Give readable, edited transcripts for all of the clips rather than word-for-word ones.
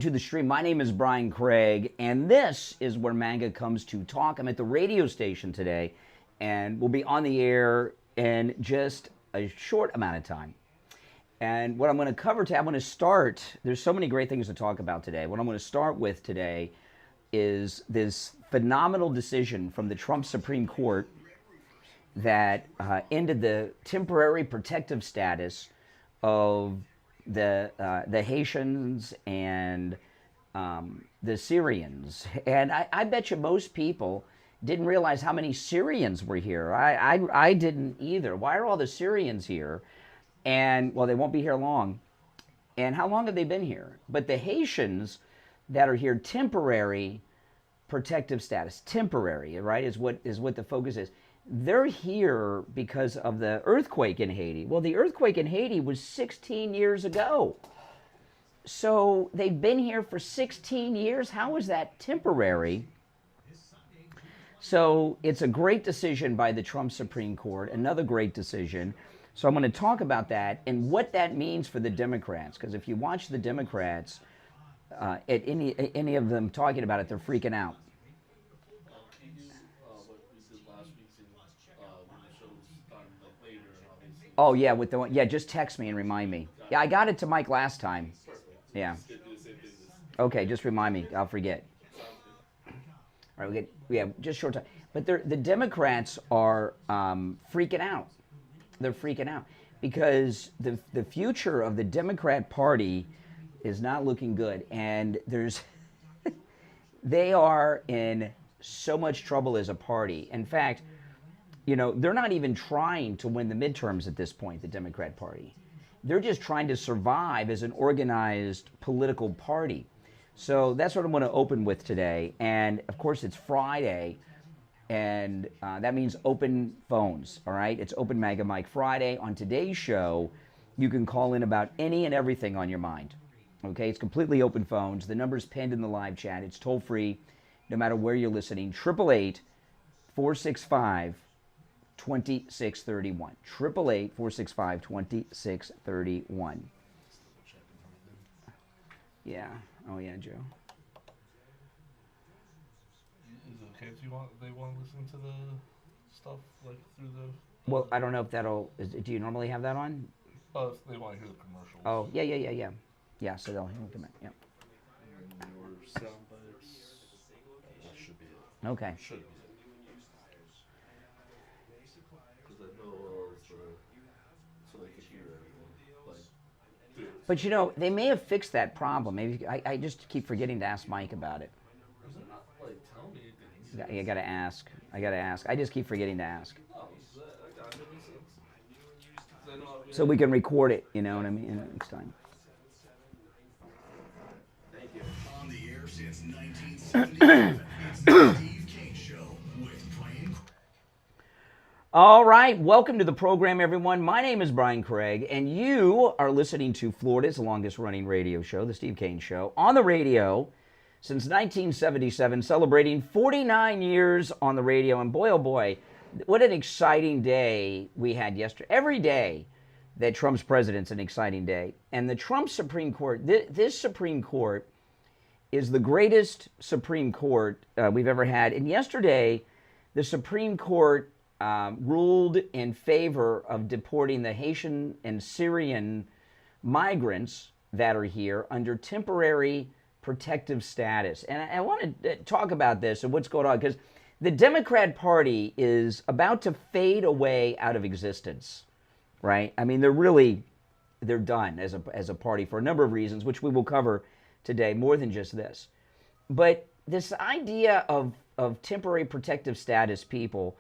To the stream. My name is Brian Craig, and this is where manga comes to talk. I'm at the radio station today, and we'll be on the air in just a short amount of time. And what I'm going to cover today, I'm going to start, there's so many great things to talk about today. What I'm going to start with today is this phenomenal decision from the Trump Supreme Court that ended the temporary protective status of the Haitians and the Syrians. And I bet you most people didn't realize how many Syrians were here. I didn't either. Why are all the Syrians here? And, well, they won't be here long. And how long have they been here? But the Haitians that are here, temporary protective status, temporary, right, is what the focus is. They're here because of the earthquake in Haiti. Well, the earthquake in Haiti was 16 years ago. So they've been here for 16 years. How is that temporary? So it's a great decision by the Trump Supreme Court, another great decision. So I'm going to talk about that and what that means for the Democrats. Because if you watch the Democrats, at any of them talking about it, they're freaking out. Oh yeah, with the one, yeah. Just text me and remind me. Yeah, I got it to Mike last time. Yeah. Okay, just remind me. I'll forget. All right, just short time. But the Democrats are freaking out. They're freaking out because the future of the Democrat Party is not looking good, and they are in so much trouble as a party. In fact, you know, they're not even trying to win the midterms at this point, the Democrat Party. They're just trying to survive as an organized political party. So that's what I'm going to open with today. And, of course, it's Friday, and that means open phones, all right? It's Open Mega Mike Friday. On today's show, you can call in about any and everything on your mind, okay? It's completely open phones. The number's pinned in the live chat. It's toll-free, no matter where you're listening. 888-465-2631. 888-465-2631. Yeah. Oh yeah, Joe. Is it okay if they want to listen to the stuff like through the? Well, I don't know if that'll. Do you normally have that on? Oh, if they want to hear the commercials. Oh yeah. Yeah, so they'll come in. Yeah. And your sound bites. That should be it. Okay. Should be it. Because I know so they could hear everything. But you know, they may have fixed that problem. Maybe I just keep forgetting to ask Mike about it. Does it not tell me anything? I gotta ask. I just keep forgetting to ask. Oh, that got it. Makes sense. So we can record it. You know what I mean? Next time. Thank you. On the air since 1977, it's the Steve Kane Show with Brian. All right, welcome to the program, everyone. My name is Brian Craig, and you are listening to Florida's longest-running radio show, The Steve Kane Show, on the radio since 1977, celebrating 49 years on the radio. And boy, oh boy, what an exciting day we had yesterday. Every day that Trump's president's an exciting day. And the Trump Supreme Court, this Supreme Court is the greatest Supreme Court we've ever had. And yesterday, the Supreme Court ruled in favor of deporting the Haitian and Syrian migrants that are here under temporary protective status. And I want to talk about this and what's going on, because the Democrat Party is about to fade away out of existence, right? I mean, they're done as a party for a number of reasons, which we will cover today, more than just this. But this idea of temporary protective status people,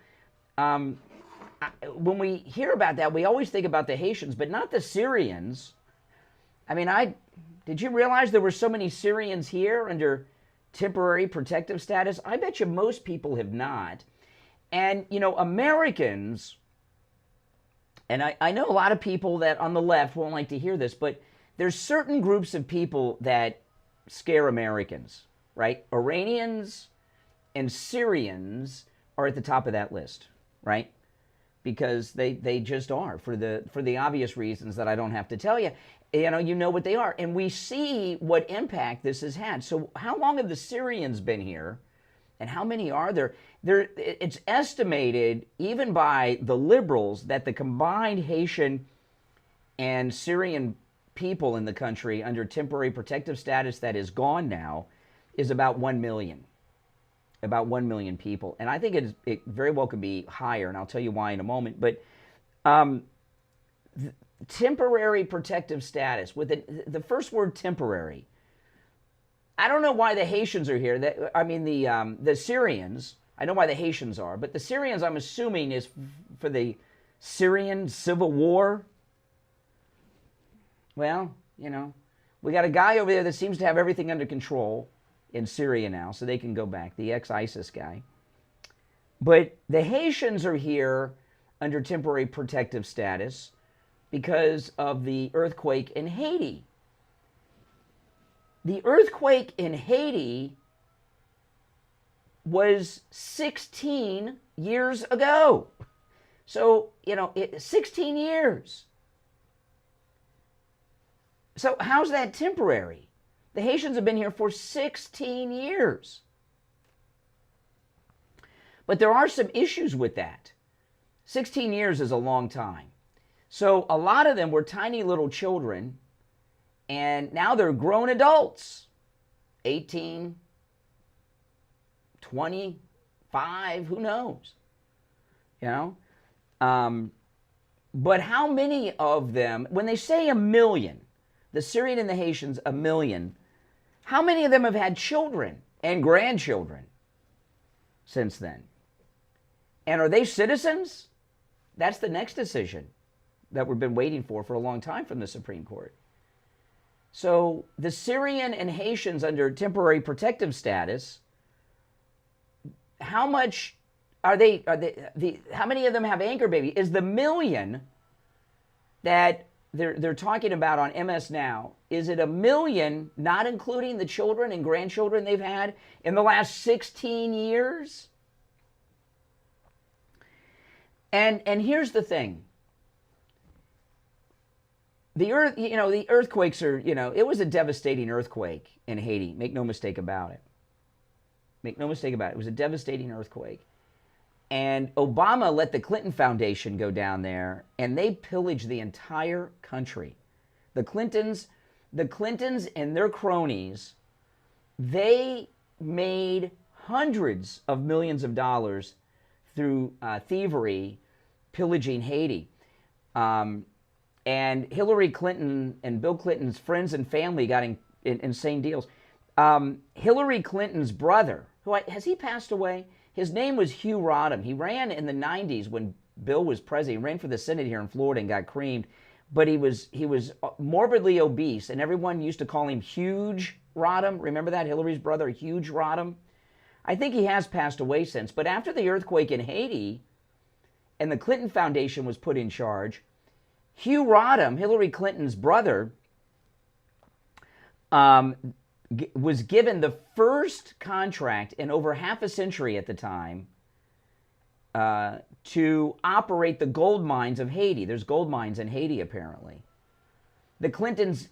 when we hear about that, we always think about the Haitians, but not the Syrians. I mean, did you realize there were so many Syrians here under temporary protective status? I bet you most people have not. And, you know, Americans, and I know a lot of people that on the left won't like to hear this, but there's certain groups of people that scare Americans, right? Iranians and Syrians are at the top of that list, right? Because they just are, for the obvious reasons that I don't have to tell you. you know what they are. And we see what impact this has had. So how long have the Syrians been here? And how many are there? It's estimated, even by the liberals, that the combined Haitian and Syrian people in the country under temporary protective status that is gone now is about 1 million. About 1 million people. And I think it very well could be higher, and I'll tell you why in a moment. But temporary protective status, with the first word temporary, I don't know why the Haitians are here. The Syrians, I know why the Haitians are, but the Syrians, I'm assuming, is for the Syrian civil war. Well, we got a guy over there that seems to have everything under control in Syria now, so they can go back, the ex-ISIS guy. But the Haitians are here under temporary protective status because of the earthquake in Haiti. The earthquake in Haiti was 16 years ago. So, 16 years. So how's that temporary? The Haitians have been here for 16 years. But there are some issues with that. 16 years is a long time. So a lot of them were tiny little children, and now they're grown adults, 18, 25, who knows? But how many of them, when they say 1 million, the Syrian and the Haitians, 1 million, how many of them have had children and grandchildren since then? And are they citizens? That's the next decision that we've been waiting for a long time from the Supreme Court. So the Syrian and Haitians under temporary protective status, how much how many of them have anchor baby? Is the 1 million that they're talking about on MS Now, is it 1 million, not including the children and grandchildren they've had in the last 16 years? And here's the thing. The earthquakes are, it was a devastating earthquake in Haiti. Make no mistake about it. Make no mistake about it. It was a devastating earthquake. And Obama let the Clinton Foundation go down there, and they pillaged the entire country. The Clintons and their cronies, they made hundreds of millions of dollars through thievery, pillaging Haiti. And Hillary Clinton and Bill Clinton's friends and family got insane deals. Hillary Clinton's brother, has he passed away? His name was Hugh Rodham. He ran in the 90s when Bill was president. He ran for the Senate here in Florida and got creamed. But he was morbidly obese, and everyone used to call him Huge Rodham. Remember that? Hillary's brother, Huge Rodham? I think he has passed away since. But after the earthquake in Haiti and the Clinton Foundation was put in charge, Hugh Rodham, Hillary Clinton's brother, was given the first contract in over half a century at the time to operate the gold mines of Haiti. There's gold mines in Haiti, apparently. The Clintons,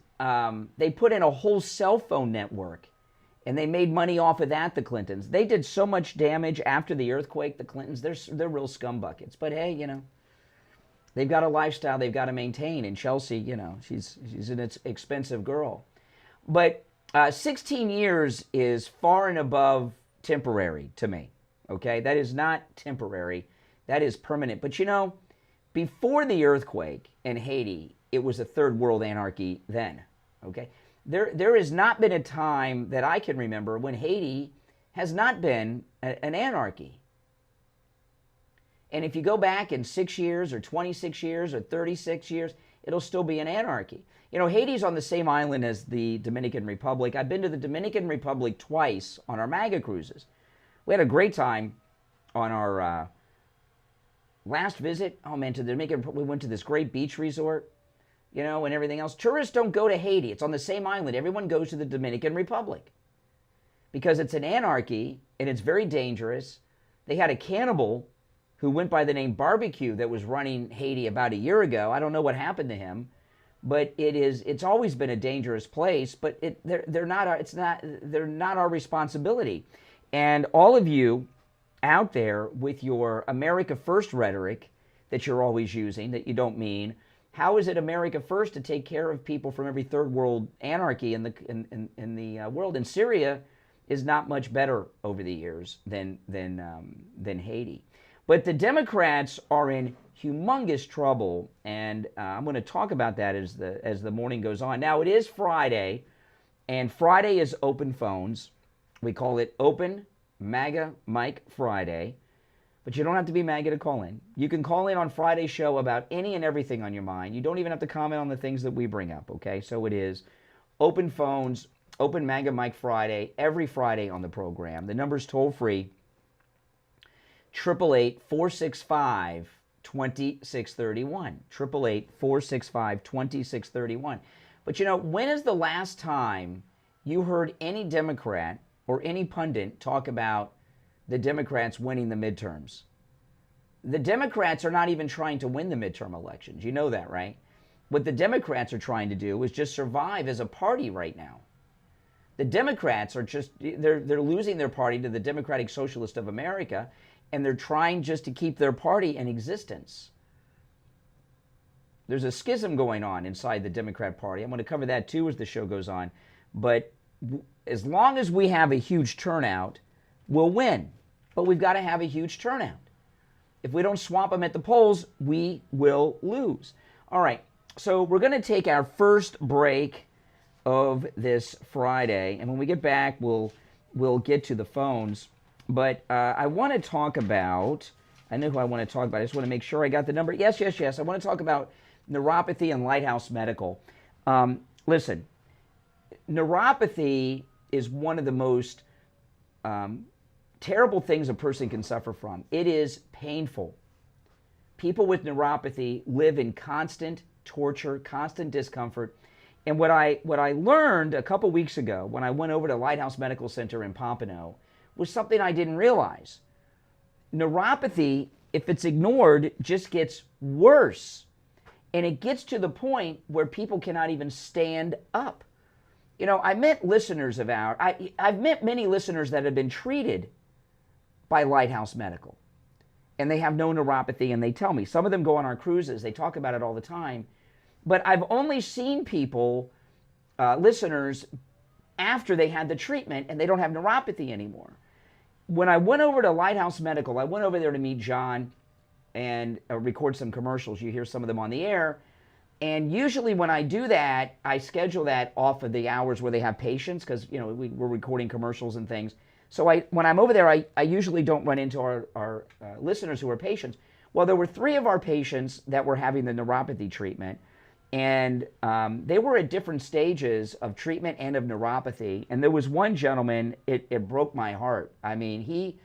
they put in a whole cell phone network, and they made money off of that, the Clintons. They did so much damage after the earthquake, the Clintons. They're real scumbuckets. But hey, they've got a lifestyle they've got to maintain. And Chelsea, she's an expensive girl. But 16 years is far and above temporary to me, okay? That is not temporary. That is permanent. But before the earthquake in Haiti, it was a third world anarchy then, okay? There has not been a time that I can remember when Haiti has not been an anarchy. And if you go back in 6 years or 26 years or 36 years, it'll still be an anarchy. Haiti's on the same island as the Dominican Republic. I've been to the Dominican Republic twice on our MAGA cruises. We had a great time on our last visit. Oh man, to the Dominican Republic, we went to this great beach resort, and everything else. Tourists don't go to Haiti. It's on the same island. Everyone goes to the Dominican Republic because it's an anarchy and it's very dangerous. They had a cannibal who went by the name Barbecue that was running Haiti about a year ago. I don't know what happened to him. but it's always been a dangerous place, but they're not our responsibility. And all of you out there with your America First rhetoric that you're always using that you don't mean, how is it America First to take care of people from every third world anarchy in the world? And Syria is not much better over the years than Haiti. But the Democrats are in humongous trouble, and I'm going to talk about that as the morning goes on. Now, it is Friday, and Friday is open phones. We call it Open MAGA Mike Friday, but you don't have to be MAGA to call in. You can call in on Friday's show about any and everything on your mind. You don't even have to comment on the things that we bring up, okay? So it is open phones, Open MAGA Mike Friday, every Friday on the program. The number's toll free, 888-465-2631. 888-465-2631. But you know, when is the last time you heard any Democrat or any pundit talk about the Democrats winning the midterms? The Democrats are not even trying to win the midterm elections. You know that, right? What the Democrats are trying to do is just survive as a party right now. The Democrats are they're losing their party to the Democratic Socialist of America, and they're trying just to keep their party in existence. There's a schism going on inside the Democrat Party. I'm going to cover that too as the show goes on. But as long as we have a huge turnout, we'll win. But we've got to have a huge turnout. If we don't swamp them at the polls, we will lose. All right, so we're going to take our first break of this Friday, and when we get back, we'll get to the phones. But I want to talk about, I know who I want to talk about. I just want to make sure I got the number. Yes. I want to talk about neuropathy and Lighthouse Medical. Listen, neuropathy is one of the most terrible things a person can suffer from. It is painful. People with neuropathy live in constant torture, constant discomfort. And what I learned a couple weeks ago when I went over to Lighthouse Medical Center in Pompano was something I didn't realize. Neuropathy, if it's ignored, just gets worse. And it gets to the point where people cannot even stand up. You know, I met listeners of ours, I've met many listeners that have been treated by Lighthouse Medical. And they have no neuropathy, and they tell me. Some of them go on our cruises. They talk about it all the time. But I've only seen people, listeners, after they had the treatment, and they don't have neuropathy anymore. When I went over to Lighthouse Medical, I went over there to meet John and record some commercials. You hear some of them on the air. And usually when I do that, I schedule that off of the hours where they have patients, because you know we're recording commercials and things. So when I'm over there, I usually don't run into our listeners who are patients. Well, there were 3 of our patients that were having the neuropathy treatment, and they were at different stages of treatment and of neuropathy. And there was one gentleman, it broke my heart. I mean, he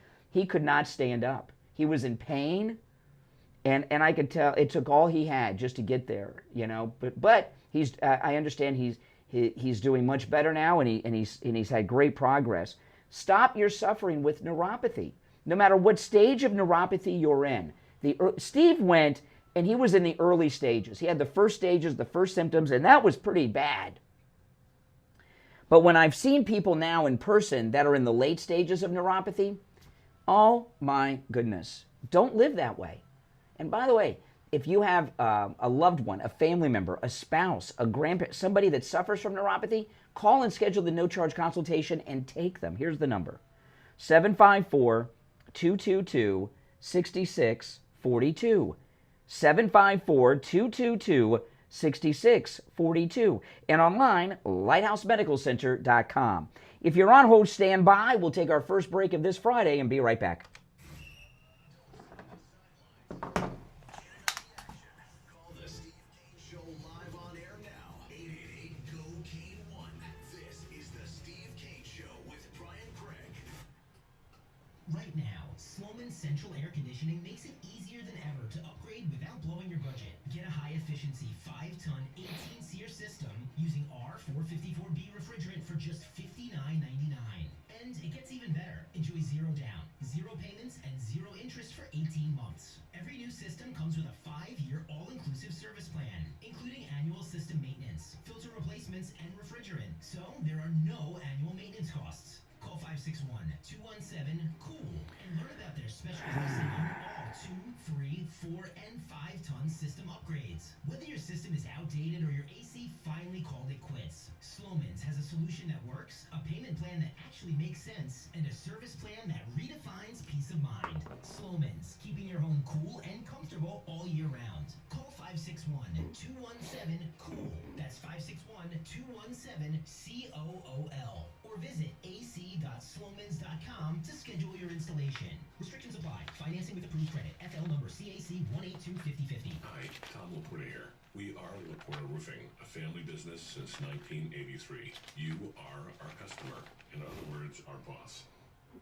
could not stand up. He was in pain, and I could tell it took all he had just to get there, you know. But he's I understand he's doing much better now, and he's had great progress. Stop your suffering with neuropathy, no matter what stage of neuropathy you're in. Steve went, and he was in the early stages. He had the first stages, the first symptoms, and that was pretty bad. But when I've seen people now in person that are in the late stages of neuropathy, oh my goodness, don't live that way. And by the way, if you have a loved one, a family member, a spouse, a grandparent, somebody that suffers from neuropathy, call and schedule the no-charge consultation and take them. Here's the number, 754-222-6642. 754-222-6642. And online, lighthousemedicalcenter.com. If you're on hold, stand by. We'll take our first break of this Friday and be right back. Call the Steve Kane Show live on air now. 888-GO-KANE-1. This is the Steve Kane Show with Brian Craig. Right now, Sloman Central Air Conditioning makes it easier than ever to upgrade without blowing your budget. Get a high-efficiency 5-ton 18-SEER system using R454B refrigerant for just $59.99. And it gets even better. Enjoy 0 down, 0 payments, and 0 interest for 18 months. Every new system comes with a 5-year all-inclusive service plan, including annual system maintenance insurance, and refrigerant. So there are no annual maintenance costs. Call 561-217-COOL and learn about their special pricing on all 2, 3, 4, and 5-ton system upgrades. Whether your system is outdated or your AC finally called it quits, Sloman's has a solution that works, a payment plan that actually makes sense, and a service plan that redefines peace of mind. Sloman's, keeping your home cool and comfortable all year round. Call 561-217-COOL. That's 561-217-COOL. Or visit ac.slomans.com to schedule your installation. Restrictions apply. Financing with approved credit. FL number CAC 1825050. Hi, Tom Laporta here. We are Laporta Roofing, a family business since 1983. You are our customer. In other words, our boss.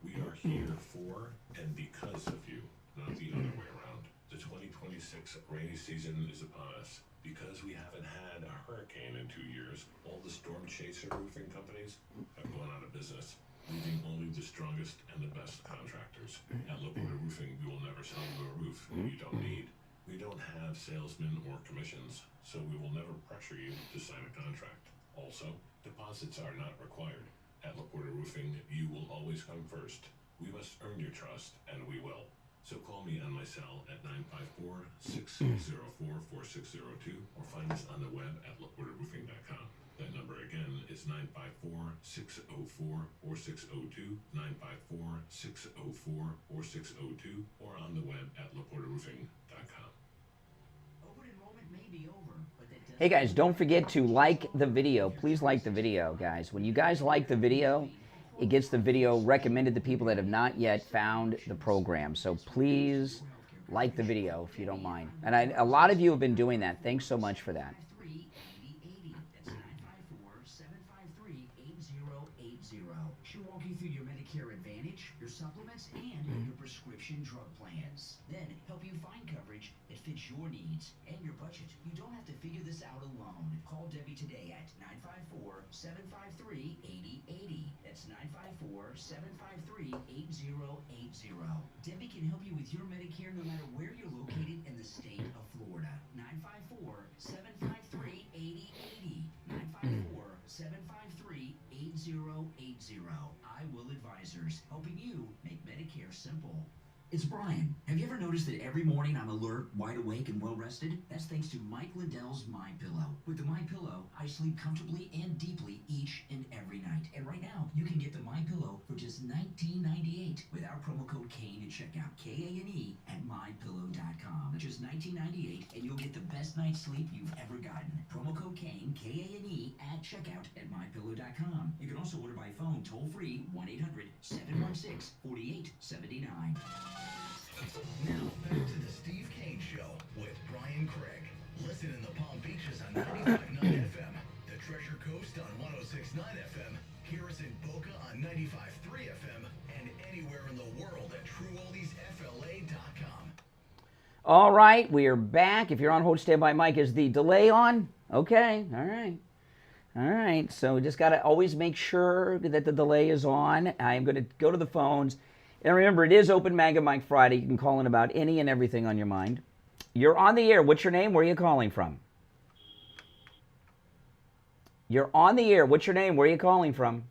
We are here for and because of you, not the other way around. The 2026 rainy season is upon us. Because we haven't had a hurricane in 2 years, all the storm chaser roofing companies have gone out of business, leaving only the strongest and the best contractors. At Laporta Roofing, we will never sell you a roof you don't need. We don't have salesmen or commissions, so we will never pressure you to sign a contract. Also, deposits are not required. At Laporta Roofing, you will always come first. We must earn your trust, and we will. So call me on my cell at 954-604-4602 or find us on the web at laportaroofing.com. That number again is 954-604-4602, 954-604-4602, or on the web at laportaroofing.com. Open enrollment may be over, but that doesn't Hey guys, don't forget to like the video. Please like the video, guys. When you guys like the video, it gets the video recommended to people that have not yet found the program. So please like the video if you don't mind. And a lot of you have been doing that. Thanks so much for that. 953-8080. That's 954-753-8080. She'll walk you through your Medicare Advantage, your supplements, and your prescription drug plans. Then help you find coverage that fits your needs and your budget. You don't have to figure this out alone. Call Debbie today at 954-753-8080. That's 954-753-8080. Debbie can help you with your Medicare no matter where you're located in the state of Florida. 954-753-8080. 954-753-8080. I Will Advisors, helping you make Medicare simple. It's Brian. Have you ever noticed that every morning I'm alert, wide awake, and well rested? That's thanks to Mike Lindell's MyPillow. With the MyPillow, I sleep comfortably and deeply each and every night. And right now, you can get the MyPillow for just $19.98 with our promo code KANE at checkout. KANE at mypillow.com. Just $19.98, and you'll get the best night's sleep you've ever gotten. Promo code KANE, KANE at checkout at mypillow.com. You can also order by phone toll free 1-800-716-4879. Now, back to the Steve Kane Show with Brian Craig. Listen in the Palm Beaches on 95.9 FM, the Treasure Coast on 106.9 FM, hear us in Boca on 95.3 FM, and anywhere in the world at TrueOldiesFLA.com. All right, we are back. If you're on hold, stand by. Mike, is the delay on? Okay, all right. All right, so just got to always make sure that the delay is on. I'm going to go to the phones. And remember, it is Open MAGA Mike Friday. You can call in about any and everything on your mind. You're on the air. What's your name? Where are you calling from? You're on the air. What's your name? Where are you calling from?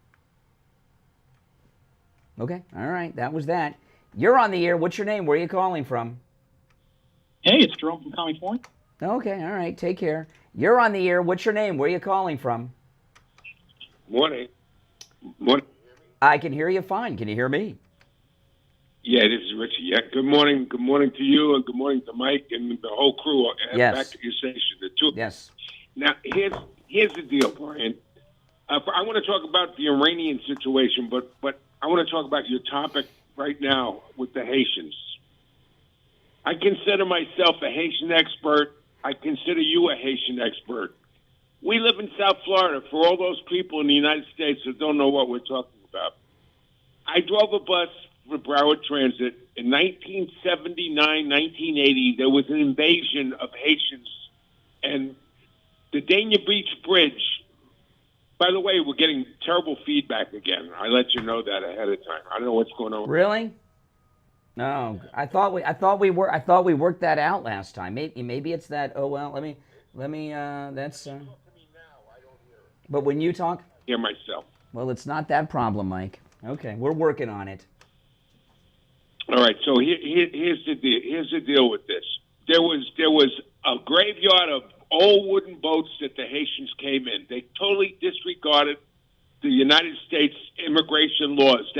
Okay, all right, that was that. You're on the air. What's your name? Where are you calling from? Hey, it's Jerome from California. Okay, all right, take care. You're on the air. What's your name? Where are you calling from? Morning. Morning. I can hear you fine. Can you hear me? Yeah, this is Richie. Yeah, good morning. Good morning to you, and good morning to Mike and the whole crew. And Yes. back to your station. The two. Yes. Now, here's the deal, Brian. I want to talk about the Iranian situation, but I want to talk about your topic right now with the Haitians. I consider myself a Haitian expert. I consider you a Haitian expert. We live in South Florida. For all those people in the United States that don't know what we're talking about, I drove a bus for Broward Transit in 1979, 1980. There was an invasion of Haitians, and the Dania Beach Bridge. By the way, we're getting terrible feedback again. I let you know that ahead of time. I don't know what's going on. Really? No, I thought we worked that out last time. Maybe it's that. Oh well, let me. That's. But when you talk, hear myself. well, it's not that problem, Mike. Okay, we're working on it. All right, so here's the deal. Here's the deal with this. There was a graveyard of old wooden boats that the Haitians came in. They totally disregarded the United States immigration laws.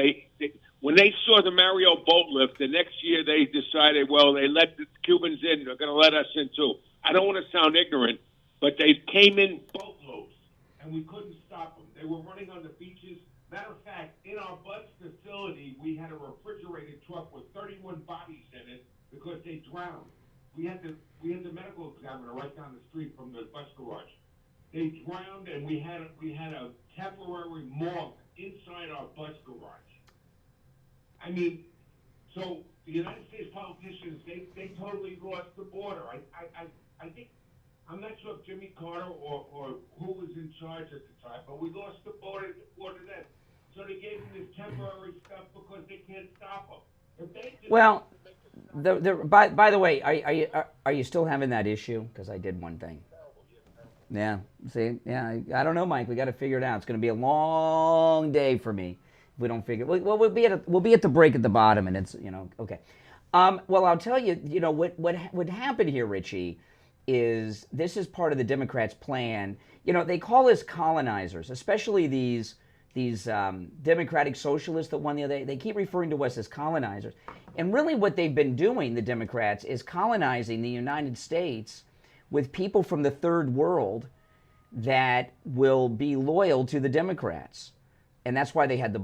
When they saw the Mario boat lift, the next year they decided, well, they let the Cubans in. They're going to let us in too. I don't want to sound ignorant, but they came in boatloads, and we couldn't stop them. They were running on the beaches. Matter of fact, in our bus facility, we had a refrigerated truck with 31 bodies in it because they drowned. We had the medical examiner right down the street from the bus garage. They drowned, and we had a temporary morgue inside our bus garage. I mean, so the United States politicians, they totally lost the border. I think, I'm not sure if Jimmy Carter or who was in charge at the time, but we lost the border then. So they gave them this temporary stuff because they can't stop them. If they just Well, by the way, are you still having that issue? Because I did one thing. Yeah. See, yeah. I don't know, Mike. We got to figure it out. It's going to be a long day for me if we don't figure. Well, we'll be at the break at the bottom, and it's okay. Well, I'll tell you. What happened here, Richie, is this is part of the Democrats' plan. They call us colonizers, especially these democratic socialists that won the other day. They keep referring to us as colonizers. And really what they've been doing, the Democrats, is colonizing the United States with people from the third world that will be loyal to the Democrats. And that's why they had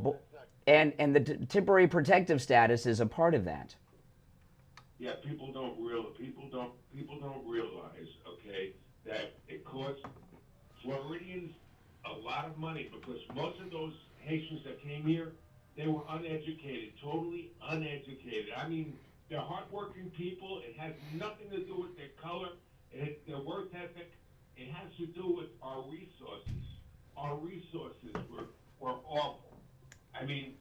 and the temporary protective status is a part of that. Yeah, people don't realize, okay, that it costs Floridians a lot of money because most of those Haitians that came here, they were uneducated, totally uneducated. I mean, they're hardworking people. It has nothing to do with their color, their work ethic. It has to do with our resources. Our resources were awful. I mean,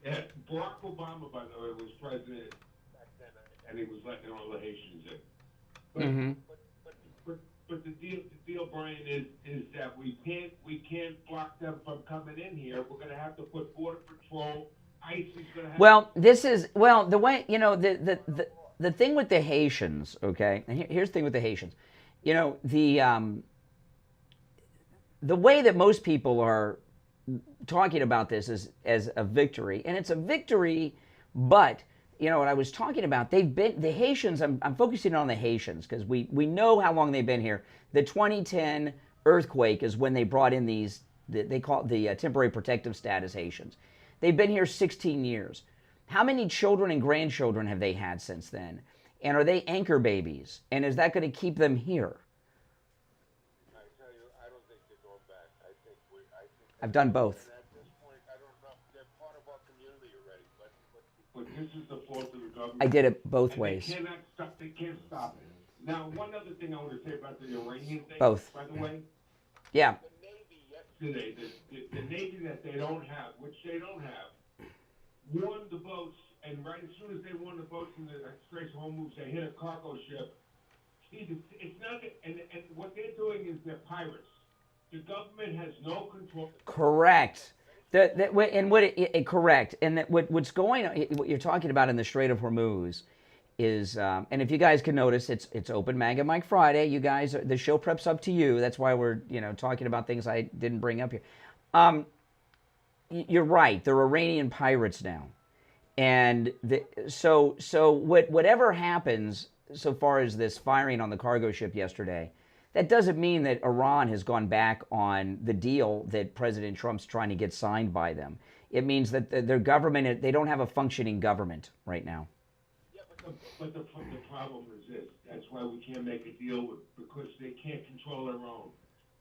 Barack Obama, by the way, was president back then, and he was letting all the Haitians in. But the deal, Brian, is that we can't block them from coming in here. We're going to have to put Border Patrol. ICE is going to have. Well, the way the thing with the Haitians. Okay, and here's the thing with the Haitians. The way that most people are talking about this is as a victory, and it's a victory, but. What I was talking about, the Haitians, I'm focusing on the Haitians because we know how long they've been here. The 2010 earthquake is when they brought in they call it the temporary protective status Haitians. They've been here 16 years. How many children and grandchildren have they had since then? And are they anchor babies? And is that going to keep them here? I tell you, I don't think they're going back. I think I've done both. At this point, I don't know. They're part of our community already, but this is the fault of the government. I did it both ways. They can't stop it. Now, one other thing I want to say about the Iranian thing. Both. By the way. Yeah. The Navy yesterday, the Navy that they don't have, which they don't have, won the boats, and right as soon as they won the boats in the Straits of Hormuz, they hit a cargo ship. Steve, it's not that, and what they're doing is they're pirates. The government has no control. Correct. Correct. And what's going on, what you're talking about in the Strait of Hormuz is, and if you guys can notice, it's Open MAGA Mike Friday. You guys, the show preps up to you. That's why we're, talking about things I didn't bring up here. You're right. They're Iranian pirates now. And so whatever happens so far as this firing on the cargo ship yesterday, that doesn't mean that Iran has gone back on the deal that President Trump's trying to get signed by them. It means that their government, they don't have a functioning government right now. Yeah, but the problem is this. That's why we can't make a deal because they can't control their own.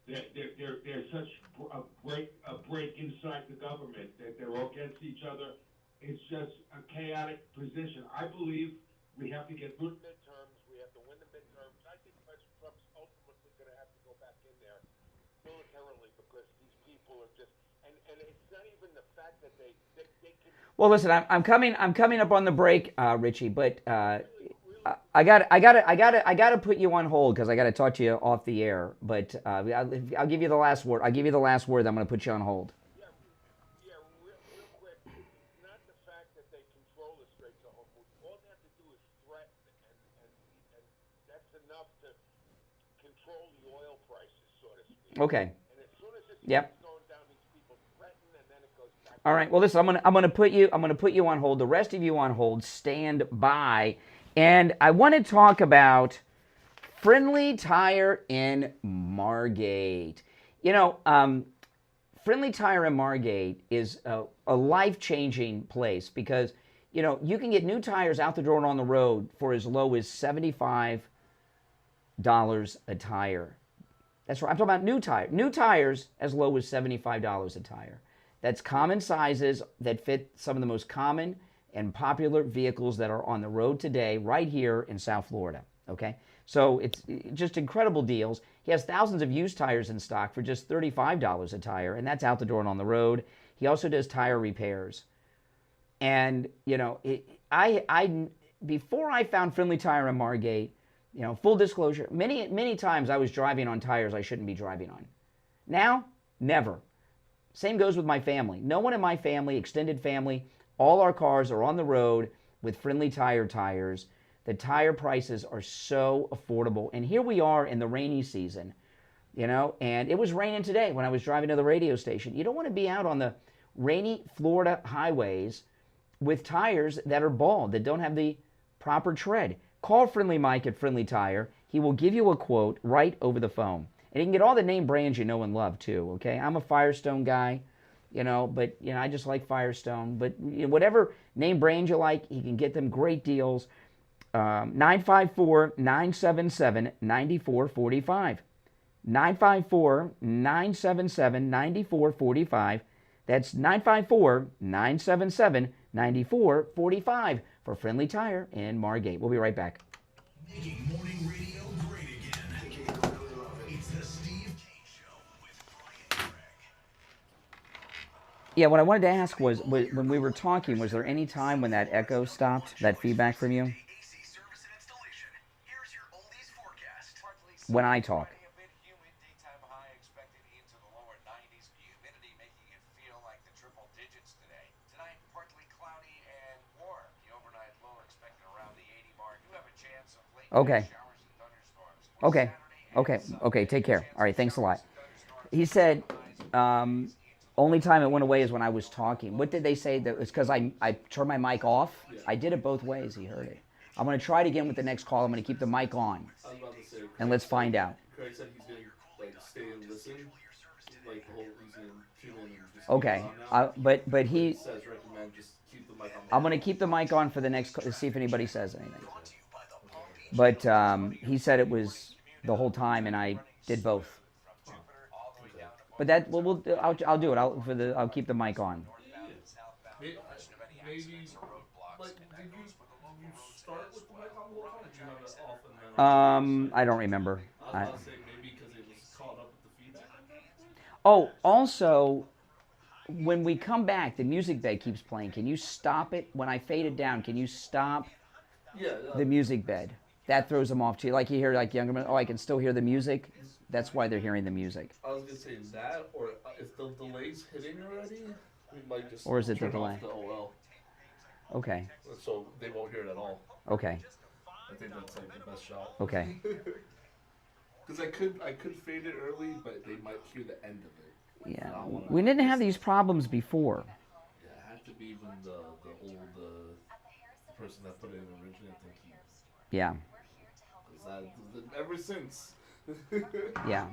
There's such a break inside the government that they're all against each other. It's just a chaotic position. I believe we have to get through the midterms. We have to win the midterms. I think President Trump's ultimately going to have to go back in there militarily because these people are just, and it's not even the fact that they can. Well, listen, I'm coming up on the break, Richie, but Really, I got to put you on hold because I got to talk to you off the air. But I'll give you the last word. I'll give you the last word. I'm going to put you on hold. Yeah, real quick. It's not the fact that they control the Straits of Hormuz. All they have to do is threaten, and that's enough to control the oil prices, so to speak. Okay. And as soon as it Yep. starts going down, these people threaten, and then it goes back. All right. Well, listen. I'm gonna put you on hold. The rest of you on hold. Stand by. And I want to talk about Friendly Tire in Margate. You know, Friendly Tire in Margate is a life-changing place because, you know, you can get new tires out the door and on the road for as low as $75 a tire. That's right. I'm talking about new tires. New tires as low as $75 a tire. That's common sizes that fit some of the most common and popular vehicles that are on the road today right here in South Florida. Okay? So it's just incredible deals. He has thousands of used tires in stock for just $35 a tire, and that's out the door and on the road. He also does tire repairs. And, you know, before I found Friendly Tire in Margate, you know, full disclosure, many times I was driving on tires I shouldn't be driving on. Now, never. Same goes with my family. No one in my family, extended family, all our cars are on the road with Friendly Tire tires. The tire prices are so affordable. And here we are in the rainy season, you know, and it was raining today when I was driving to the radio station. You don't want to be out on the rainy Florida highways with tires that are bald, that don't have the proper tread. Call Friendly Mike at Friendly Tire. He will give you a quote right over the phone. And you can get all the name brands you know and love too, okay? I'm a Firestone guy, you know, but you know, I just like Firestone. But you know, whatever name brand you like, he can get them great deals. 954-977-9445. 954-977-9445. That's 954-977-9445 for Friendly Tire in Margate. We'll be right back. Making morning radio great again. It's the Steve Kane Show with Brian Craig. Yeah, what I wanted to ask was when we were talking, was there any time when that echo stopped, that feedback from you? AC service and installation. Here's your oldies forecast. When I talk. A bit humid, daytime high expected into the lower 90s. Humidity making it feel like the triple digits today. Tonight, partly cloudy and warm. The overnight low expected around the 80 mark. You have a chance of late Okay. showers and thunderstorms. Okay. Okay. Take care. All right. Thanks a lot. He said, only time it went away is when I was talking. What did they say? That it's because I turned my mic off. I did it both ways. He heard it. I'm going to try it again with the next call. I'm going to keep the mic on, I was about to say, and let's find out. Craig said he's gonna like stay and listen, like the whole he's gonna tune in and just Okay. keep it on now. But he, It says recommend just keep the mic on. I'm going to keep the mic on for the next call to see if anybody says anything. But he said it was the whole time, and I did both. But that I'll do it. I'll keep the mic on. Maybe like did you start with the mic on the whole time? Or did you have it off and then? I don't remember. I was about to say maybe because it was caught up with the feedback. Oh, also, when we come back, the music bed keeps playing. Can you stop it? When I fade it down, can you stop Yeah. the music bed? That throws them off too. Like you hear like younger men, oh, I can still hear the music. That's why they're hearing the music. I was gonna say that, or if the delay's hitting already, we might just Or is it the turn off delay? the OL, Okay. so they won't hear it at all. Okay. I think that's like the best shot. Okay. Because I could fade it early, but they might hear the end of it. Yeah. We didn't have these problems before. Yeah, it had to be even the old person that put it in originally. I think Yeah. because ever since. Yeah. I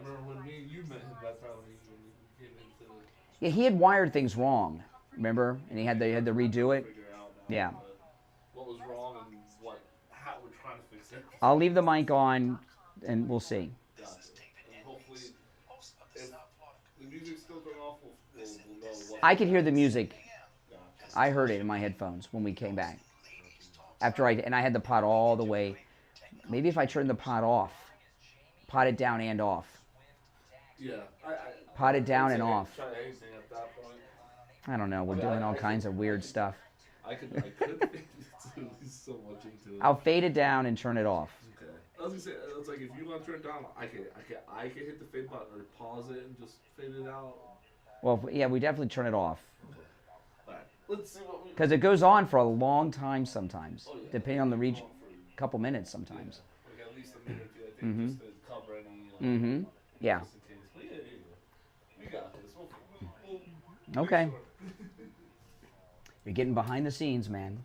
remember when me and you met him that time when he came into Yeah. He had wired things wrong. Remember? And they had to redo it. figure out now, Yeah. what was wrong and how we're trying to fix it. I'll leave the mic on, and we'll see. Gotcha. And hopefully, if the music's still going off, we'll know what. I could hear the music. Gotcha. I heard it in my headphones when we came back. After I had the pot all the way. Maybe if I turned the pot off, pot it down and off. Yeah. Pot it down I'd and say off. Try anything at that point. I don't know. We're doing all kinds of weird stuff. I could fade so much into it. I'll fade it down and turn it off. Okay. I was gonna say, it's like if you want to turn it down, I can hit the fade button or pause it and just fade it out. Well, yeah, we definitely turn it off. Okay. All right. Let's see what we. Because it goes on for a long time sometimes, Oh, yeah. depending on the region. A couple minutes sometimes. Yeah. Like at least a minute or two, I think, just to cover any. Yeah. Just in case. But yeah, we got this. We'll Okay. make sure. You're getting behind the scenes, man.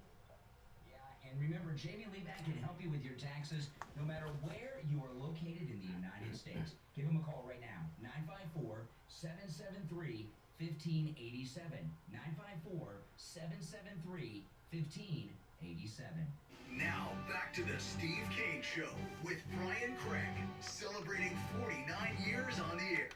Yeah, and remember, Jamie Leeback can help you with your taxes no matter where you are located in the United States. Give him a call right now, 954-773-1587. 954-773-1587. Now, back to the Steve Kane Show with Brian Craig, celebrating 49 years on the air.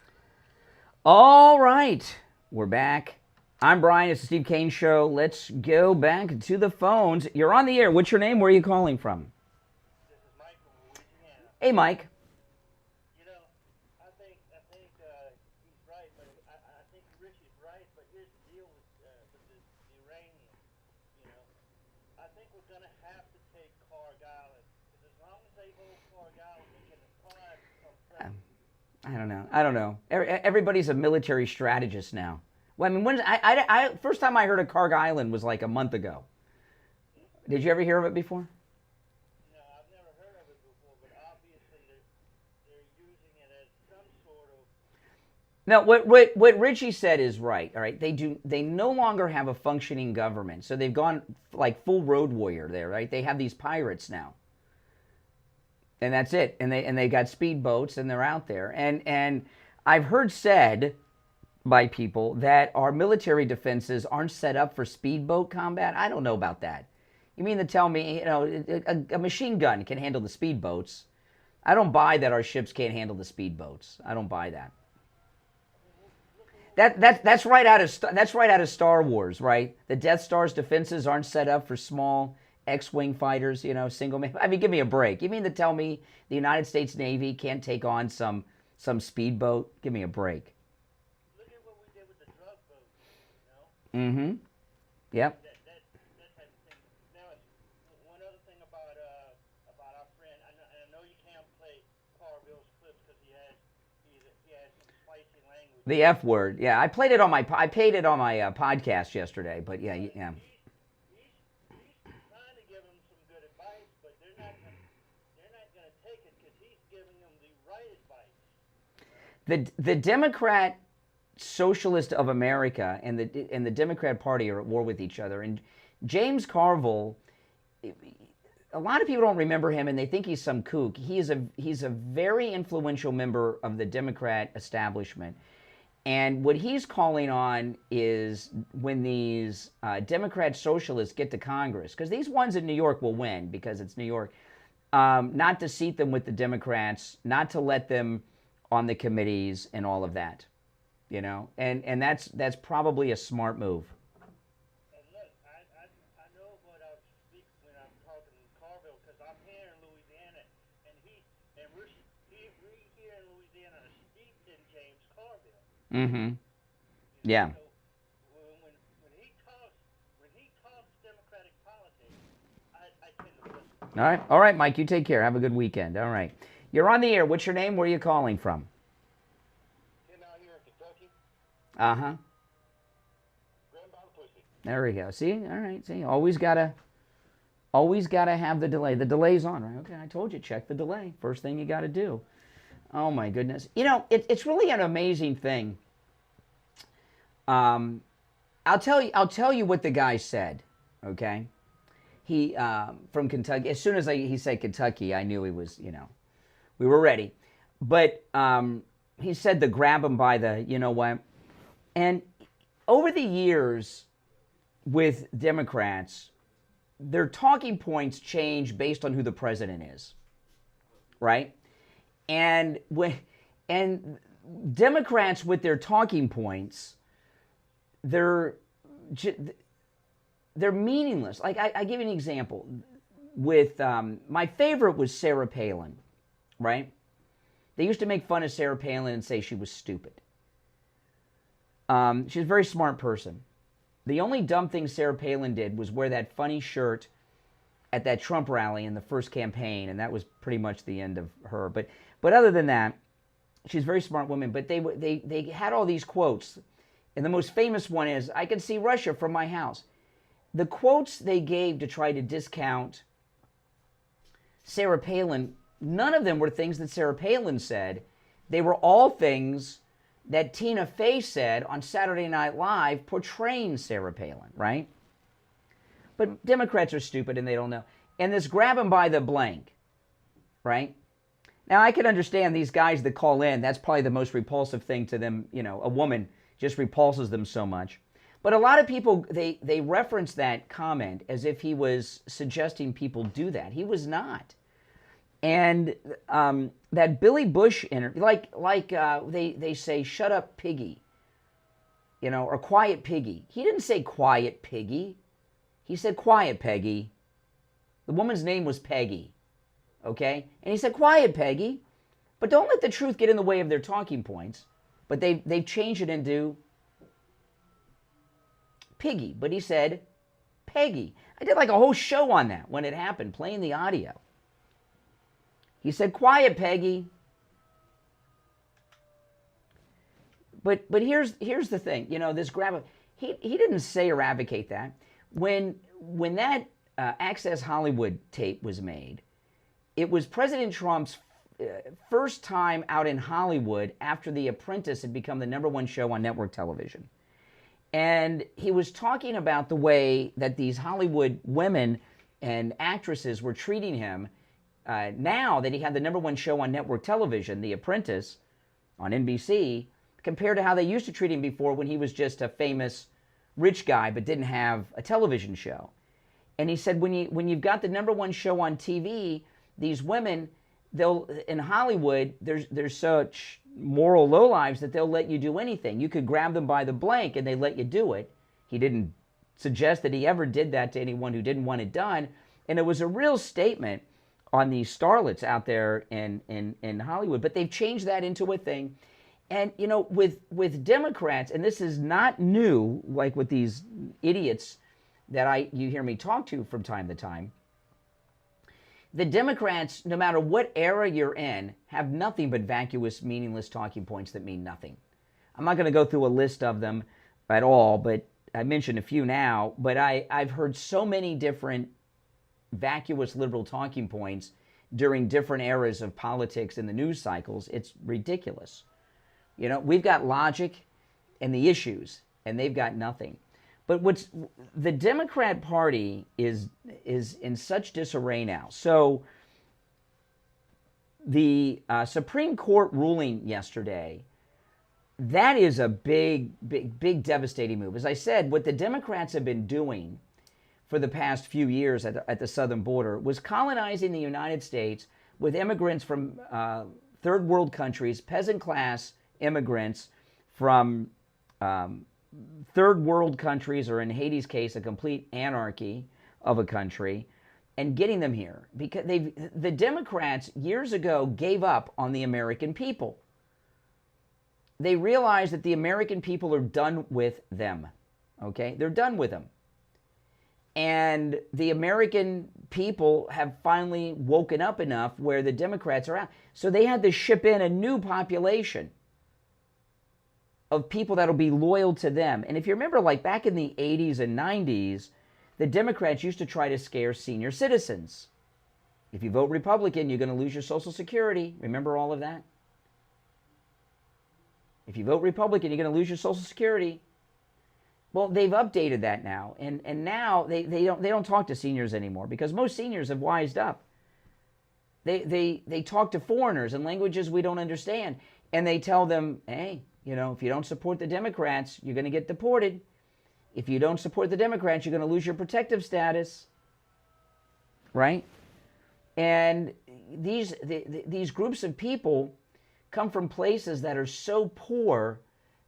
All right. We're back. I'm Brian. It's the Steve Kane Show. Let's go back to the phones. You're on the air. What's your name? Where are you calling from? This is Mike from Louisiana. Hey, Mike. You know, I think he's right, but I think Rich is right. But here's the deal with the Iranians. You know, I think we're going to have to take Cargill, because as long as they hold Cargill, they can apply from president. I don't know. Everybody's a military strategist now. Well, I mean, first time I heard of Carg Island was like a month ago. Did you ever hear of it before? No, I've never heard of it before, but obviously they're using it as some sort of... No, what Richie said is right. All right, they no longer have a functioning government, so they've gone like full road warrior there, right? They have these pirates now, and that's it. And they got speedboats and they're out there. And I've heard said by people that our military defenses aren't set up for speedboat combat. I don't know about that. You mean to tell me, you know, a machine gun can handle the speedboats? I don't buy that our ships can't handle the speedboats. I don't buy that. That's right out of Star Wars, right? The Death Star's defenses aren't set up for small X-wing fighters, you know, single man. I mean, give me a break. You mean to tell me the United States Navy can't take on some speedboat? Give me a break. Look at what we did with the drug boats, you know? Mm-hmm. Yep. That type of thing. Now, one other thing about our friend, I know you can't play Carville's clips because he has some spicy language. The F word. Yeah, I played it on my podcast yesterday, but yeah. He's trying to give them some good advice, but they're not going to take it because he's giving them the right advice. The Democrat Socialist of America and the Democrat Party are at war with each other. And James Carville, a lot of people don't remember him, and they think he's some kook. He's a very influential member of the Democrat establishment. And what he's calling on is when these Democrat socialists get to Congress, because these ones in New York will win because it's New York, not to seat them with the Democrats, not to let them on the committees and all of that, you know, and that's probably a smart move. And look, I know what I speak when I'm talking to Carville because I'm here in Louisiana, and we here in Louisiana are steeped in James Carville. Mm-hmm. Yeah. So when he talks Democratic politics, I tend to listen. All right, Mike, you take care. Have a good weekend. All right. You're on the air. What's your name? Where are you calling from? Came out here in Kentucky, Uh-huh. grandpa pussy. There we go. See? All right. See? Always gotta have the delay. The delay's on, right? Okay, I told you, check the delay. First thing you gotta do. Oh my goodness. You know, it's really an amazing thing. I'll tell you what the guy said, okay? He from Kentucky. As soon as he said Kentucky, I knew he was, you know, we were ready. But he said to grab him by the, you know what? And over the years with Democrats, their talking points change based on who the president is, right? And Democrats with their talking points, they're meaningless. Like I give you an example. With my favorite was Sarah Palin, right? They used to make fun of Sarah Palin and say she was stupid. She's a very smart person, The only dumb thing Sarah Palin did was wear that funny shirt at that Trump rally in the first campaign, and that was pretty much the end of her. But other than that, she's a very smart woman. But they had all these quotes, and the most famous one is, "I can see Russia from my house." The quotes they gave to try to discount Sarah Palin, none of them were things that Sarah Palin said. They were all things that Tina Fey said on Saturday Night Live portraying Sarah Palin, right? But Democrats are stupid and they don't know. And this grab them by the blank, right? Now, I can understand these guys that call in, that's probably the most repulsive thing to them. You know, a woman just repulses them so much. But a lot of people, they reference that comment as if he was suggesting people do that. He was not. And that Billy Bush interview, they say, "Shut up, piggy," you know, or "Quiet, piggy." He didn't say "Quiet, piggy." He said "Quiet, Peggy." The woman's name was Peggy, okay? And he said "Quiet, Peggy." But don't let the truth get in the way of their talking points. But they've changed it into Piggy. But he said Peggy. I did like a whole show on that when it happened, playing the audio. He said "Quiet, Peggy." But here's the thing. You know, this grab, he didn't say or advocate that. When that Access Hollywood tape was made, it was President Trump's first time out in Hollywood after The Apprentice had become the #1 show on network television. And he was talking about the way that these Hollywood women and actresses were treating him now that he had the #1 show on network television, The Apprentice, on NBC, compared to how they used to treat him before when he was just a famous rich guy but didn't have a television show. And he said, when you've got the #1 show on TV, these women, in Hollywood, there's such moral lowlives that they'll let you do anything. You could grab them by the blank and they let you do it. He didn't suggest that he ever did that to anyone who didn't want it done. And it was a real statement on these starlets out there in Hollywood. But they've changed that into a thing. And, you know, with Democrats, and this is not new, like with these idiots that you hear me talk to from time to time, the Democrats, no matter what era you're in, have nothing but vacuous, meaningless talking points that mean nothing. I'm not going to go through a list of them at all, but I mentioned a few now. But I've heard so many different vacuous liberal talking points during different eras of politics in the news cycles. It's ridiculous. You know, we've got logic and the issues, and they've got nothing. But the Democrat Party is in such disarray now. So the Supreme Court ruling yesterday, that is a big, devastating move. As I said, what the Democrats have been doing for the past few years at the southern border was colonizing the United States with immigrants from third world countries, peasant class immigrants from third world countries, or in Haiti's case, a complete anarchy of a country, and getting them here. Because the Democrats years ago gave up on the American people. They realized that the American people are done with them. Okay? They're done with them. And the American people have finally woken up enough where the Democrats are out. So they had to ship in a new population of people that'll be loyal to them. And if you remember, like back in the 80s and 90s, the Democrats used to try to scare senior citizens. If you vote Republican, you're going to lose your Social Security. Remember all of that? If you vote Republican, you're going to lose your Social Security. Well, they've updated that now. And now they don't talk to seniors anymore because most seniors have wised up. They talk to foreigners in languages we don't understand. And they tell them, hey, you know, if you don't support the Democrats, you're going to get deported. If you don't support the Democrats, you're going to lose your protective status. Right? And these groups of people come from places that are so poor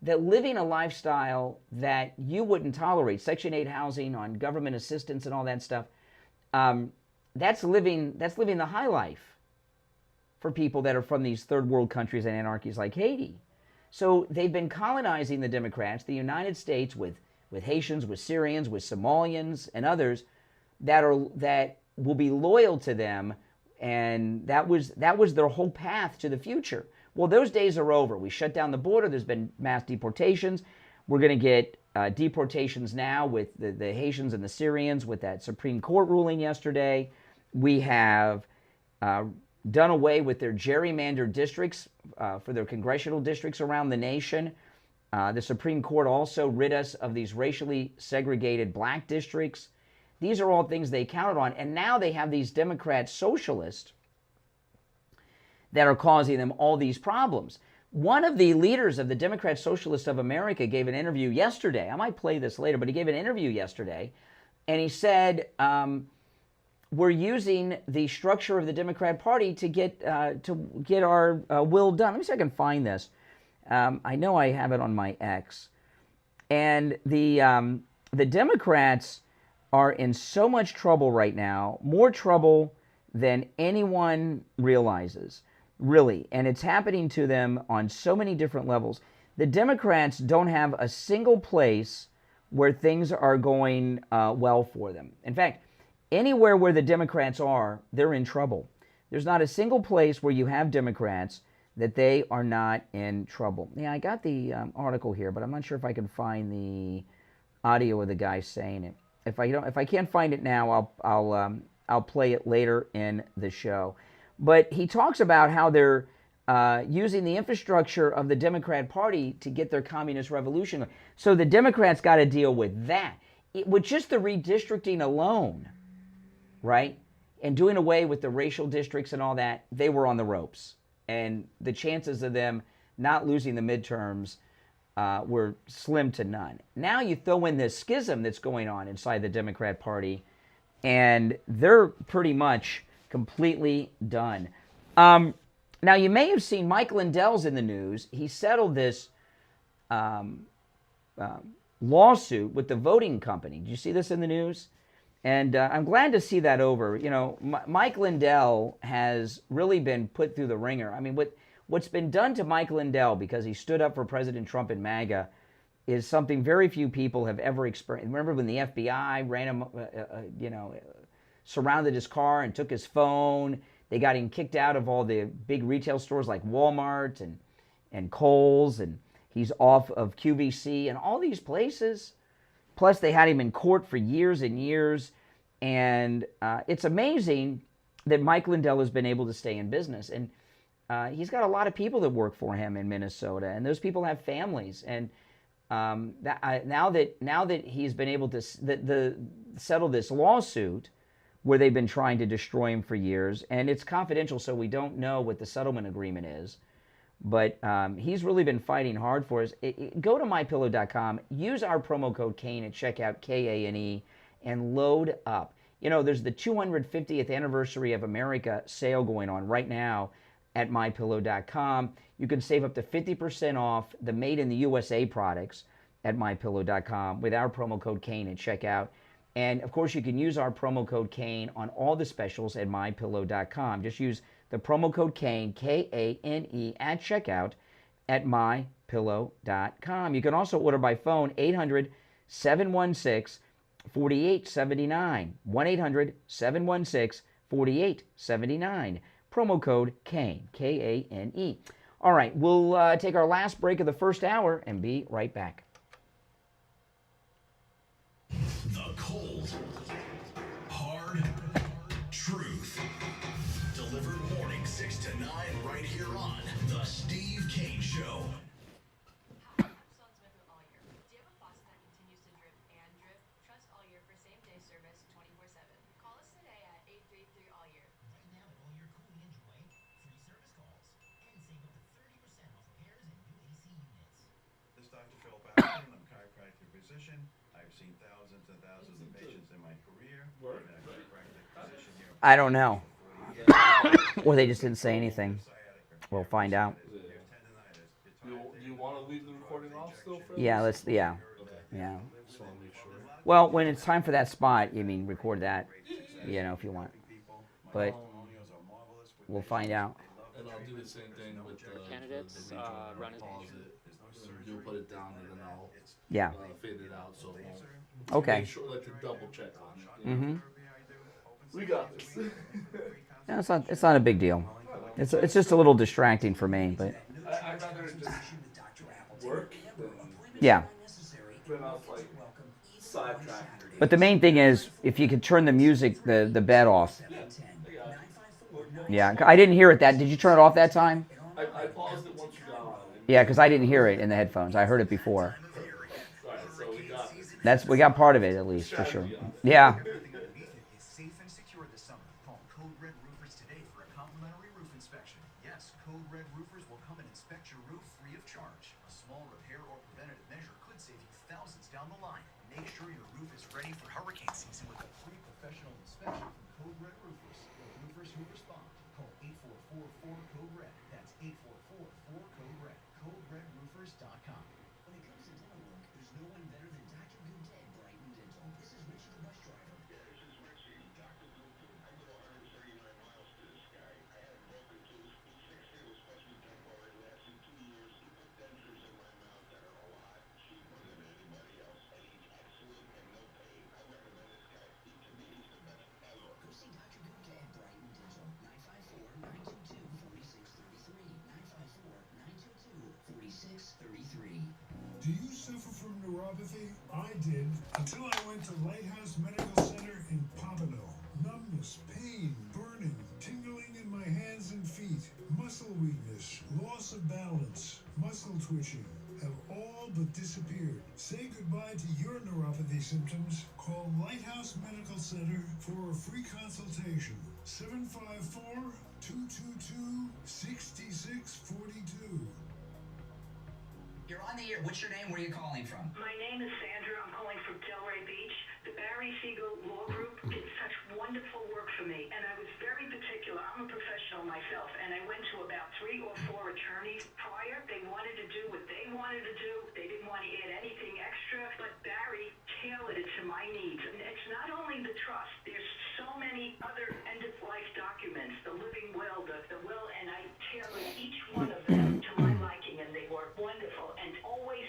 that living a lifestyle that you wouldn't tolerate, Section 8 housing on government assistance and all that stuff, that's living the high life for people that are from these third world countries and anarchies like Haiti. So they've been colonizing the Democrats, the United States, with with Haitians, with Syrians, with Somalians, and others that will be loyal to them, and that was their whole path to the future. Well, those days are over. We shut down the border. There's been mass deportations. We're going to get deportations now with the Haitians and the Syrians with that Supreme Court ruling yesterday. We have done away with their gerrymandered districts for their congressional districts around the nation. The Supreme Court also rid us of these racially segregated black districts. These are all things they counted on. And now they have these Democrat socialists that are causing them all these problems. One of the leaders of the Democrat Socialists of America gave an interview yesterday. I might play this later, but he gave an interview yesterday. And he said, we're using the structure of the Democrat Party to get our will done. Let me see if I can find this. I know I have it on my X. And the Democrats are in so much trouble right now, more trouble than anyone realizes, really. And it's happening to them on so many different levels. The Democrats don't have a single place where things are going well for them. In fact, anywhere where the Democrats are, they're in trouble. There's not a single place where you have Democrats that they are not in trouble. Yeah, I got the article here, but I'm not sure if I can find the audio of the guy saying it. If I can't find it now, I'll play it later in the show. But he talks about how they're using the infrastructure of the Democrat Party to get their communist revolution. So the Democrats got to deal with that. With just the redistricting alone, right, and doing away with the racial districts and all that, they were on the ropes. And the chances of them not losing the midterms were slim to none. Now you throw in this schism that's going on inside the Democrat Party, and they're pretty much completely done. Now, you may have seen Mike Lindell's in the news. He settled this lawsuit with the voting company. Did you see this in the news? And I'm glad to see that over. You know, Mike Lindell has really been put through the ringer. I mean, what's been done to Mike Lindell because he stood up for President Trump and MAGA is something very few people have ever experienced. Remember when the FBI ran him, surrounded his car and took his phone? They got him kicked out of all the big retail stores like Walmart and Kohl's, and he's off of QVC and all these places. Plus, they had him in court for years and years. And it's amazing that Mike Lindell has been able to stay in business. And he's got a lot of people that work for him in Minnesota, and those people have families. And now that he's been able to settle this lawsuit where they've been trying to destroy him for years, and it's confidential, so we don't know what the settlement agreement is. But he's really been fighting hard for us. Go to mypillow.com, use our promo code Kane at checkout, Kane, and load up. You know, there's the 250th anniversary of America sale going on right now at mypillow.com. You can save up to 50% off the Made in the USA products at mypillow.com with our promo code Kane at checkout. And, of course, you can use our promo code Kane on all the specials at mypillow.com. Just use the promo code Kane, Kane, at checkout at mypillow.com. You can also order by phone, 800-716-4879, 1-800-716-4879. Promo code Kane, Kane. All right, we'll take our last break of the first hour and be right back. The cold, hard truth. Delivered morning 6 to 9 right here on The Steve Kane Show. Hi, I'm Sloan Smith with All Year. Do you have a faucet that continues to drip and drip? Trust All Year for same-day service 24/7. Call us today at 833 All Year. Right now at All Year Cooling and Joy, free service calls and save up to 30% off repairs and new AC units. This is Dr. Phil Baxter. I'm a chiropractic physician. I've seen thousands and thousands of patients in my career. I'm a chiropractic physician here. I don't know. Or they just didn't say anything. We'll find out. Do you want to leave the recording off still, Fred? Yeah, Okay. yeah. Just want to make sure. Well, when it's time for that spot, you mean record that, if you want. But we'll find out. And I'll do the same thing with the candidates, regional. run it. Pause it. You'll put it down, and then I'll Yeah. Faded out, so Okay. Make sure, like, to double check on it. Mm-hmm. We got this. Yeah, it's not a big deal. It's just a little distracting for me, but I'd rather it just work than yeah. than us like sidetracked. But the main thing is if you could turn the music, the bed off. Yeah, I didn't hear it. Did you turn it off that time? I paused it once you got on. Yeah, because I didn't hear it in the headphones. I heard it before. Right, so we got this. We got part of it at least for sure. Yeah. Safe and secure this summer. Call Code Red Roofers today for a complimentary roof inspection. Yes, Code Red Roofers will come and inspect your roof free of charge. A small repair or preventative measure could save you thousands down the line. Make sure your roof is ready for hurricane season with a free professional inspection from Code Red Roofers. The roofers who respond. Call 844-4-CODE-RED. That's 844-4-CODE-RED. CodeRedRoofers.com. When it comes to dental work, there's no one better than Dr. Goodhead, Brighton Dental. This is Richie, the bus driver. Yeah, this is Richie. Dr. Gupta. I go 139 miles to this guy. I had a broken tooth. He fixed it. It was supposed to be temporary. It lasted 2 years. He put dentures in my mouth that are a lot cheaper than anybody else. And he's excellent and no pain. I recommend this guy. To me, he's the best ever. Go see Dr. Goodhead, Brighton Dental. 954-922-4633. 954-922-4633. Do you suffer from neuropathy? I did, until I went to Lighthouse Medical Center in Pompano. Numbness, pain, burning, tingling in my hands and feet, muscle weakness, loss of balance, muscle twitching have all but disappeared. Say goodbye to your neuropathy symptoms. Call Lighthouse Medical Center for a free consultation. 754-222-6642. You're on the air. What's your name? Where are you calling from? My name is Sandra. I'm calling from Delray Beach. The Barry Siegel Law Group did such wonderful work for me, and I was very particular. I'm a professional myself, and I went to about 3 or 4 attorneys prior. They wanted to do what they wanted to do. They didn't want to add anything extra, but Barry tailored it to my needs. And it's not only the trust. There's so many other end-of-life documents, the living will, the will, and I tailored each one of them to my liking, and they were wonderful and always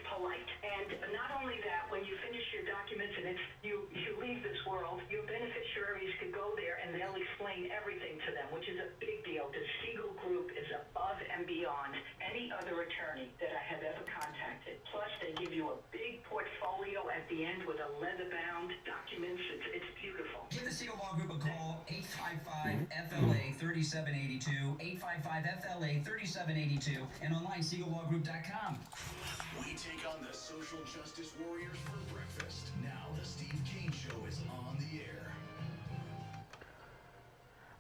polite. And not only that, when you finish your documents and you leave this world, your beneficiaries could go there and they'll explain everything to them, which is a big deal. The Siegel Group is above and beyond any other attorney that I have ever contacted. Plus, they give you a big portfolio at the end with a leather-bound documents. It's beautiful. Give the Siegel Law Group a call, 855-FLA-3782, 855-FLA-3782, and online, SiegelLawGroup.com. We take on the social justice warriors for breakfast. Now the Steve Kane Show is on the air.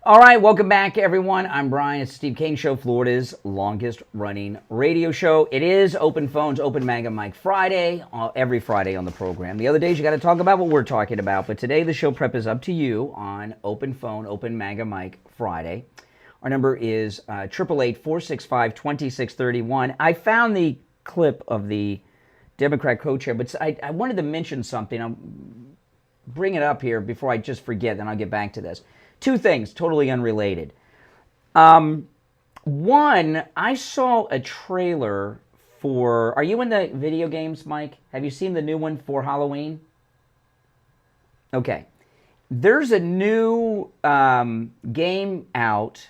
All right, welcome back, everyone. I'm Brian. It's Steve Kane Show, Florida's longest-running radio show. It is Open Phones, Open Mega Mike Friday, every Friday on the program. The other days, you got to talk about what we're talking about, but today the show prep is up to you on Open Phone, Open Mega Mike Friday. Our number is 888-465-2631. I found the clip of the Democrat co-chair, but I wanted to mention something. I'll bring it up here before I just forget, then I'll get back to this. 2 things, totally unrelated. One, I saw a trailer for, are you in the video games, Mike? Have you seen the new one for Halloween? Okay. There's a new game out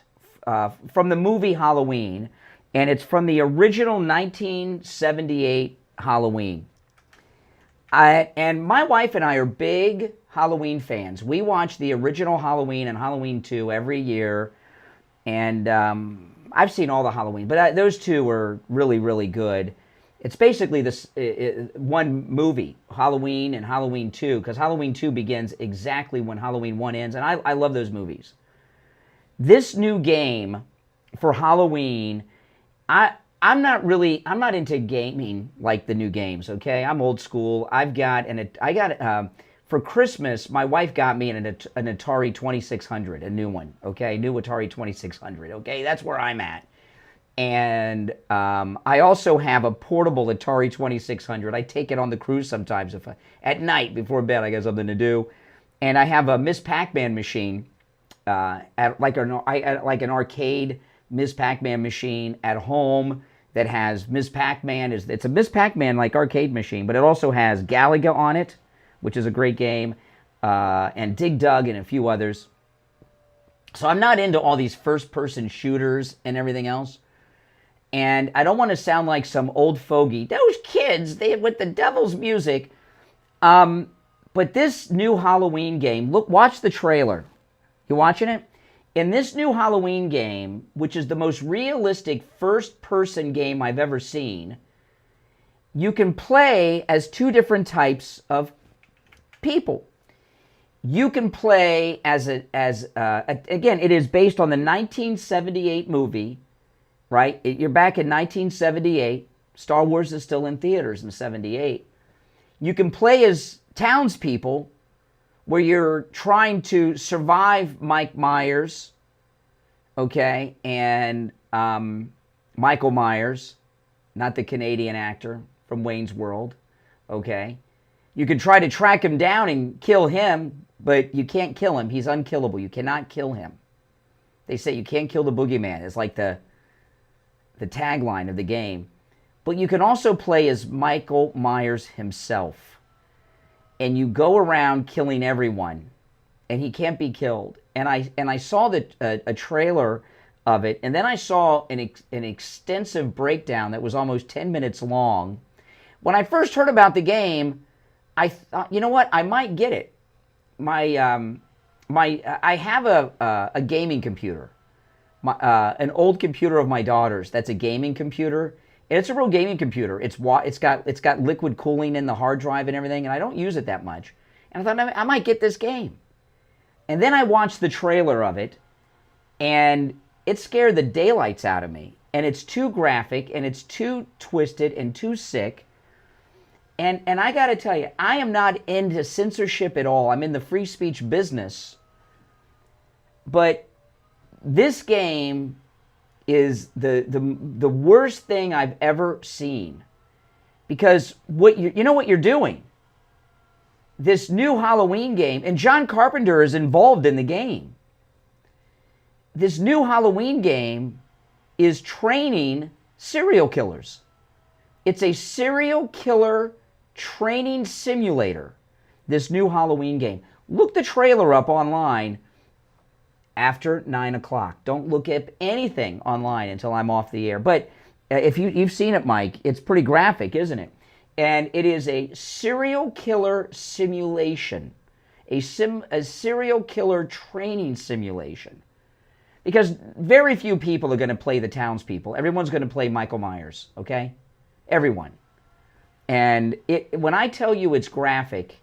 from the movie Halloween, and it's from the original 1978 Halloween. And my wife and I are big Halloween fans. We watch the original Halloween and Halloween 2 every year. And I've seen all the Halloween, but those 2 are really, really good. It's basically this one movie, Halloween and Halloween 2, because Halloween 2 begins exactly when Halloween 1 ends. And I love those movies. This new game for Halloween, I'm not into gaming like the new games, okay? I'm old school. For Christmas, my wife got me an Atari 2600, a new one, okay? New Atari 2600, okay? That's where I'm at. And I also have a portable Atari 2600. I take it on the cruise sometimes at night before bed. I got something to do. And I have a Miss Pac-Man machine, like an arcade Miss Pac-Man machine at home. that has Ms. Pac-Man. It's a Ms. Pac-Man like arcade machine, but it also has Galaga on it, which is a great game, and Dig Dug and a few others. So I'm not into all these first-person shooters and everything else. And I don't want to sound like some old fogey. Those kids, with the devil's music. But this new Halloween game, watch the trailer. You watching it? In this new Halloween game, which is the most realistic first-person game I've ever seen, you can play as two different types of people. You can play again, it is based on the 1978 movie, right? You're back in 1978. Star Wars is still in theaters in 78. You can play as townspeople where you're trying to survive Mike Myers, okay, and Michael Myers, not the Canadian actor from Wayne's World, okay. You can try to track him down and kill him, but you can't kill him. He's unkillable. You cannot kill him. They say you can't kill the boogeyman. It's like the tagline of the game. But you can also play as Michael Myers himself. And you go around killing everyone, and he can't be killed. And I saw a trailer of it, and then I saw an extensive breakdown that was almost 10 minutes long. When I first heard about the game, I thought, you know what, I might get it. I have a gaming computer, an old computer of my daughter's. That's a gaming computer. And it's a real gaming computer. It's got liquid cooling in the hard drive and everything, and I don't use it that much. And I thought I might get this game. And then I watched the trailer of it, and it scared the daylights out of me. And it's too graphic, and it's too twisted and too sick. And I got to tell you, I am not into censorship at all. I'm in the free speech business. But this game is the worst thing I've ever seen. Because you know what you're doing? This new Halloween game, and John Carpenter is involved in the game. This new Halloween game is training serial killers. It's a serial killer training simulator, this new Halloween game. Look the trailer up online after 9 o'clock. Don't look up anything online until I'm off the air. But if you've seen it, Mike, it's pretty graphic, isn't it? And it is a serial killer simulation, a serial killer training simulation. Because very few people are going to play the townspeople. Everyone's going to play Michael Myers, okay? Everyone. And when I tell you it's graphic,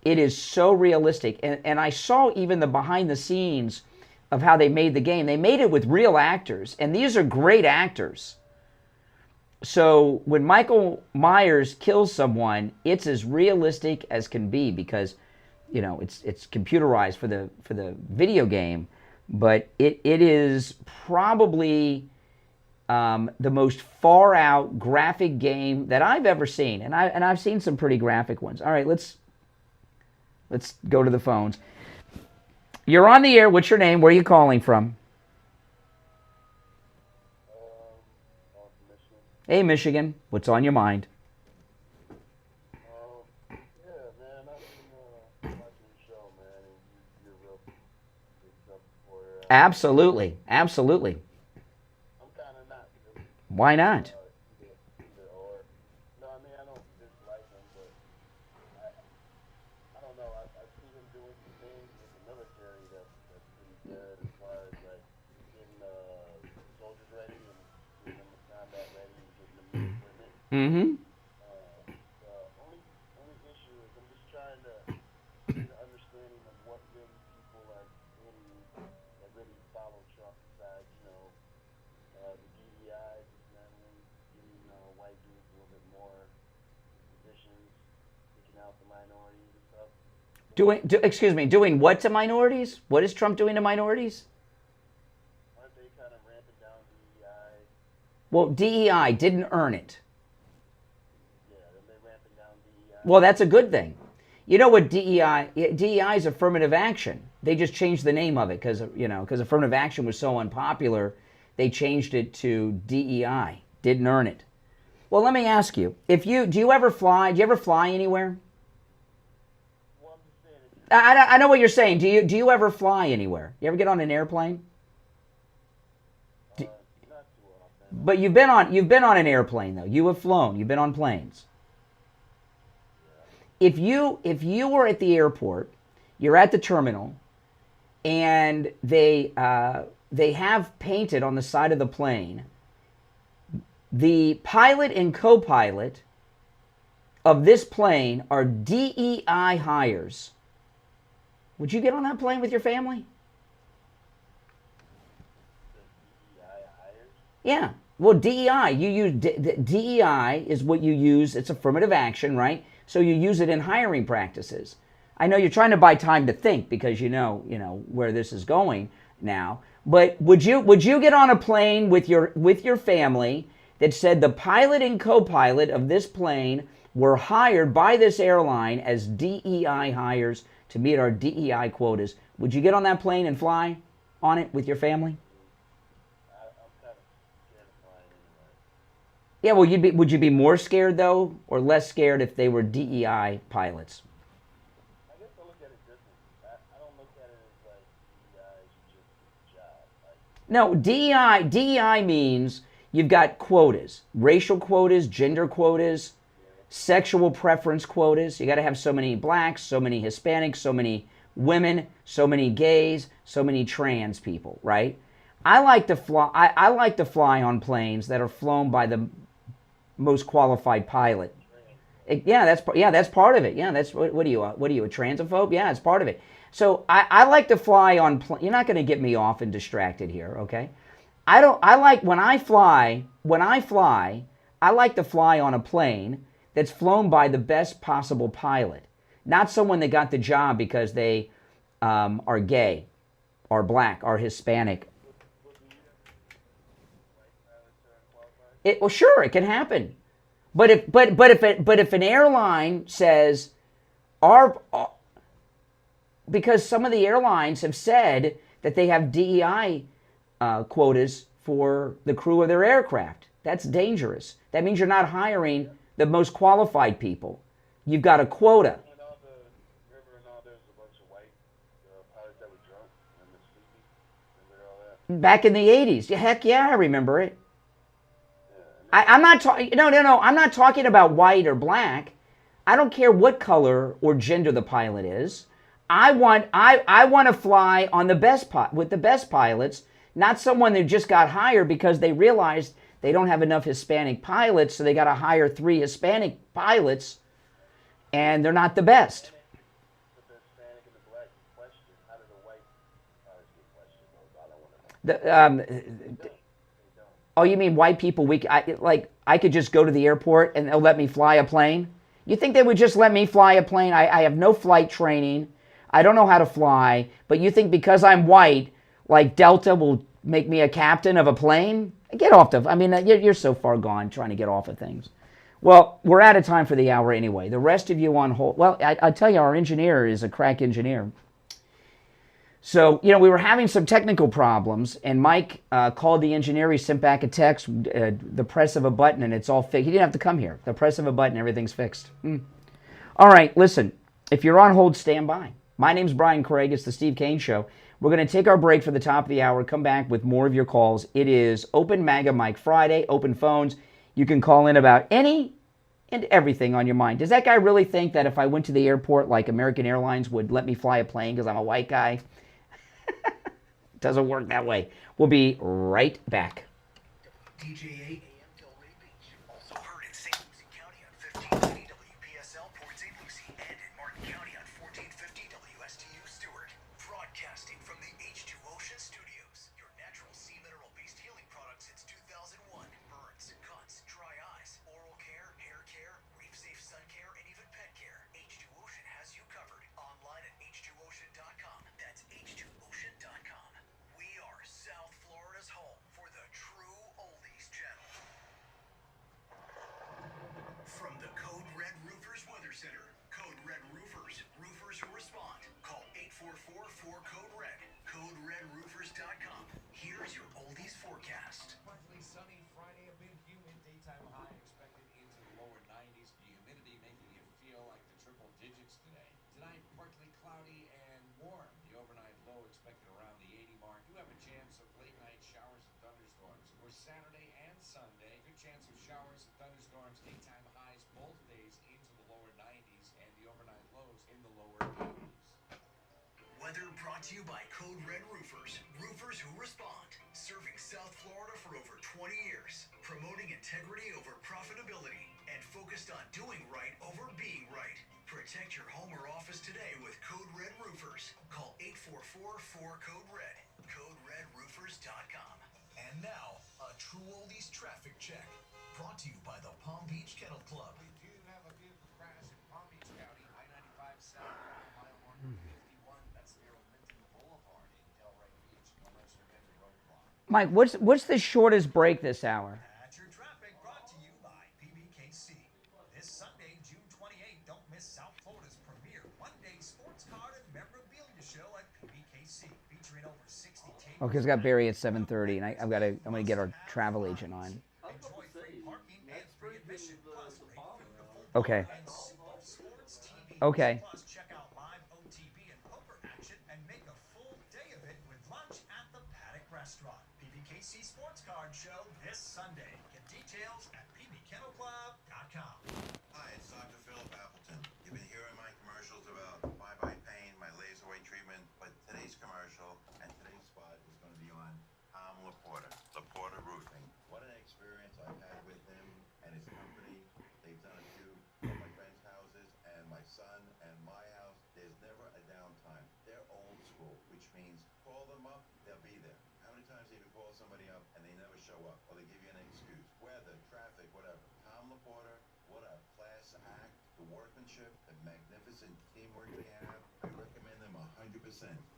it is so realistic. And I saw even the behind the scenes of how they made the game. They made it with real actors, and these are great actors. So when Michael Myers kills someone, it's as realistic as can be because, you know, it's computerized for the video game, but it is probably the most far out graphic game that I've ever seen, and I've seen some pretty graphic ones. All right, let's go to the phones. You're on the air. What's your name? Where are you calling from? Hey, Michigan. What's on your mind? Absolutely. Absolutely. Why not? Mm-hmm. Only issue is I'm just trying to get an understanding of what really people are really that really follow Trump's side. You know, the DEI dismantling, giving white dudes a little bit more positions, picking out the minorities and stuff. Doing what to minorities? What is Trump doing to minorities? Aren't they kind of ramping down DEI? Well, DEI didn't earn it. Well, that's a good thing. You know what DEI is? Affirmative action. They just changed the name of it because affirmative action was so unpopular, they changed it to DEI, Didn't earn it. Well, let me ask you, do you ever fly? Do you ever fly anywhere? I know what you're saying. Do you ever fly anywhere? You ever get on an airplane? But you've been on an airplane though. You have flown. You've been on planes. If you were at the airport, you're at the terminal, and they have painted on the side of the plane, the pilot and co-pilot of this plane are DEI hires. Would you get on that plane with your family? Yeah. Well, DEI, you use DEI is what you use. It's affirmative action, right? So you use it in hiring practices. I know you're trying to buy time to think because you know where this is going now. But would you get on a plane with your family that said the pilot and co-pilot of this plane were hired by this airline as DEI hires to meet our DEI quotas? Would you get on that plane and fly on it with your family? Yeah, well, would you be more scared though, or less scared if they were DEI pilots? I guess I look at it differently. I don't look at it as like DEI is just a job. No, DEI means you've got quotas, racial quotas, gender quotas, sexual preference quotas. You got to have so many blacks, so many Hispanics, so many women, so many gays, so many trans people, right? I like to fly. I like to fly on planes that are flown by the most qualified pilot. That's part of it. Yeah, that's what are you, a transphobe? Yeah, it's part of it. So I like to fly on. You're not going to get me off and distracted here, okay? When I fly, I like to fly on a plane that's flown by the best possible pilot, not someone that got the job because they are gay, or black, or Hispanic. Well, sure, it can happen, but if an airline says because some of the airlines have said that they have DEI quotas for the crew of their aircraft, that's dangerous. That means you're not hiring the most qualified people. You've got a quota. Back in the 80s, heck yeah, I remember it. I'm not talking. No. I'm not talking about white or black. I don't care what color or gender the pilot is. I want to fly on with the best pilots, not someone that just got hired because they realized they don't have enough Hispanic pilots, so they got to hire 3 Hispanic pilots, and they're not the best. Oh, you mean white people? I could just go to the airport and they'll let me fly a plane? You think they would just let me fly a plane? I have no flight training. I don't know how to fly. But you think because I'm white, like Delta will make me a captain of a plane? Get off you're so far gone trying to get off of things. Well, we're out of time for the hour anyway. The rest of you on hold. Well, I tell you, our engineer is a crack engineer. So, we were having some technical problems, and Mike called the engineer. He sent back a text, the press of a button, and it's all fixed. He didn't have to come here. The press of a button, everything's fixed. All right, listen. If you're on hold, stand by. My name's Brian Craig. It's the Steve Kane Show. We're going to take our break for the top of the hour, come back with more of your calls. It is Open MAGA Mike Friday, open phones. You can call in about any and everything on your mind. Does that guy really think that if I went to the airport, like American Airlines would let me fly a plane because I'm a white guy? Doesn't work that way. We'll be right back. DJA AM Delray Beach. Also heard in St. Lucie County on 1550 WPSL Port St. Lucie and in Martin County on 1450 WSTU Stewart. Broadcasting from the H2 Ocean Studios. Your natural sea mineral-based healing product since 2001. Burns, cuts, dry eyes, oral care, hair care, reef-safe sun care, and even pet care. H2 Ocean has you covered. Online at h2ocean.com. That's h2ocean.com. We are South Florida's home for the true oldies channel. cloudy and warm. The overnight low expected around the 80 mark. Do have a chance of late night showers and thunderstorms for Saturday and Sunday. Good chance of showers and thunderstorms. Daytime highs both days into the lower 90s and the overnight lows in the lower 80s. Weather brought to you by Code Red Roofers. Roofers who respond. Serving South Florida for over 20 years. Promoting integrity over profitability. And focused on doing right over being right. Protect your home or office today with Code Red Roofers. Call 844-4-CODE-RED. CodeRedRoofers.com. And now, a True Oldies traffic check. Brought to you by the Palm Beach Kennel Club. We do have a vehicle crash in Palm Beach County, I-95 southbound, mile marker 51. That's near Minton Boulevard in Delray Beach. No mention of any roadblock. Mike, what's the shortest break this hour? That's your traffic brought to you by PBKC. This Sunday, June 28th, don't miss South Florida's premier one-day sports card and memorabilia show at PBKC, featuring over 60 tables. Okay, it's got Barry at 7:30, and I'm gonna get our travel agent on. Enjoy free parking and free admission, plus great food, Okay. and super sports TV. Okay. Plus, check out live OTB and poker action and make a full day of it with lunch at the Paddock Restaurant. PBKC Sports Card Show this Sunday. Get details at pbkennelclub.com. Hi, it's Dr. Philip Appleton. You've been hearing my commercials about bye-bye pain, my laser weight treatment, but today's commercial and today's spot is going to be on Tom Laporta, Laporta Roofing. What an experience I've had with him and his company. They've done it to my friends' houses and my son and my house. There's never a downtime. They're old school, which means call them up, they'll be there. How many times have you called somebody up and they never show up, or they give you an excuse? Weather, traffic, whatever. Tom Laporta, what a class act. The workmanship, the magnificent teamwork they have. I recommend them 100%.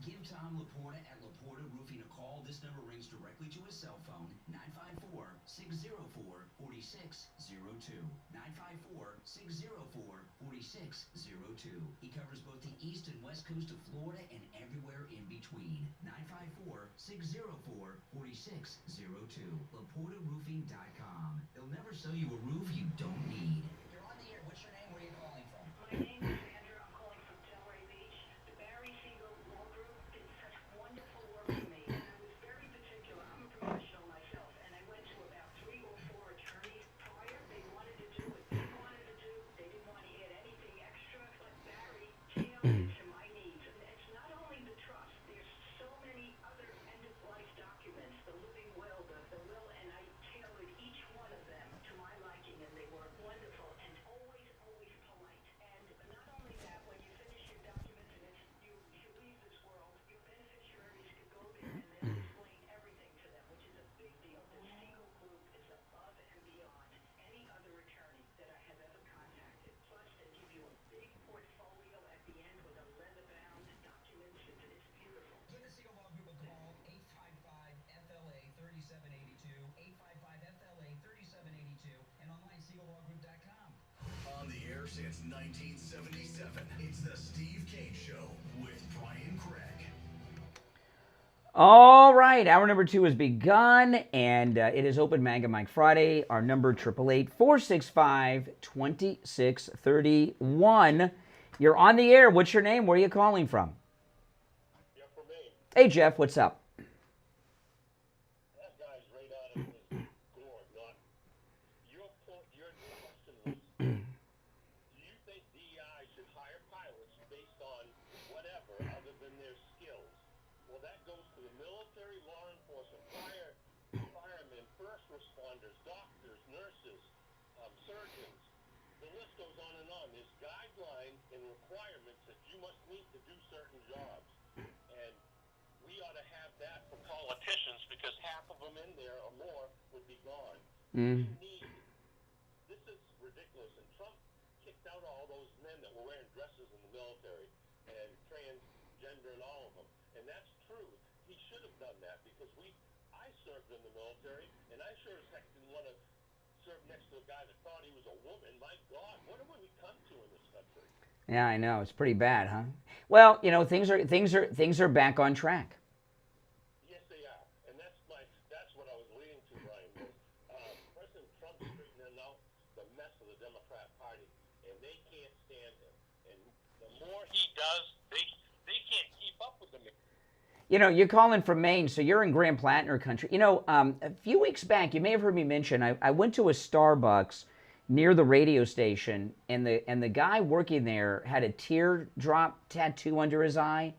Give Tom Laporta at Laporta Roofing a call. This number rings directly to his cell phone, 954-604-4602. 954-604-4602. He covers both the east and west coast of Florida and everywhere in between. 954-604-4602. LaportaRoofing.com. They'll never sell you a roof you don't need. You're on the air. What's your name? Where are you calling from? My name is Sandra. I'm calling from Delray Beach. The Barry Siegel Law Group did such wonderful work for me, and I was very particular. I'm a professional myself, and I went to about 3 or 4 attorneys prior. They wanted to do what they wanted to do. They didn't want to add anything extra, but Barry tailored it to my needs. And it's not only the trust. There's so many other end-of-life documents, the living will, the will, and I tailored each one of them to my liking, and they were wonderful and always, always polite. And not only that, when you finish your documents and you leave this world, your beneficiaries can go there and they'll explain everything to them, which is a big deal. The Siegel Group is above and beyond any other attorney that I have ever contacted. Plus, they give you a big portfolio at the end with a leather-bound documents. It's beautiful. Give the Siegel Law Group a call, 855-FLA-3782, 855-FLA-3782, and online, SiegelLawGroup.com. On the air since 1977, it's the Steve Kane Show with Brian Craig. All right, hour number 2 has begun, and it is Open Manga Mike Friday. Our number 888-465-2631. You're on the air. What's your name? Where are you calling from? Jeff from Maine. Hey, Jeff. What's up? That guy's right out of his gourd, not your point. Your question was, do you think DEI should hire pilots based on whatever other than their skills? Well, that goes to the military, law enforcement, firemen, first responders, doctors, nurses, surgeons. The list goes on and on. There's guidelines and requirements that you must meet to do certain jobs. And we ought to have that for politicians, because half of them in there or more would be gone. This is ridiculous. And Trump kicked out all those men that were wearing dresses in the military and transgender and all of them. And that's true. He should have done that, because I served in the military, and I sure as heck didn't want to serve next to a guy that thought he was a woman. My God, what have we come to in this country? Yeah, I know. It's pretty bad, huh? Well, you know, things are back on track. Yes, they are, and that's what I was leading to, Brian. President Trump straightening out the mess of the Democrat Party, and they can't stand him. And the more he does, You know, you're calling from Maine, so you're in Grand Platner country. You know, a few weeks back, you may have heard me mention, I went to a Starbucks near the radio station, and the guy working there had a teardrop tattoo under his eye.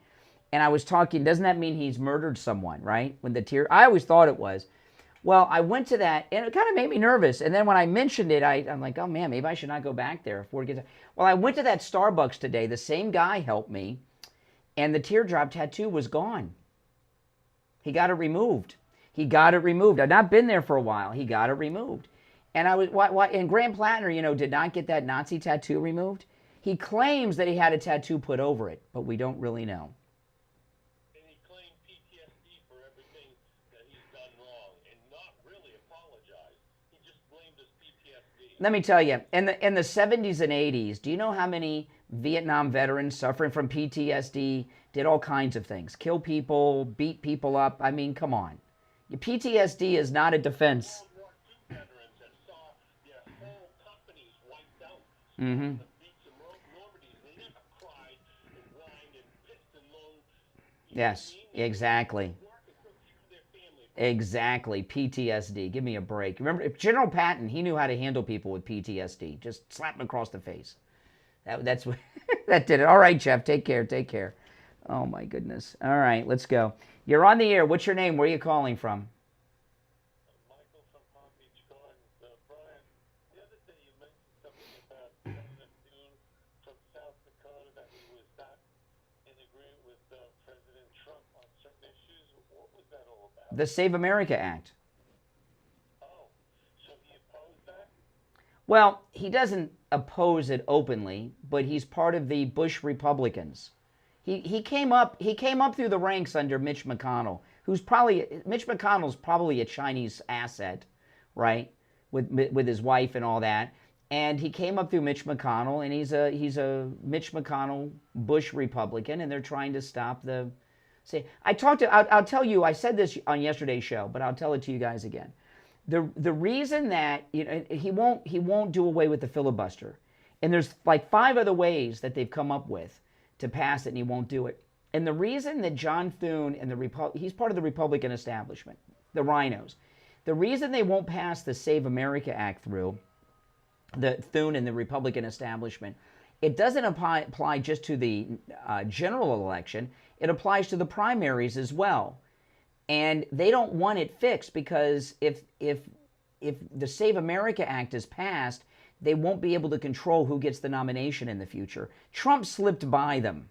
And I was talking, doesn't that mean he's murdered someone, right? When the tear, I always thought it was. Well, I went to that, and it kind of made me nervous. And then when I mentioned it, I'm like, oh man, maybe I should not go back there. Well, I went to that Starbucks today. The same guy helped me, and the teardrop tattoo was gone. He got it removed. He got it removed. I've not been there for a while. He got it removed. And I was, and Graham Plattner, you know, did not get that Nazi tattoo removed. He claims that he had a tattoo put over it, but we don't really know. And he claimed PTSD for everything that he's done wrong and not really apologized. He just blamed his PTSD. Let me tell you, in the 70s and 80s, do you know how many Vietnam veterans suffering from PTSD did all kinds of things? Kill people, beat people up. I mean, come on. Your PTSD is not a defense. Mm-hmm. Yes, exactly. Exactly. PTSD. Give me a break. Remember, General Patton, he knew how to handle people with PTSD. Just slap them across the face. That's what that did it. All right, Jeff. Take care. Take care. Oh, my goodness. All right, let's go. You're on the air. What's your name? Where are you calling from? Michael from Palm Beach Gardens. Brian, the other day you mentioned something about President Dune from South Dakota, that he was not in agreement with President Trump on certain issues. What was that all about? The Save America Act. Oh, so he opposed that? Well, he doesn't oppose it openly, but he's part of the Bush Republicans. He came up through the ranks under Mitch McConnell, Mitch McConnell's probably a Chinese asset, right? With his wife and all that. And he came up through Mitch McConnell, and he's a Mitch McConnell Bush Republican, and they're trying to stop the. See, I'll tell you, I said this on yesterday's show, but I'll tell it to you guys again. The reason that he won't do away with the filibuster, and there's like 5 other ways that they've come up with to pass it, and he won't do it. And the reason that John Thune and he's part of the Republican establishment, the rhinos. The reason they won't pass the Save America Act through, the Thune and the Republican establishment, it doesn't apply just to the general election. It applies to the primaries as well. And they don't want it fixed because if the Save America Act is passed, they won't be able to control who gets the nomination in the future. Trump slipped by them.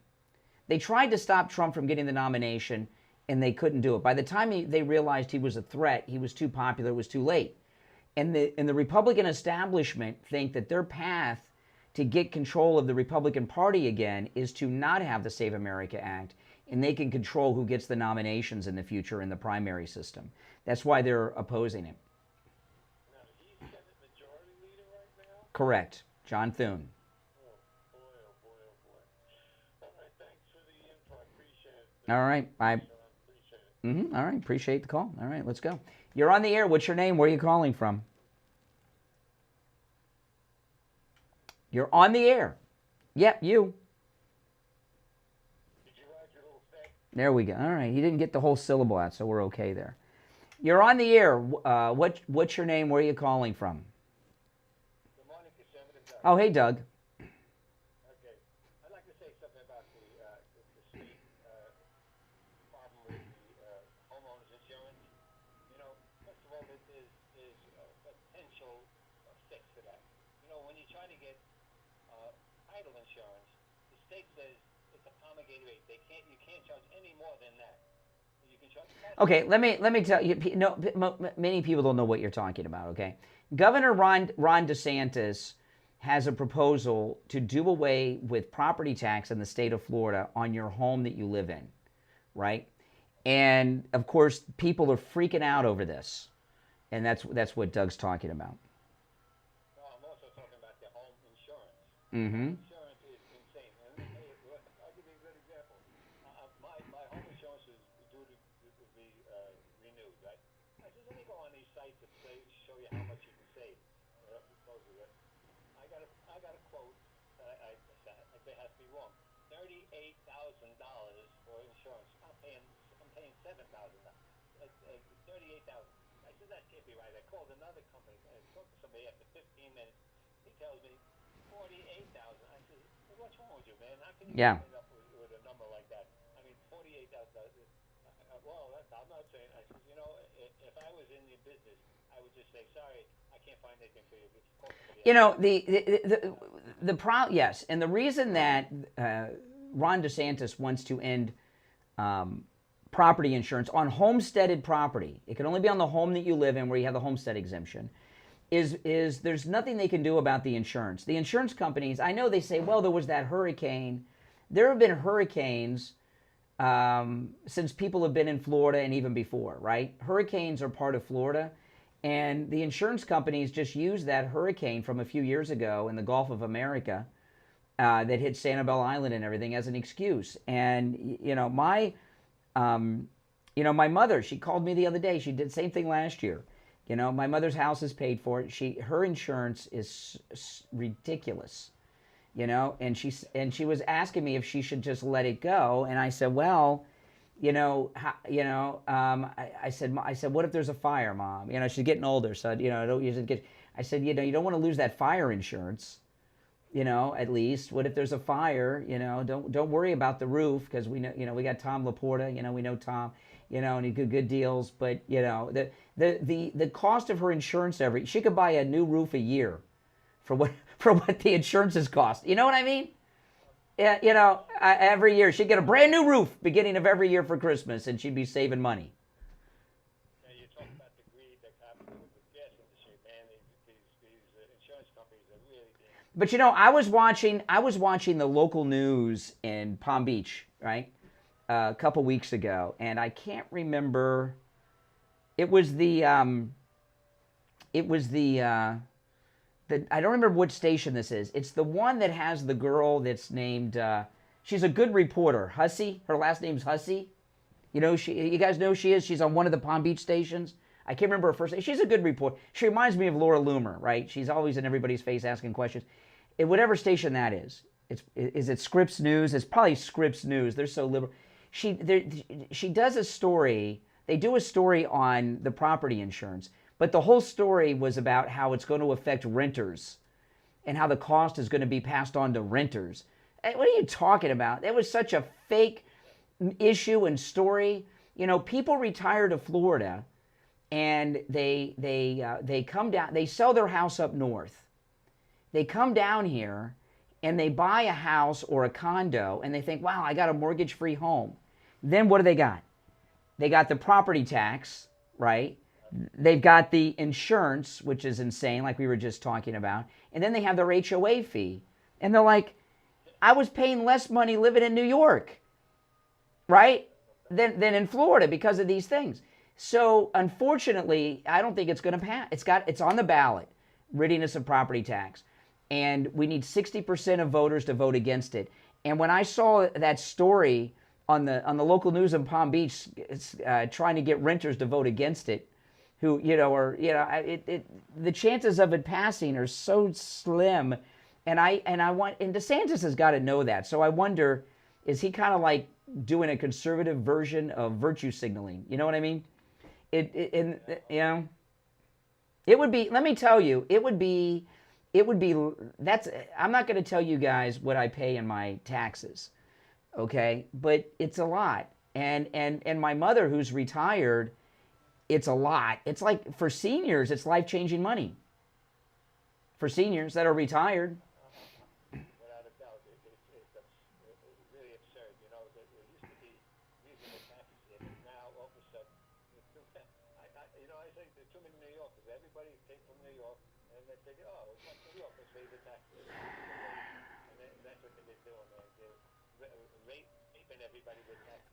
They tried to stop Trump from getting the nomination, and they couldn't do it. By the time they realized he was a threat, he was too popular, it was too late. And the Republican establishment think that their path to get control of the Republican Party again is to not have the Save America Act, and they can control who gets the nominations in the future in the primary system. That's why they're opposing it. Now, he's Senate Majority Leader right now? Correct. John Thune. Oh, boy, oh, boy, oh, boy. All right, thanks for the info. I appreciate it. All right. Appreciate it. All right. Appreciate the call. All right, let's go. You're on the air. What's your name? Where are you calling from? You're on the air. Yep, you. Did you write your little thing? There we go. All right. He didn't get the whole syllable out, so we're okay there. You're on the air. What's your name? Where are you calling from? Good morning, Conservative Doug. Oh, hey, Doug. Okay. I'd like to say something about the state problem with the homeowners insurance. You know, first of all, there's a potential fix for that. You know, when you try to get title insurance, the state says it's a promulgated rate. You can't charge any more than that. You can charge. Okay, let me tell you. No, many people don't know what you're talking about. Okay, Governor Ron DeSantis has a proposal to do away with property tax in the state of Florida on your home that you live in, right? And of course, people are freaking out over this, and that's what Doug's talking about. No, I'm also talking about the home insurance. Mm-hmm. Insurance is insane. And I'll give you a good example. My home insurance is due to be renewed, right? I said, let me go on these sites that show you how much you can save. I got a quote that I say has to be wrong. $38,000 for insurance. I'm paying $38,000. I said, that can't be right. I called another company and talked to somebody after 15 minutes. He tells me 48,000. I said, hey, what's wrong with you, man? How can you end up with a number like that? I mean, $48,000. Well, I'm not saying. I said, you know, if I was in your business, I would just say, sorry, I can't find anything for you. Just call somebody else. You know, yes, and the reason that Ron DeSantis wants to end property insurance on homesteaded property, it can only be on the home that you live in where you have the homestead exemption, is there's nothing they can do about the insurance. The insurance companies, I know they say, well, there was that hurricane. There have been hurricanes since people have been in Florida and even before, right? Hurricanes are part of Florida, and the insurance companies just used that hurricane from a few years ago in the Gulf of America that hit Sanibel Island and everything as an excuse. And my mother, she called me the other day. She did the same thing last year. My mother's house is paid for. Her insurance is ridiculous. And she was asking me if she should just let it go, and I said, well, I said, what if there's a fire, Mom? She's getting older, so I said, you don't want to lose that fire insurance, at least. What if there's a fire? Don't worry about the roof, because we know, we got Tom Laporta, we know Tom, and he good deals, but the cost of her insurance she could buy a new roof a year for what the insurances cost. You know what I mean? Yeah, every year she'd get a brand new roof beginning of every year for Christmas, and she'd be saving money. Now, you talk about the greed that's happening with the gas industry, man. These insurance companies are really. But I was watching the local news in Palm Beach, right, a couple weeks ago, and I can't remember. It was the I don't remember which station this is. It's the one that has the girl that's named, she's a good reporter, Hussey. Her last name's Hussey. You guys know who she is? She's on one of the Palm Beach stations. I can't remember her first name. She's a good reporter. She reminds me of Laura Loomer, right? She's always in everybody's face asking questions. At whatever station that is it Scripps News? It's probably Scripps News. They're so liberal. She does a story. They do a story on the property insurance. But the whole story was about how it's going to affect renters and how the cost is going to be passed on to renters. What are you talking about? That was such a fake issue and story. People retire to Florida and they come down, they sell their house up north. They come down here and they buy a house or a condo and they think, wow, I got a mortgage-free home. Then what do they got? They got the property tax, right? They've got the insurance, which is insane, like we were just talking about. And then they have their HOA fee. And they're like, I was paying less money living in New York, right, than in Florida because of these things. So, unfortunately, I don't think it's going to pass. It's on the ballot, ridding us of property tax. And we need 60% of voters to vote against it. And when I saw that story on the local news in Palm Beach, trying to get renters to vote against it, the chances of it passing are so slim, and DeSantis has got to know that. So I wonder, is he kind of like doing a conservative version of virtue signaling? You know what I mean? It would be. Let me tell you, it would be. I'm not going to tell you guys what I pay in my taxes, okay? But it's a lot, and my mother, who's retired. It's a lot. It's like, for seniors, it's life-changing money. For seniors that are retired. Without a doubt, it's really absurd. There used to be reasonable taxes here, but now all of a sudden, I think there's too many New Yorkers. Everybody came from New York, and they think, oh, it's like New York, let's raise the taxes. And that's what they're doing, man. They're raping everybody with taxes.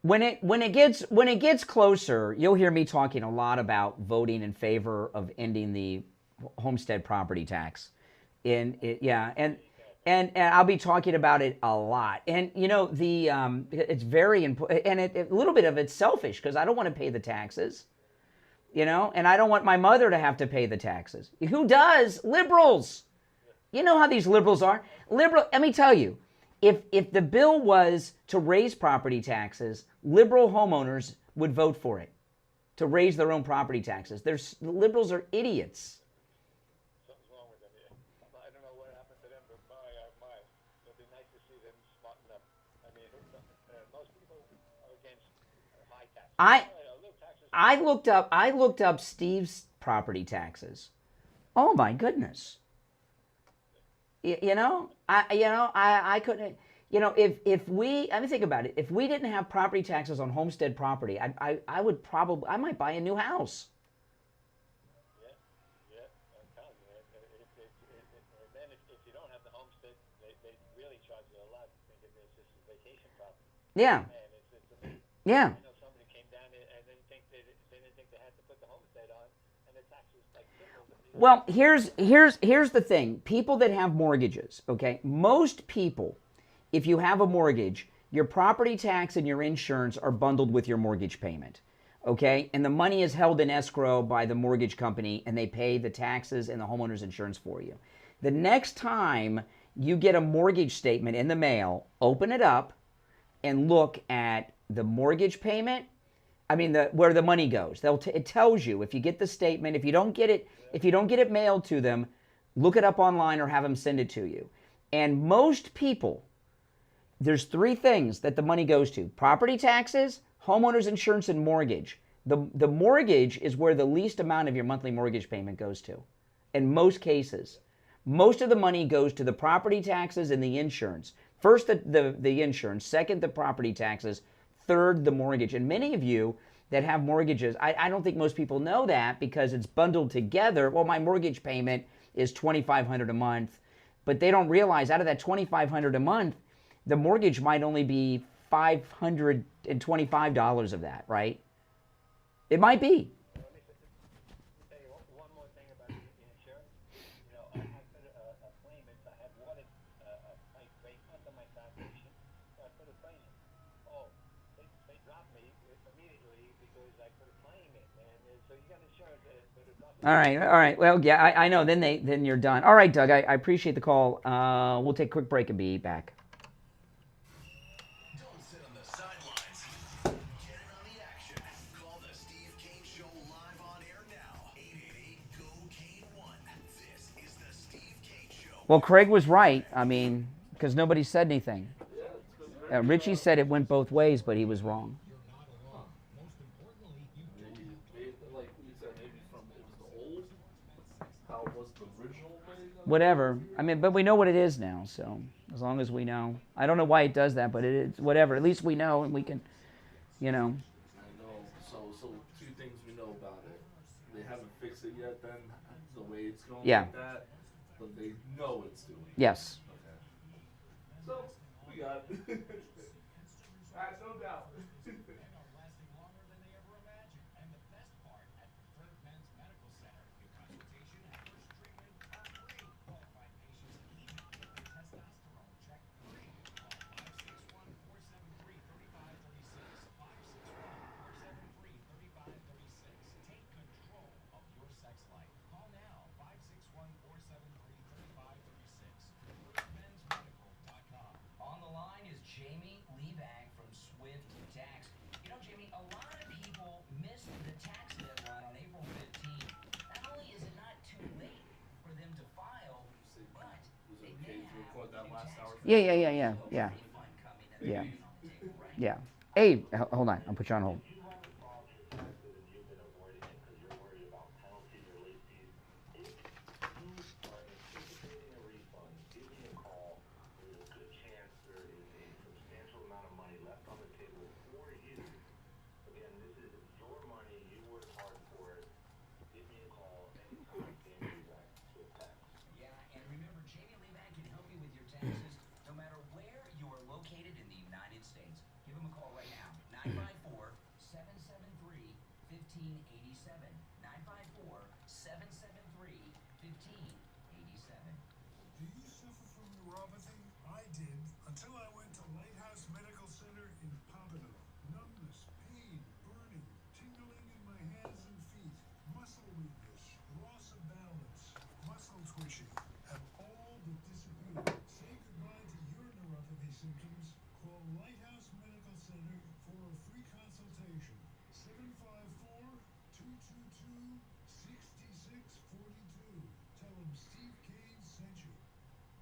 When it gets closer, you'll hear me talking a lot about voting in favor of ending the homestead property tax. And I'll be talking about it a lot. And it's very important, and a little bit of it's selfish because I don't want to pay the taxes, and I don't want my mother to have to pay the taxes. Who does? Liberals. You know how these liberals are. Let me tell you. If the bill was to raise property taxes, liberal homeowners would vote for it, to raise their own property taxes. The liberals are idiots. Something's wrong with them. I don't know what happened to them, but my, it'll be nice to see them smarten up. I mean, most people are against high taxes. I looked up Steve's property taxes. Oh my goodness. I couldn't. If we, I mean, think about it. If we didn't have property taxes on homestead property, I might buy a new house. Yeah, I'm telling you. And then if you don't have the homestead, they really charge you a lot. Think of this as a vacation property. Yeah. And Yeah. I know somebody came down there and they didn't think they had to put the homestead on, and the taxes like tripled. Well, here's the thing. People that have mortgages, okay? Most people, if you have a mortgage, your property tax and your insurance are bundled with your mortgage payment, okay? And the money is held in escrow by the mortgage company, and they pay the taxes and the homeowner's insurance for you. The next time you get a mortgage statement in the mail, open it up and look at the mortgage payment. I mean, where the money goes. It tells you if you get the statement. If you don't get it mailed to them, look it up online or have them send it to you. And most people, there's three things that the money goes to: property taxes, homeowners insurance, and mortgage. The mortgage is where the least amount of your monthly mortgage payment goes to. In most cases, most of the money goes to the property taxes and the insurance. First, the insurance. Second, the property taxes. Third, the mortgage. And many of you that have mortgages, I don't think most people know that because it's bundled together. Well, my mortgage payment is $2,500 a month, but they don't realize out of that $2,500 a month, the mortgage might only be $525 of that, right? It might be. Let me tell you one more thing about the insurance. I put a claim in. I had water pipe break under my foundation, so I put a claim in. Oh, they dropped me immediately because I put a claim in, and so you got insurance, but it's not. All right. Well, yeah, I know. Then you're done. All right, Doug. I appreciate the call. We'll take a quick break and be back. Don't sit on the sidelines. Get in on the action. Call the Steve Kane Show live on air now. 888-GO-KANE-1. This is the Steve Kane Show. Well, Craig was right. I mean, because nobody said anything. Richie said it went both ways, but he was wrong. Like you said, maybe from it was the old, how it was the original way. Whatever. I mean, but we know what it is now, so as long as we know. I don't know why it does that, but it's whatever. At least we know, and we can, I know. So two things we know about it. They haven't fixed it yet, then the way it's going like that, but they know it's doing it. Yes. Okay. So we got I have no doubt. On the line is Jamie Leibag from Swift Tax. You know, Jamie, a lot of people missed the tax deadline on April 15th. Not only is it not too late for them to file, but they may have that last hour. Yeah. Hey, hold on. I'll put you on hold. Do you suffer from neuropathy? I did until I went to Lighthouse Medical Center in Pompano. Numbness, pain, burning, tingling in my hands and feet, muscle weakness, loss of balance, muscle twitching have all but disappeared. Say goodbye to your neuropathy symptoms. Call Lighthouse Medical Center for a free consultation. 42. Tell them Steve Kane sent you.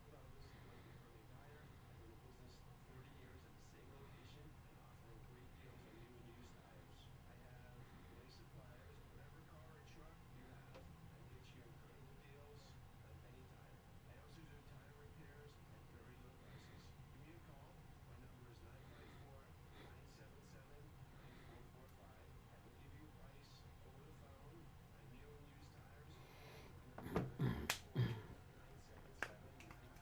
Hello, this is Mike from Friendly Tire. I've been in business 40 years at the same location and offering great deals on new and used tires. I have many suppliers. Whatever car or truck you have, I get you incredible deals on any tire. I also do tire repairs at very low prices. Give me a call. My number is 954-977-9445. I will give you a price over the phone on new and used tires. Again, my number is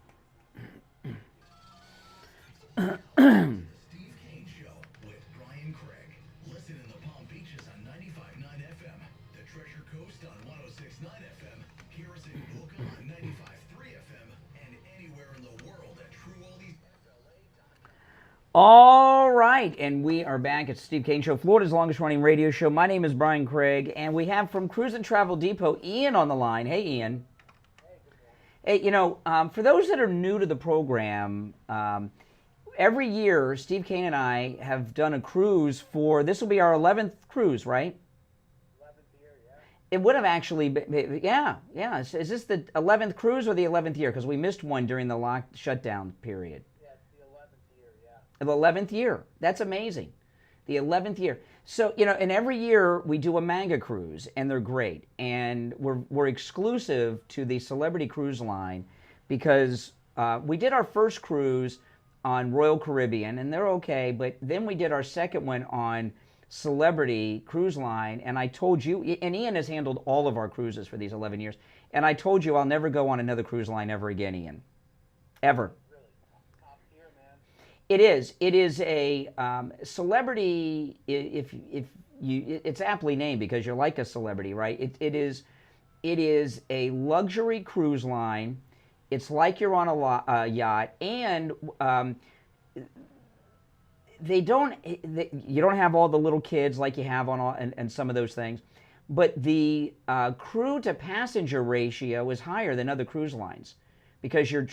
954-977-9445. Steve Kane Show with Brian Craig. Listen in the Palm Beaches on 95.9 FM, the Treasure Coast on 106.9 FM, Harrison Boca on 95.3 FM, and anywhere in the world at TrueOldiesFLA.com. All right, and we are back at Steve Kane Show, Florida's longest running radio show. My name is Brian Craig, and we have from Cruise and Travel Depot, Ian on the line. Hey, Ian. Hey, for those that are new to the program, every year, Steve Kane and I have done a cruise for, this will be our 11th cruise, right? 11th year, yeah. It would have actually been, yeah. Is this the 11th cruise or the 11th year? Because we missed one during the shutdown period. Yeah, it's the 11th year, yeah. The 11th year. That's amazing. The 11th year. So, and every year we do a manga cruise, and they're great. And we're exclusive to the Celebrity Cruise Line because we did our first cruise on Royal Caribbean, and they're okay, but then we did our second one on Celebrity Cruise Line, and I told you, and Ian has handled all of our cruises for these 11 years, and I told you I'll never go on another cruise line ever again, Ian. Ever. Really? Top tier, man. It is. It is a celebrity. It's aptly named because you're like a celebrity, right? It is a luxury cruise line. It's like you're on a yacht, and you don't have all the little kids like you have on and some of those things, but the crew to passenger ratio is higher than other cruise lines because you're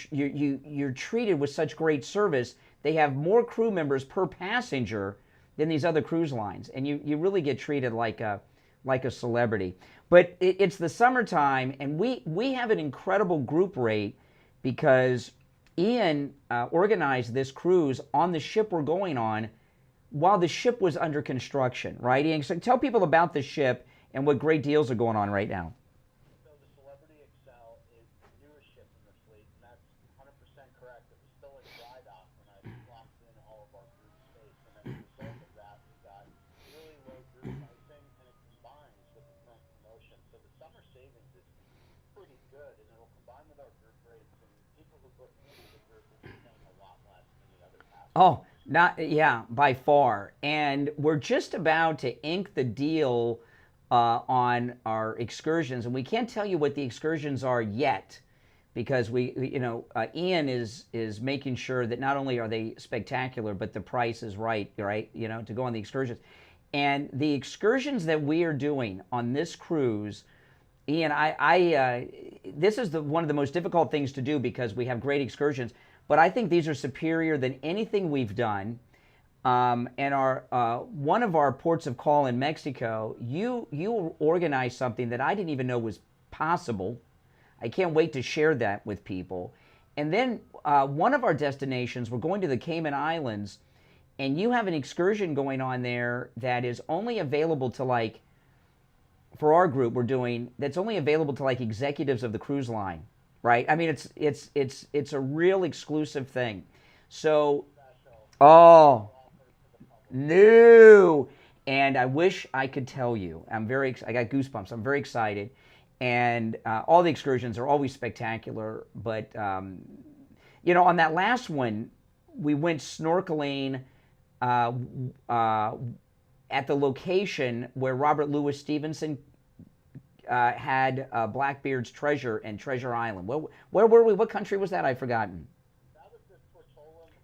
treated with such great service. They have more crew members per passenger than these other cruise lines, and you really get treated like a celebrity. But it's the summertime, and we have an incredible group rate because Ian organized this cruise on the ship we're going on while the ship was under construction, right, Ian? So tell people about the ship and what great deals are going on right now. So the Celebrity Excel is the newest ship in the fleet, and that's 100% correct. It was still in dry dock when I locked in all of our group space, and as a result of that, we got really low group pricing, and it combines with the current promotion. So the summer savings is pretty good, and it'll combine with our group rates, and people who book into the group will be paying a lot less than the other passengers. Oh, by far. And we're just about to ink the deal on our excursions, and we can't tell you what the excursions are yet because Ian is making sure that not only are they spectacular, but the price is right, to go on the excursions. And the excursions that we are doing on this cruise, Ian, this is one of the most difficult things to do because we have great excursions, but I think these are superior than anything we've done. And one of our ports of call in Mexico, you organized something that I didn't even know was possible. I can't wait to share that with people. And then one of our destinations, we're going to the Cayman Islands, and you have an excursion going on there that is only available to for our group that's only available to executives of the cruise line, right? I mean, it's a real exclusive thing. So, new, and I wish I could tell you. I got goosebumps. I'm very excited, and all the excursions are always spectacular. But on that last one, we went snorkeling at the location where Robert Louis Stevenson had Blackbeard's Treasure and Treasure Island. Where were we? What country was that? I've forgotten. That was the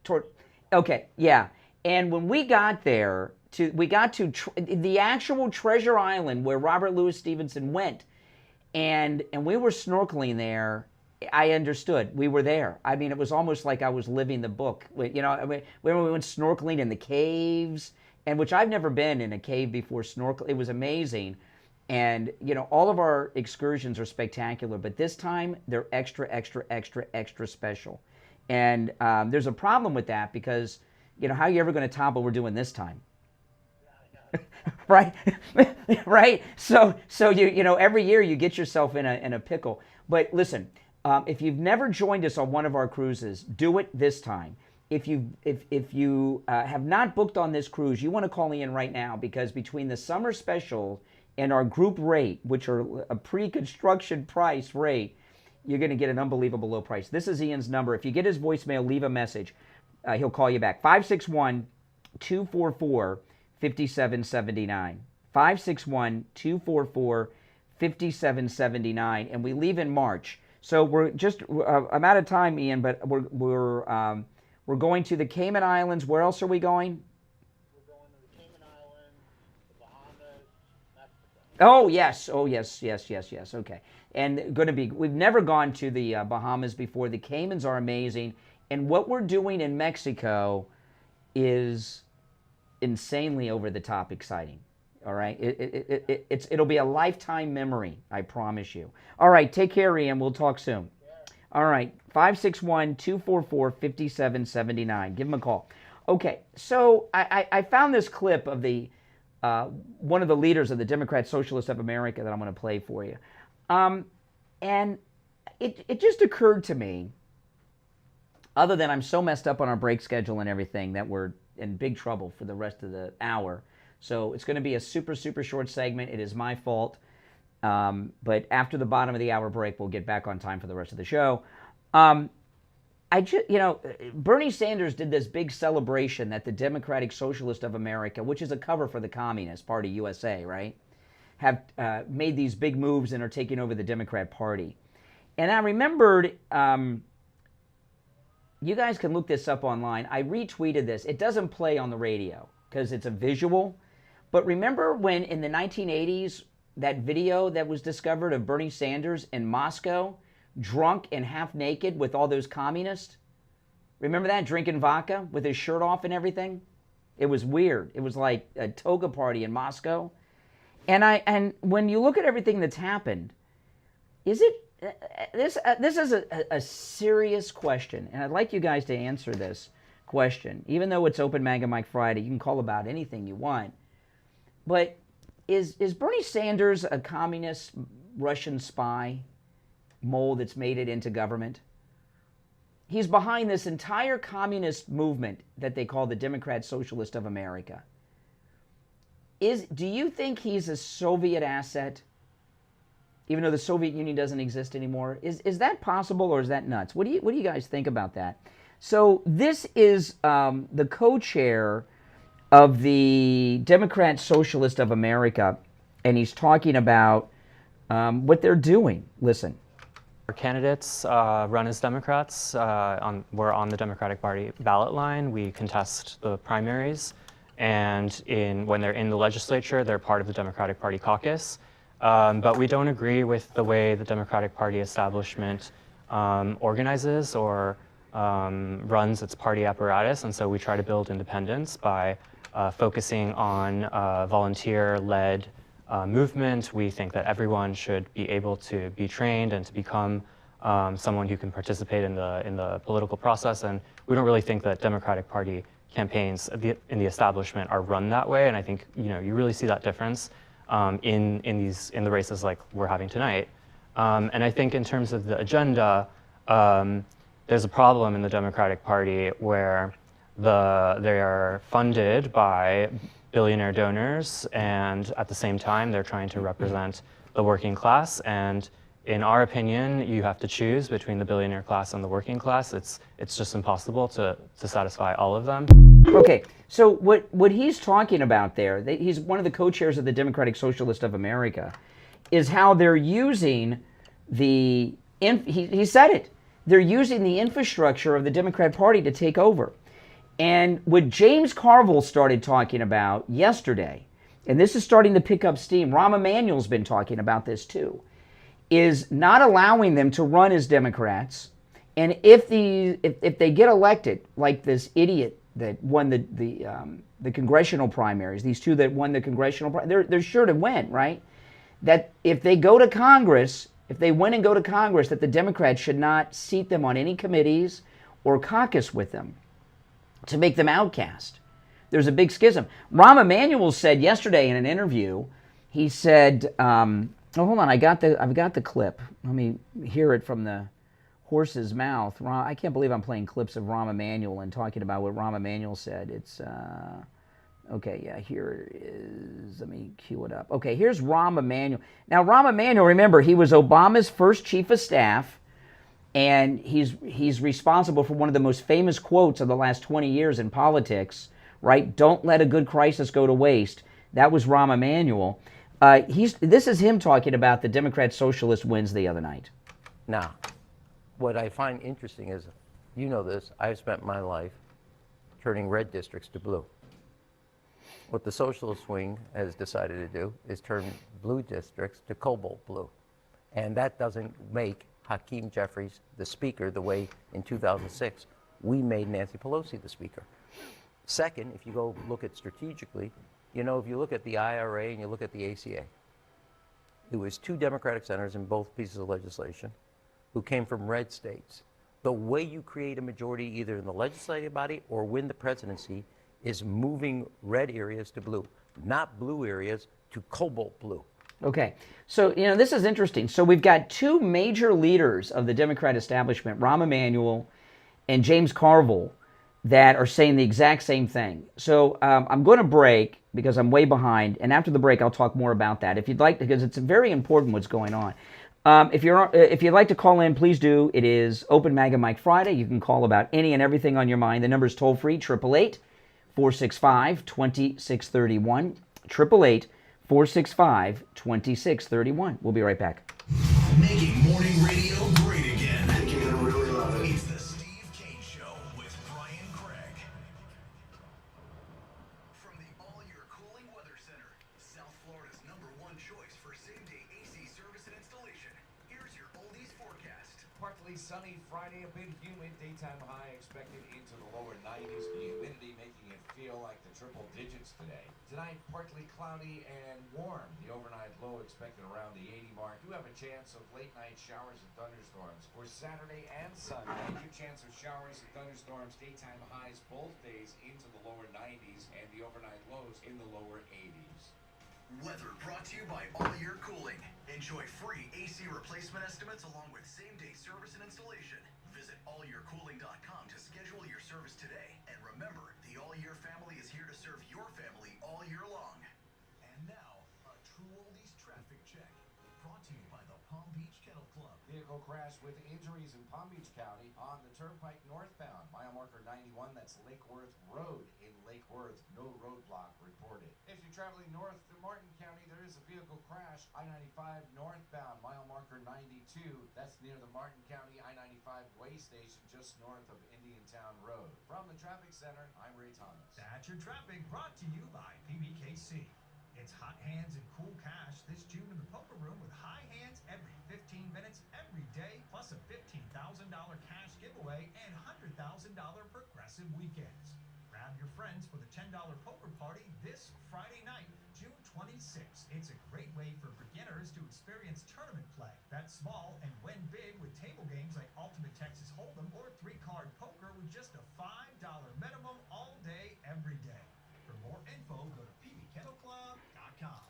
Tortola. Okay, yeah. And when we got there, we got to the actual Treasure Island where Robert Louis Stevenson went, and we were snorkeling there. I understood. We were there. I mean, it was almost like I was living the book. When we went snorkeling in the caves, and which I've never been in a cave before. It was amazing. And, you know, all of our excursions are spectacular, but this time they're extra, extra, extra, extra special. And there's a problem with that because, you know, how are you ever going to top what we're doing this time? Right? Right? So you know, every year you get yourself in a pickle. But listen, if you've never joined us on one of our cruises, do it this time. If you have not booked on this cruise, you want to call in right now, because between the summer special and our group rate, which are a pre-construction price rate, you're going to get an unbelievable low price. This is Ian's number. If you get his voicemail, leave a message. He'll call you back. 561-244-5779. 561-244-5779. And we leave in March. So we're just, I'm out of time, Ian, but we're going to the Cayman Islands. Where else are we going? Oh, yes. Oh, yes. Okay. And we've never gone to the Bahamas before. The Caymans are amazing. And what we're doing in Mexico is insanely over the top exciting. All right. It'll be a lifetime memory, I promise you. All right. Take care, Ian. We'll talk soon. All right. 561-244-5779. Give him a call. Okay. So I found this clip of one of the leaders of the Democrat Socialists of America that I'm going to play for you. And it just occurred to me, other than I'm so messed up on our break schedule and everything, that we're in big trouble for the rest of the hour. So it's going to be a super, super short segment. It is my fault. But after the bottom of the hour break, we'll get back on time for the rest of the show. Bernie Sanders did this big celebration that the Democratic Socialist of America, which is a cover for the Communist Party USA, right, have made these big moves and are taking over the Democrat Party. And I remembered, you guys can look this up online. I retweeted this. It doesn't play on the radio because it's a visual. But remember when in the 1980s, that video that was discovered of Bernie Sanders in Moscow, drunk and half naked with all those communists? Remember that? Drinking vodka with his shirt off and everything? It was weird. It was like a toga party in Moscow. And when you look at everything that's happened, is it this is a serious question, and I'd like you guys to answer this question. Even though it's Open Manga Mike Friday, you can call about anything you want. But is Bernie Sanders a communist Russian spy mole that's made it into government? He's behind this entire communist movement that they call the Democrat Socialist of America. Do you think he's a Soviet asset, even though the Soviet Union doesn't exist anymore? Is that possible, or is that nuts? What do you guys think about that? So this is the co-chair of the Democrat Socialist of America, and he's talking about what they're doing. Listen. Our candidates run as Democrats. We're on the Democratic Party ballot line. We contest the primaries, and when they're in the legislature, they're part of the Democratic Party caucus. But we don't agree with the way the Democratic Party establishment organizes or runs its party apparatus, and so we try to build independence by focusing on volunteer-led movement. We think that everyone should be able to be trained and to become someone who can participate in the political process, and we don't really think that Democratic Party campaigns in the establishment are run that way. And I think you really see that difference in the races like we're having tonight. And I think in terms of the agenda, there's a problem in the Democratic Party where they are funded by billionaire donors, and at the same time they're trying to represent the working class. And in our opinion, you have to choose between the billionaire class and the working class. It's just impossible to satisfy all of them. Okay, so what he's talking about there, he's one of the co-chairs of the Democratic Socialist of America, is how they're using he said it, they're using the infrastructure of the Democrat Party to take over. And what James Carville started talking about yesterday, and this is starting to pick up steam, Rahm Emanuel's been talking about this too, is not allowing them to run as Democrats. And if they get elected, like this idiot that won the congressional primaries, these two that won the congressional primaries, they're sure to win, right? that if they go to Congress, if they win and go to Congress, that the Democrats should not seat them on any committees or caucus with them to make them outcast. There's a big schism. Rahm Emanuel said yesterday in an interview, he said, oh, hold on, I've got the clip. Let me hear it from the horse's mouth. I can't believe I'm playing clips of Rahm Emanuel and talking about what Rahm Emanuel said. It's, okay, yeah, here it is. Let me cue it up. Okay, here's Rahm Emanuel. Now, Rahm Emanuel, remember, he was Obama's first chief of staff, and he's responsible for one of the most famous quotes of the last 20 years in politics, right? Don't let a good crisis go to waste. That was Rahm Emanuel. This is him talking about the Democrat socialist wins the other night. Now, what I find interesting is, you know this, I've spent my life turning red districts to blue. What the socialist wing has decided to do is turn blue districts to cobalt blue. And that doesn't make Hakeem Jeffries the speaker the way in 2006 we made Nancy Pelosi the speaker. Second, if you go look at strategically, you know, if you look at the IRA and you look at the ACA, it was 2 Democratic senators in both pieces of legislation who came from red states. The way you create a majority either in the legislative body or win the presidency is moving red areas to blue, not blue areas to cobalt blue. Okay, so, you know, this is interesting. So we've got 2 major leaders of the Democrat establishment, Rahm Emanuel and James Carville, that are saying the exact same thing. So I'm going to break because I'm way behind, and after the break I'll talk more about that. If you'd like, because it's very important what's going on. If you'd like to call in, please do. It is Open MAGA Mike Friday. You can call about any and everything on your mind. The number is toll free, 888-465-2631, 888-465-2631. We'll be right back. Making morning radio great again. You're gonna really love it. It's the Steve Kane Show with Brian Craig. From the All-Year Cooling Weather Center, South Florida's #1 choice for same-day AC service and installation. Here's your oldies forecast. Partly sunny Friday, a bit humid. Daytime high expected into the lower 90s. Humidity making it feel like the triple digits today. Tonight, partly cloudy and warm. The overnight low expected around the 80 mark. Do have a chance of late night showers and thunderstorms for Saturday and Sunday. Good chance of showers and thunderstorms. Daytime highs both days into the lower 90s and the overnight lows in the lower 80s. Weather brought to you by All-Year Cooling. Enjoy free AC replacement estimates along with same-day service and installation. Visit allyearcooling.com to schedule your service today. And remember, the All-Year family is here to serve your family all year long. And now, a true oldies traffic check. Brought to you by the Palm Beach Kennel Club. Vehicle crash with injuries in Palm Beach County on the Turnpike northbound. Mile marker 91, that's Lake Worth Road in Lake Worth. No roadblock reported. If you're traveling north to Martin County, there is a vehicle crash. I-95 northbound, mile marker 92. That's near the Martin County I-95 way station just north of Indiantown Road. From the traffic center, I'm Ray Thomas. That's your traffic brought to you by PBKC. It's hot hands and cool cash this June in the poker room with high hands every 15 minutes every day, plus a $15,000 cash giveaway and $100,000 progressive weekends. Grab your friends for the $10 poker party this Friday night, June 26th. It's a great way for beginners to experience tournament play. Bet small and win big with table games like Ultimate Texas Hold'em or 3-card poker with just a $5 minimum all day, every day. For more info, go to pbkennelclub.com.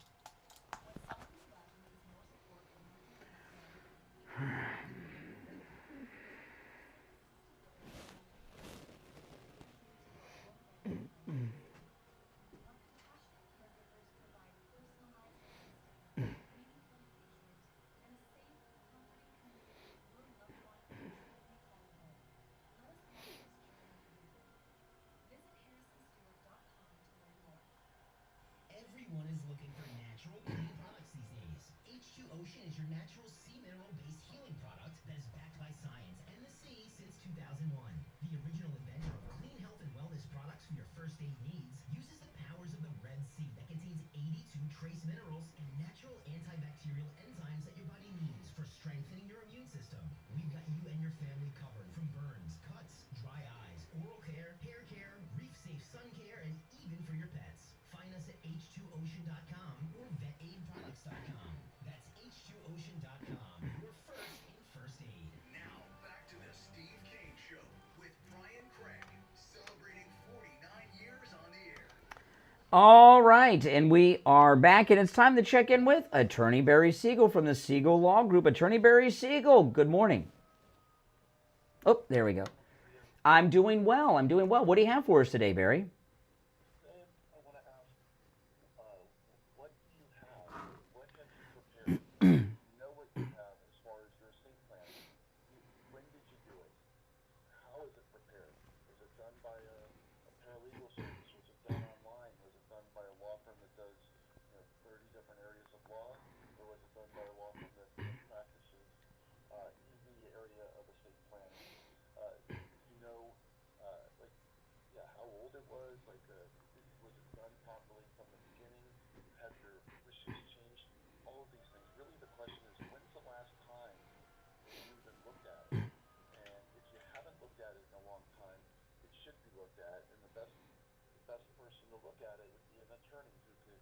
Everyone is looking for natural, clean products these days. H2 Ocean is your natural sea mineral-based healing product that is backed by science and the sea since 2001. The original inventor of clean health and wellness products for your first aid needs uses the powers of the Red Sea that contains 82 trace minerals and natural antibacterial enzymes that your body needs for strengthening your immune system. We've got you and your family covered from burns, cuts, dry eyes, oral care, hair care, reef-safe sun care, and even for your pets. Find us at h2ocean.com or vetaidproducts.com. That's All right, and we are back, and it's time to check in with Attorney Barry Siegel from the Siegel Law Group. Attorney Barry Siegel, good morning. Oh, there we go. I'm doing well. I'm doing well. What do you have for us today, Barry? I want to ask, what do you have? What have you prepared? You know what you have as far as your estate plan. When did you do it? How is it prepared? Was it done by a paralegal service? Was it done online? Was it done by a law firm that does 30 different areas of law? Or was it done by a law firm that practices in the area of estate planning? You know, how old it was? Was it done properly from the beginning? Have your wishes changed? All of these things. Really, the question is, when's the last time that you even looked at it? And if you haven't looked at it in a long time, it should be looked at. And the best person to look at it would be an attorney who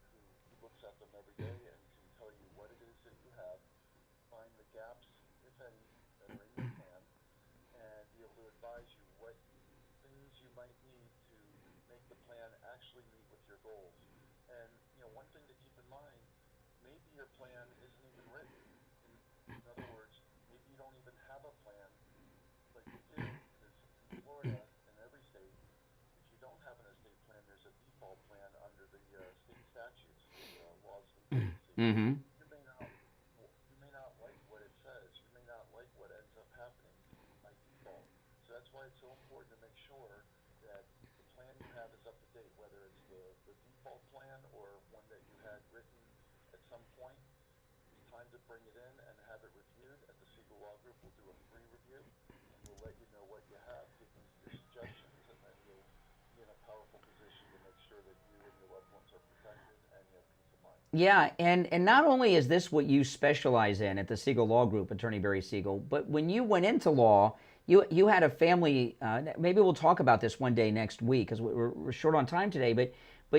looks at them every day and can tell you what it is that you have, find the gaps, if any, that are in your plan, and be able to advise you what things you might need to make the plan actually meet with your goals. And one thing to keep in mind, maybe your plan isn't even written. In other words, maybe you don't even have a plan like we do, because in Florida and every state, if you don't have an estate plan, there's a default plan under the state statutes, the laws of agency. Mm-hmm. You may not like what it says. You may not like what ends up happening by default. So that's why it's so important to make sure that the plan you have is up to date, whether it's the default plan or one that you had written at some point. It's time to bring it in and have it reviewed. At the Siegel Law Group, we'll do a free review, and we'll let you know what you have, give you your suggestions, and then you'll be in a powerful position to make sure that you and your loved ones are protected and you have peace of mind. Yeah, and not only is this what you specialize in at the Siegel Law Group, Attorney Barry Siegel, but when you went into law, you had a family, maybe we'll talk about this one day next week because we're short on time today, but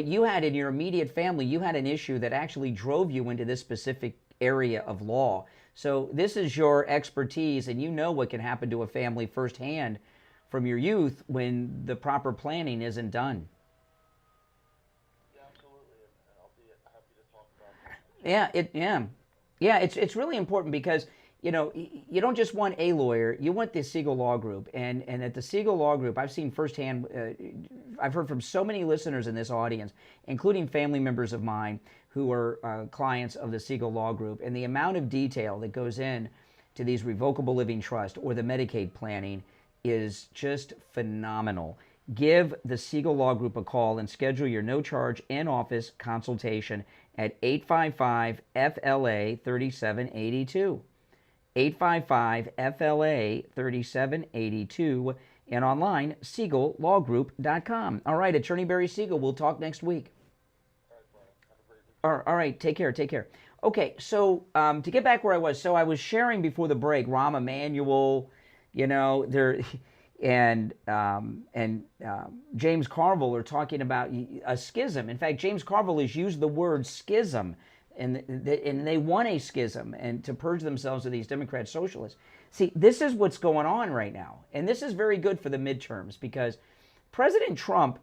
you had in your immediate family, you had an issue that actually drove you into this specific area of law. So this is your expertise, and you know what can happen to a family firsthand from your youth when the proper planning isn't done. Yeah, it's really important because you don't just want a lawyer, you want the Siegel Law Group, and at the Siegel Law Group, I've seen firsthand. I've heard from so many listeners in this audience, including family members of mine who are clients of the Siegel Law Group, and the amount of detail that goes in to these revocable living trust or the Medicaid planning is just phenomenal. Give the Siegel Law Group a call and schedule your no-charge in-office consultation at 855-FLA-3782. 855-FLA-3782 and online, SiegelLawGroup.com. All right, Attorney Barry Siegel, we'll talk next week. All right, take care. Okay, so to get back where I was, so I was sharing before the break, Rahm Emanuel, and James Carville are talking about a schism. In fact, James Carville has used the word schism, and they want a schism and to purge themselves of these Democrat socialists. See, this is what's going on right now, and this is very good for the midterms because President Trump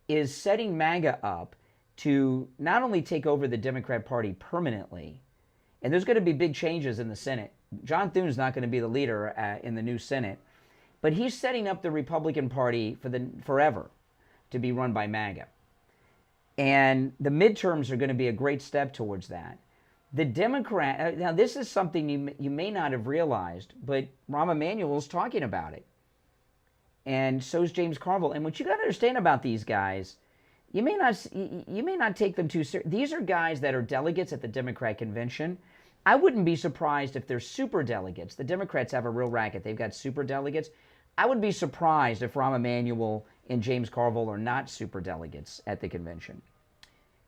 is setting MAGA up to not only take over the Democrat Party permanently, and there's going to be big changes in the Senate. John Thune's not going to be the leader in the new Senate, but he's setting up the Republican Party for forever to be run by MAGA. And the midterms are going to be a great step towards that. The Democrat, now this is something you may not have realized, but Rahm Emanuel's talking about it. And so is James Carville. And what you got to understand about these guys, you may not take them too seriously. These are guys that are delegates at the Democrat convention. I wouldn't be surprised if they're super delegates. The Democrats have a real racket. They've got super delegates. I would be surprised if Rahm Emanuel and James Carville are not super delegates at the convention.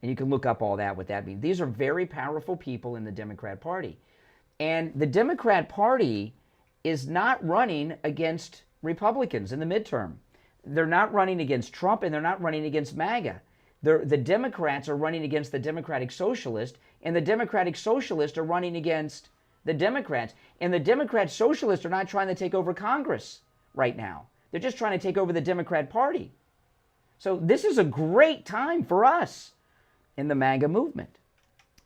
And you can look up all that, what that means. These are very powerful people in the Democrat Party. And the Democrat Party is not running against Republicans in the midterm. They're not running against Trump, and they're not running against MAGA. The Democrats are running against the Democratic Socialists, and the Democratic Socialists are running against the Democrats. And the Democrat Socialists are not trying to take over Congress right now. They're just trying to take over the Democrat Party. So this is a great time for us. in the MAGA movement.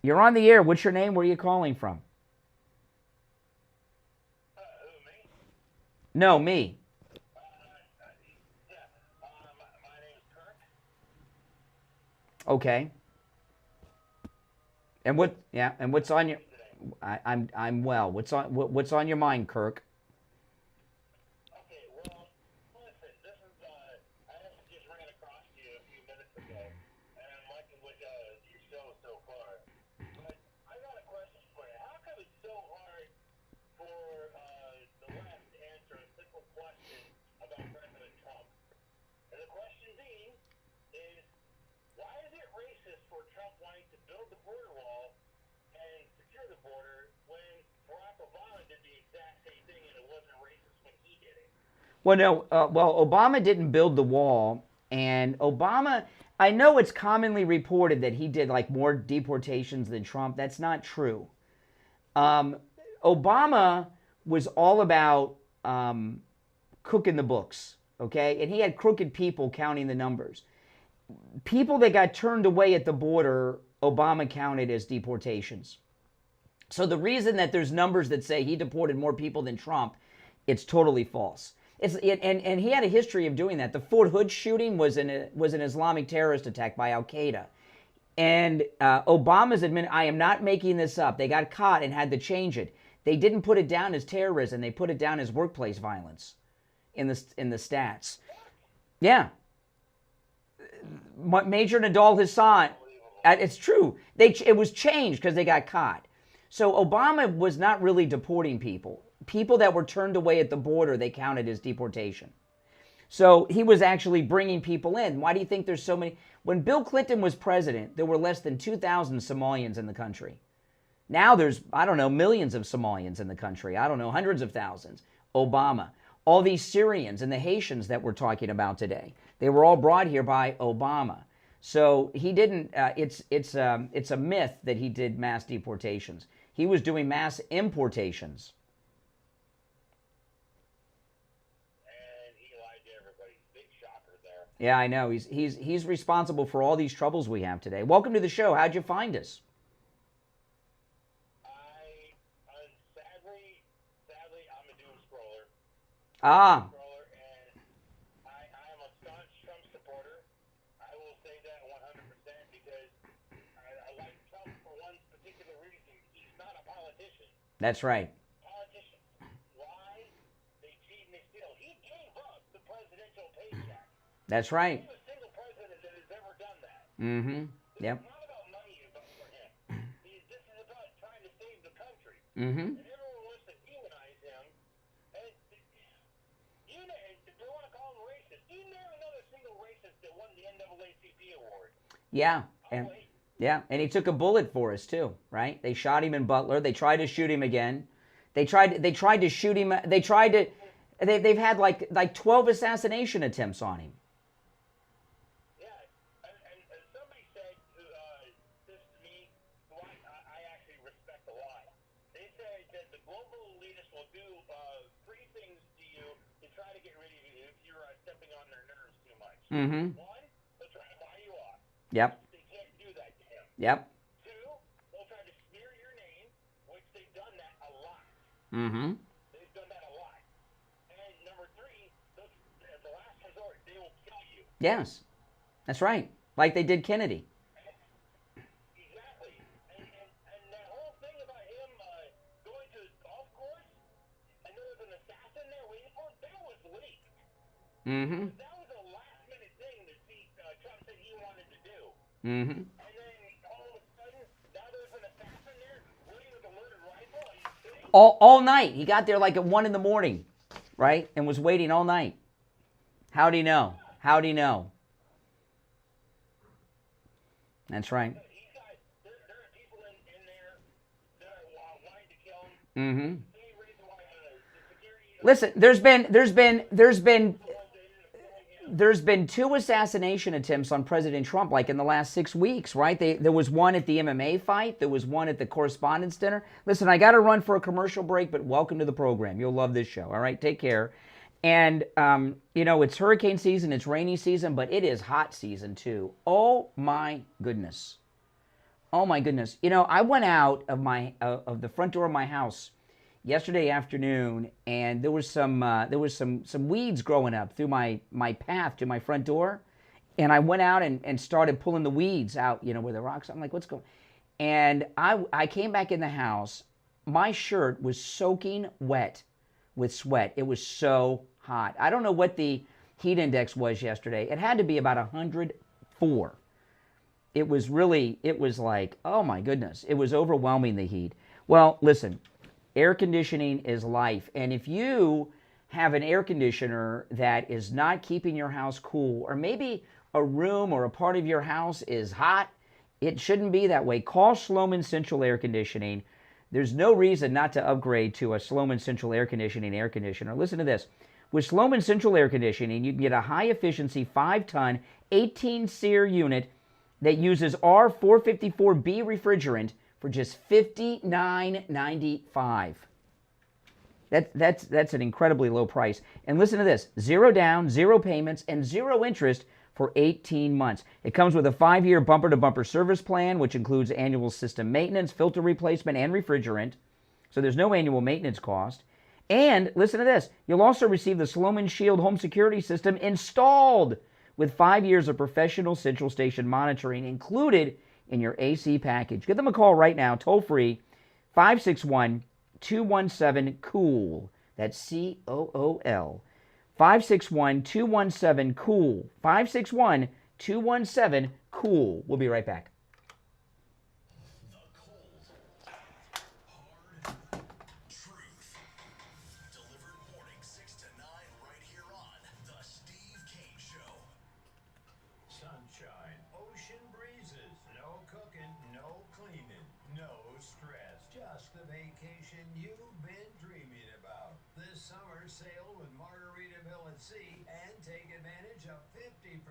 You're on the air. What's your name? Where are you calling from? Who, me? No, me. My name's Kirk. Okay. And what? Yeah. And what's on your? I'm well. What's on your mind, Kirk? Okay, well, listen, this is, I actually just ran across you a few minutes ago, and I'm liking what your show so far. But I got a question for you. How come it's so hard for the left to answer a simple question about President Trump? And the question being is, why is it racist for Trump wanting to build the border wall and secure the border when Barack Obama did the exact same thing and it wasn't racist when he did it? Well, no. Obama didn't build the wall, and Obama. I know it's commonly reported that he did like more deportations than Trump. That's not true. Obama was all about cooking the books, okay? And he had crooked people counting the numbers. People that got turned away at the border, Obama counted as deportations. So the reason that there's numbers that say he deported more people than Trump, it's totally false. And he had a history of doing that. The Fort Hood shooting was an Islamic terrorist attack by Al Qaeda. And Obama's I am not making this up. They got caught and had to change it. They didn't put it down as terrorism. They put it down as workplace violence in the stats. Yeah. Major Nadal Hassan. It's true. It was changed because they got caught. So Obama was not really deporting people. People that were turned away at the border, they counted as deportation. So he was actually bringing people in. Why do you think there's so many? When Bill Clinton was president, there were less than 2,000 Somalians in the country. Now there's, I don't know, millions of Somalians in the country. I don't know, hundreds of thousands. Obama. All these Syrians and the Haitians that we're talking about today, they were all brought here by Obama. So he didn't, it's a myth that he did mass deportations. He was doing mass importations. And he lied to everybody. Big shocker there. Yeah, I know. He's responsible for all these troubles we have today. Welcome to the show. How'd you find us? Sadly, I'm a doom scroller. Ah. And I am a staunch Trump supporter. I will say that 100% because I like Trump for one particular reason. He's not a politician. That's right. Politicians lie, they cheat, and they steal. He gave up the presidential paycheck. That's right. He's the single president that has ever done that. Mm-hmm. Yep. It's not about money for him. This is about trying to save the country. Mm-hmm. And everyone wants to demonize him. And if they want to call him racist, you name another single racist that won the NAACP award. Yeah. And he took a bullet for us too, right? They shot him in Butler. They tried to shoot him again. They tried to shoot him. They've had like 12 assassination attempts on him. Yeah, and somebody said this to me, who I actually respect a lot. They said that the global elitists will do 3 things to you to try to get rid of you if you're stepping on their nerves too much. Mm-hmm. 1, they'll try to buy you off. Yep. They can't do that to him. Yep. 2, they'll try to smear your name, which they've done that a lot. Mm-hmm. They've done that a lot. And number 3, at the last resort, they will kill you. Yes. That's right. Like they did Kennedy. Exactly. And that whole thing about him going to the golf course, and there was an assassin there waiting for him, that was leaked. Mm-hmm. That was a last-minute thing that Trump said he wanted to do. Mm-hmm. And then all of a sudden, now there's an assassin there waiting with a loaded rifle. Are you kidding? All night. He got there like at 1 a.m, right? And was waiting all night. How'd he know? How'd he know? That's right. There are people in there that are wanting to kill him. Mm-hmm. Same reason why the security... Listen, there's been 2 assassination attempts on President Trump, like in the last 6 weeks, right? There was one at the MMA fight. There was one at the Correspondents' Dinner. Listen, I got to run for a commercial break, but welcome to the program. You'll love this show. All right, take care. And, it's hurricane season, it's rainy season, but it is hot season too. Oh, my goodness. Oh my goodness! You know, I went out of my of the front door of my house yesterday afternoon, and there was some weeds growing up through my path to my front door, and I went out and started pulling the weeds out. You know, where the rocks. I'm like, what's going? And I came back in the house. My shirt was soaking wet with sweat. It was so hot. I don't know what the heat index was yesterday. It had to be about 104. It was like, oh my goodness. It was overwhelming, the heat. Well, listen, air conditioning is life. And if you have an air conditioner that is not keeping your house cool, or maybe a room or a part of your house is hot, it shouldn't be that way. Call Sloman Central Air Conditioning. There's no reason not to upgrade to a Sloman Central Air conditioner. Listen to this. With Sloman Central Air Conditioning, you can get a high-efficiency 5-ton, 18-SEER unit that uses R454B refrigerant for just $59.95. That's an incredibly low price. And listen to this. 0 down, 0 payments, and 0 interest for 18 months. It comes with a 5-year bumper-to-bumper service plan, which includes annual system maintenance, filter replacement, and refrigerant. So there's no annual maintenance cost. And listen to this. You'll also receive the Sloman Shield home security system installed with 5 years of professional central station monitoring included in your AC package. Give them a call right now, toll free, 561-217-COOL. That's COOL. 561-217-COOL. 561-217-COOL. We'll be right back. Sunshine, ocean breezes, no cooking, no cleaning, no stress. Just the vacation you've been dreaming about. This summer, sail with Margaritaville at Sea and take advantage of 50%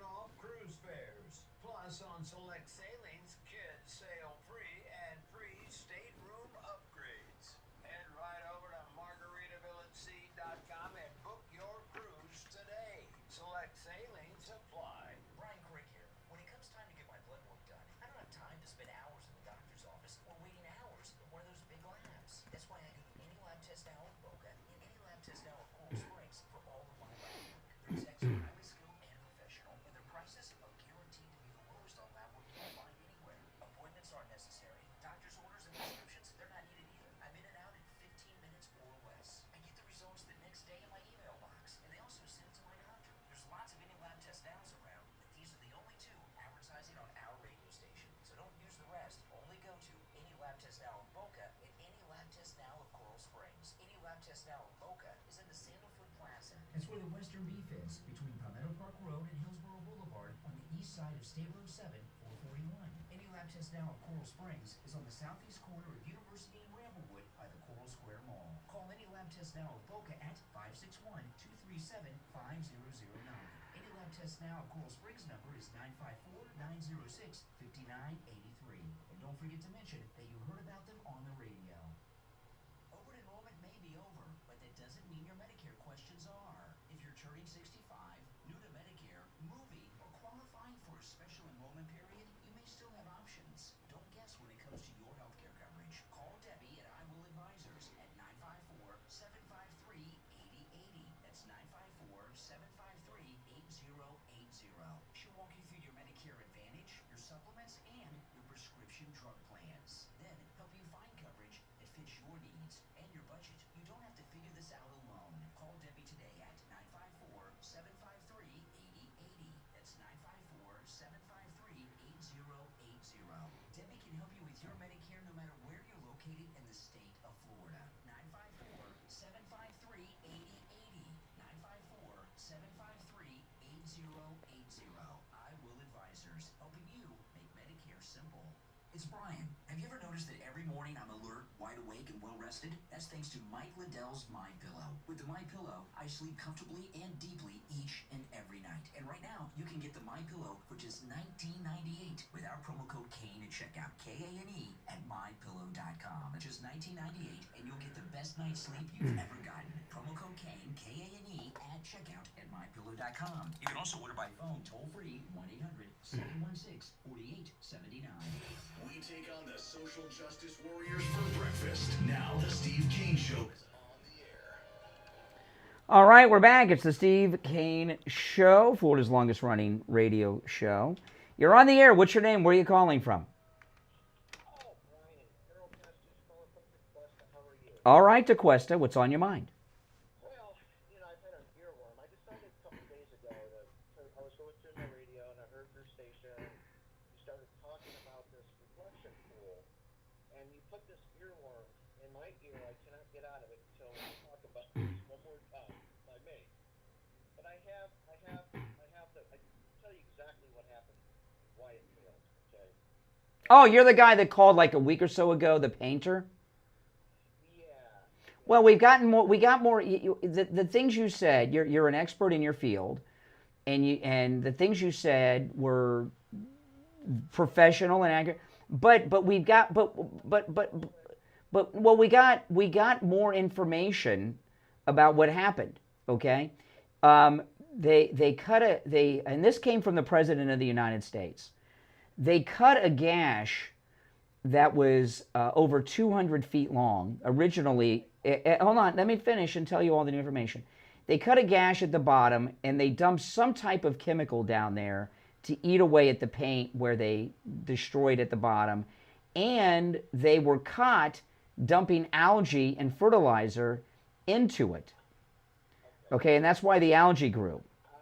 off cruise fares. Plus, on select sailings, kids sail free and free stateroom upgrades. Head right over to margaritavillatSea.com and book your cruise today. Select sailings apply. Brian Craig here. When it comes time to get my blood work done, I don't have time to spend hours in the doctor's office or waiting hours for one of those big labs. That's why I go to any lab test now at Boca and any lab test now at Coral Springs for all of my lab work. Their techs are highly skilled and professional, and their prices are guaranteed to be the lowest on lab work you'll find anywhere. Appointments aren't necessary. Doctor's orders and prescriptions, they're not needed either. I'm in and out in 15 minutes or less. I get the results the next day in my email box, and they also send it to my doctor. There's lots of any lab test nows around, but these are the only two advertising on our radio station. So don't use the rest. Only go to any lab test now of Boca and any lab test now of Coral Springs. Any lab test now of Boca is in the Sandalwood Plaza. That's where the Western Beef is, between Palmetto Park Road and Hillsborough Boulevard on the east side of State Road 7, 441. Any lab test now of Coral Springs is on the southeast corner of University and Ramblewood by the Coral Square Mall. Call any lab test now of Boca at 561-237-5009. Any lab test now of Coral Springs number is 954-906-5983. And don't forget to mention that you heard about them on the radio. Open enrollment may be over, but that doesn't mean your Medicare questions are. If you're turning 65, new to Medicare, moving, or qualifying for a special enrollment period, you may still have options. Don't guess when it comes to your healthcare coverage. Call Debbie at I Will Advisors at 954-753-8080. That's 954-753-8080. She'll walk you through your Medicare Advantage, your supplements, and your prescription drug plans. Then help you find coverage that fits your needs and your budget. You don't have to figure this out alone. Call Debbie today at 954-753-8080. That's 954-753-8080. Debbie can help you with your Medicare no matter where you're located in the state of Florida. 954-753-8080. 954-753-8080. I Will Advisors, helping you make Medicare simple. It's Brian. Have you ever noticed that every morning I'm alert, wide awake, and well-rested? That's thanks to Mike Lindell's My Pillow. With the My Pillow, I sleep comfortably and deeply each and every night. And right now, you can get the My Pillow for just $19.98 with our promo code KANE at checkout, KANE at mypillow.com. It's just $19.98, and you'll get the best night's sleep you've ever gotten. Promo code KANE, KANE at checkout at mypillow.com. You can also order by phone toll-free, 1-800-716-4879. We we take on the social justice warriors for breakfast. Now the Steve Kane Show is on the air. All right, we're back. It's the Steve Kane Show, Florida's longest running radio show. You're on the air. What's your name? Where are you calling from? Oh, Brian, Neuropathy, calling from DeQuesta. How are you? All right, DeQuesta, what's on your mind? Well, I've had an earworm. I decided a couple days ago that I was going through my radio and I heard your station. You started talking about this reflection pool, and you put this earworm in my ear. I cannot get out of it until we talk about this one more time, if I may. But I can tell you exactly what happened, why it failed. Okay. Oh, you're the guy that called like a week or so ago, the painter? Well, we got more. The things you said. You're an expert in your field, and the things you said were professional and accurate. But we got more information about what happened. Okay, and this came from the President of the United States. They cut a gash that was over 200 feet long. Originally, hold on, let me finish and tell you all the new information. They cut a gash at the bottom and they dumped some type of chemical down there to eat away at the paint where they destroyed at the bottom. And they were caught dumping algae and fertilizer into it. Okay, and that's why the algae grew. All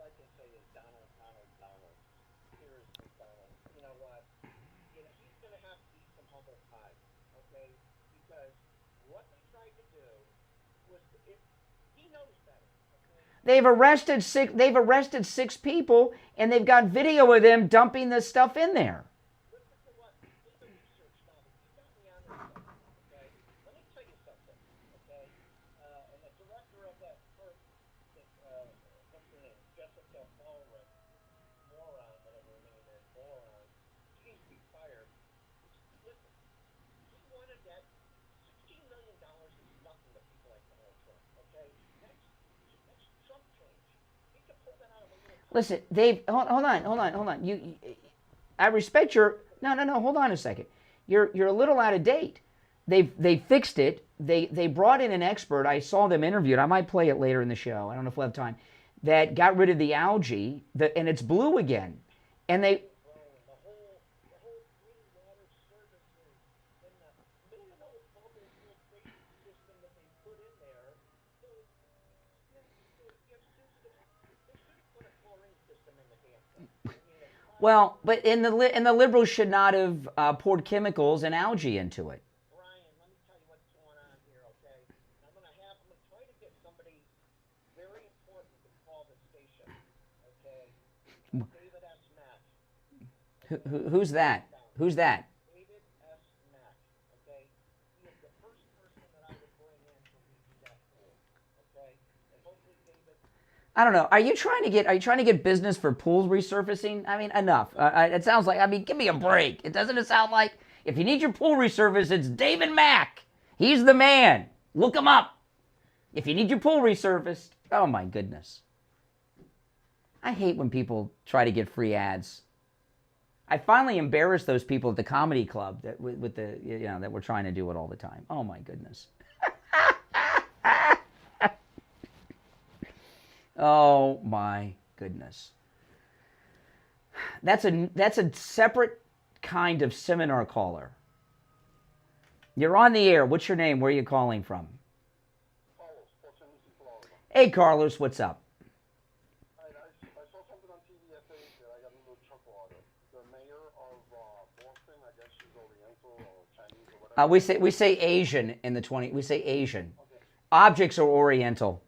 I can say is Donald. Seriously, Donald. You know what? He's going to have to eat some humble pie, okay? Because what they tried to do was, he knows better. Okay? They've arrested six people, and they've got video of them dumping this stuff in there. Listen to what? Do the research now. You got me on this stuff, okay? Let me tell you something, okay? And the director of that firm, what's her name? Jessica Allred, moron, whatever her name is, moron. She needs to be fired. Listen, he wanted that $16 million is nothing to people like Donald Trump, okay? That's Trump change. He could pull that out of a little. Listen, Dave, hold on. I respect your. No. Hold on a second. You're a little out of date. They fixed it. They brought in an expert. I saw them interviewed. I might play it later in the show. I don't know if we'll have time. That got rid of the algae, and it's blue again. And they. The whole clean water services and the little bubble filtration system that they put in there. They should have put a chlorine system in the damn thing. Well, but and the liberals should not have poured chemicals and algae into it. Brian, let me tell you what's going on here, okay? I'm going to try to get somebody very important to call the station, okay? David S. Mack. Who's that? Who's that? David S. Mack, okay? He is the first person that I would bring in to redo that pool, okay? And hopefully David. I don't know. Are you trying to get business for pools resurfacing? I mean, enough. It sounds like. I mean, give me a break. Doesn't it sound like if you need your pool resurfaced, it's David Mack. He's the man. Look him up. If you need your pool resurfaced, oh my goodness. I hate when people try to get free ads. I finally embarrassed those people at the comedy club that with the that were trying to do it all the time. Oh my goodness. Oh my goodness. That's a separate kind of seminar caller. You're on the air. What's your name? Where are you calling from? Hey Carlos, what's up? I saw something on TV yesterday that I got a little chuckle out of. The mayor of Boston, I guess she's Oriental or Chinese or whatever. We say Asian in the 20. We say Asian. Okay. Objects are Oriental.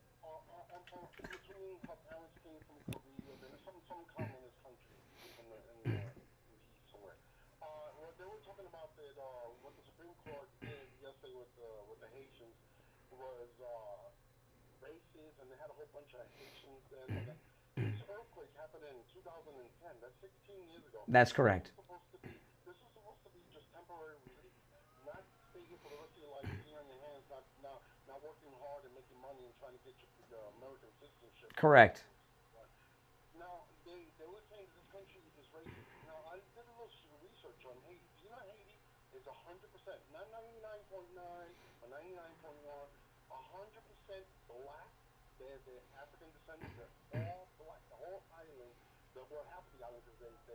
And they had a whole bunch of Haitians there. This earthquake happened in 2010. That's 16 years ago. That's correct. This is supposed to be just temporary relief, not stay here for the rest of your life, sitting on your hands, not working hard and making money and trying to get your American citizenship. Correct. Now, they were saying that this country is racist. Now, I did a little research Haiti. Do you know Haiti is 100%, not 99.9 or 99.1, 100% black. They're African descendants. They're all black. The whole island, well, half of the island, because they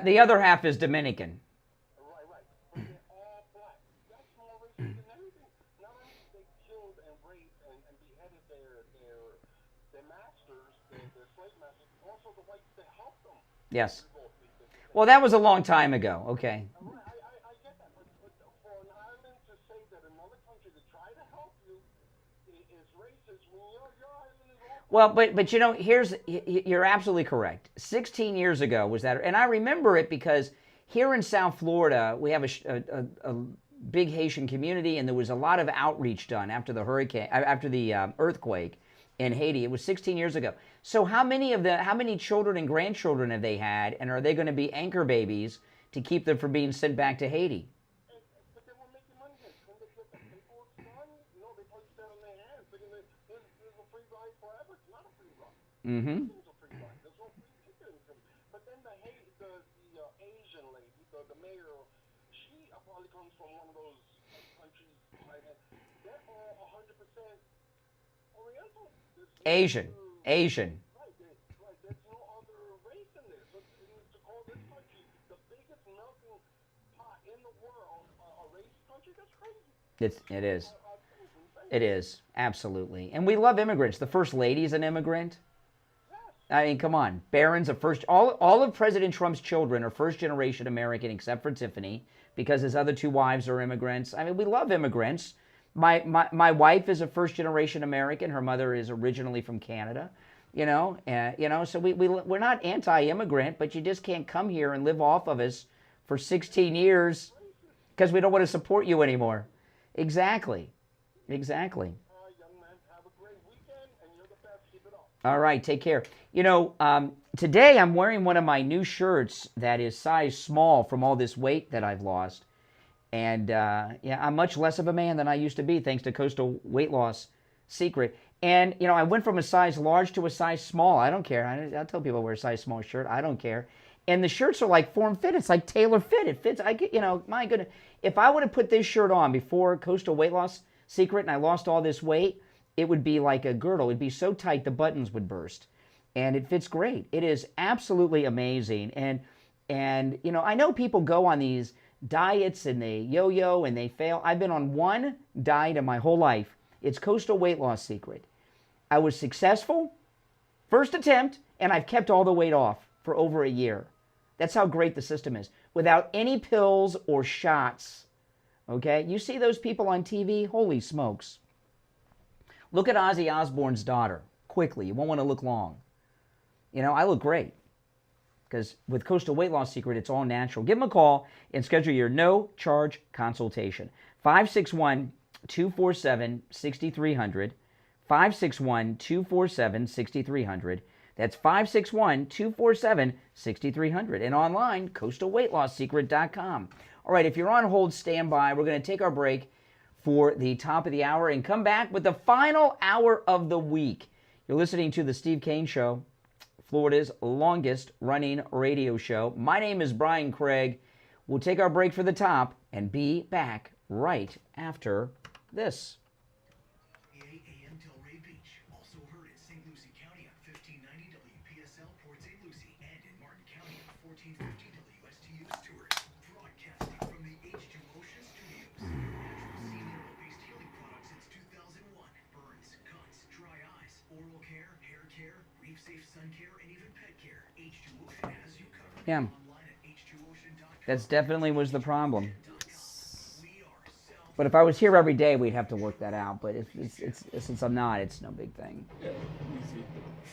The other half is Dominican. right. But they're all black. That's more racist than anything. Not only did they killed and raped and beheaded their masters, their slave masters, also the whites that helped them. Yes. Well, that was a long time ago. Okay. I get that, but for an island to say that another country to try to help you is racist when your island is all. Well, but you know, you're absolutely correct. 16 years ago was that, and I remember it because here in South Florida we have a big Haitian community, and there was a lot of outreach done after the earthquake in Haiti. It was 16 years ago. So how many children and grandchildren have they had, and are they going to be anchor babies to keep them from being sent back to Haiti? But they were making money then. When they get the paperwork done, they placed that on their hands, thinking that there's a free ride forever. It's not a free ride. Mm-hmm. It's a free ride. There's no free ticket. But then the Asian lady, the mayor, she probably comes from one of those countries. They're all 100% Oriental. Asian. Right. There's no other race in there. So to call this country the biggest melting pot in the world a race country, that's crazy. It is. It is, absolutely. And we love immigrants. The First Lady's an immigrant. I mean, come on. Barron's all of President Trump's children are first-generation American except for Tiffany, because his other two wives are immigrants. I mean, we love immigrants. My wife is a first-generation American. Her mother is originally from Canada. So we're not anti-immigrant, but you just can't come here and live off of us for 16 years because we don't want to support you anymore. Exactly. Young man, have a great weekend, and you're the best. Keep it up. All right, take care. Today I'm wearing one of my new shirts that is size small from all this weight that I've lost. And I'm much less of a man than I used to be thanks to Coastal Weight Loss Secret. And, I went from a size large to a size small. I don't care. I tell people I wear a size small shirt. I don't care. And the shirts are like form fit. It's like tailor fit. It fits. My goodness. If I would have put this shirt on before Coastal Weight Loss Secret and I lost all this weight, it would be like a girdle. It'd be so tight the buttons would burst. And it fits great. It is absolutely amazing. And I know people go on these diets and they yo-yo and they fail. I've been on one diet in my whole life. It's Coastal Weight Loss Secret. I was successful, first attempt, and I've kept all the weight off for over a year. That's how great the system is. Without any pills or shots. Okay? You see those people on TV? Holy smokes. Look at Ozzy Osbourne's daughter. Quickly. You won't want to look long. I look great. Because with Coastal Weight Loss Secret, it's all natural. Give them a call and schedule your no-charge consultation. 561-247-6300. 561-247-6300. That's 561-247-6300. And online, coastalweightlossecret.com. All right, if you're on hold, stand by. We're going to take our break for the top of the hour and come back with the final hour of the week. You're listening to The Steve Kane Show, Florida's longest running radio show. My name is Brian Craig. We'll take our break for the top and be back right after this. AM Delray Beach, also heard in St. Lucie County on 1590 WPSL Port St. Lucie and in Martin County on 1450 WSTU Stewart. Broadcasting from the H2 Ocean Studios. Natural CDMO-based healing products since 2001. Burns, cuts, dry eyes, oral care, hair care, reef-safe sun care, and even pet care. H2 Ocean has you covered. Yeah. Online at h2ocean.com. That definitely was the problem. But if I was here every day, we'd have to work that out. But since I'm not, it's no big thing.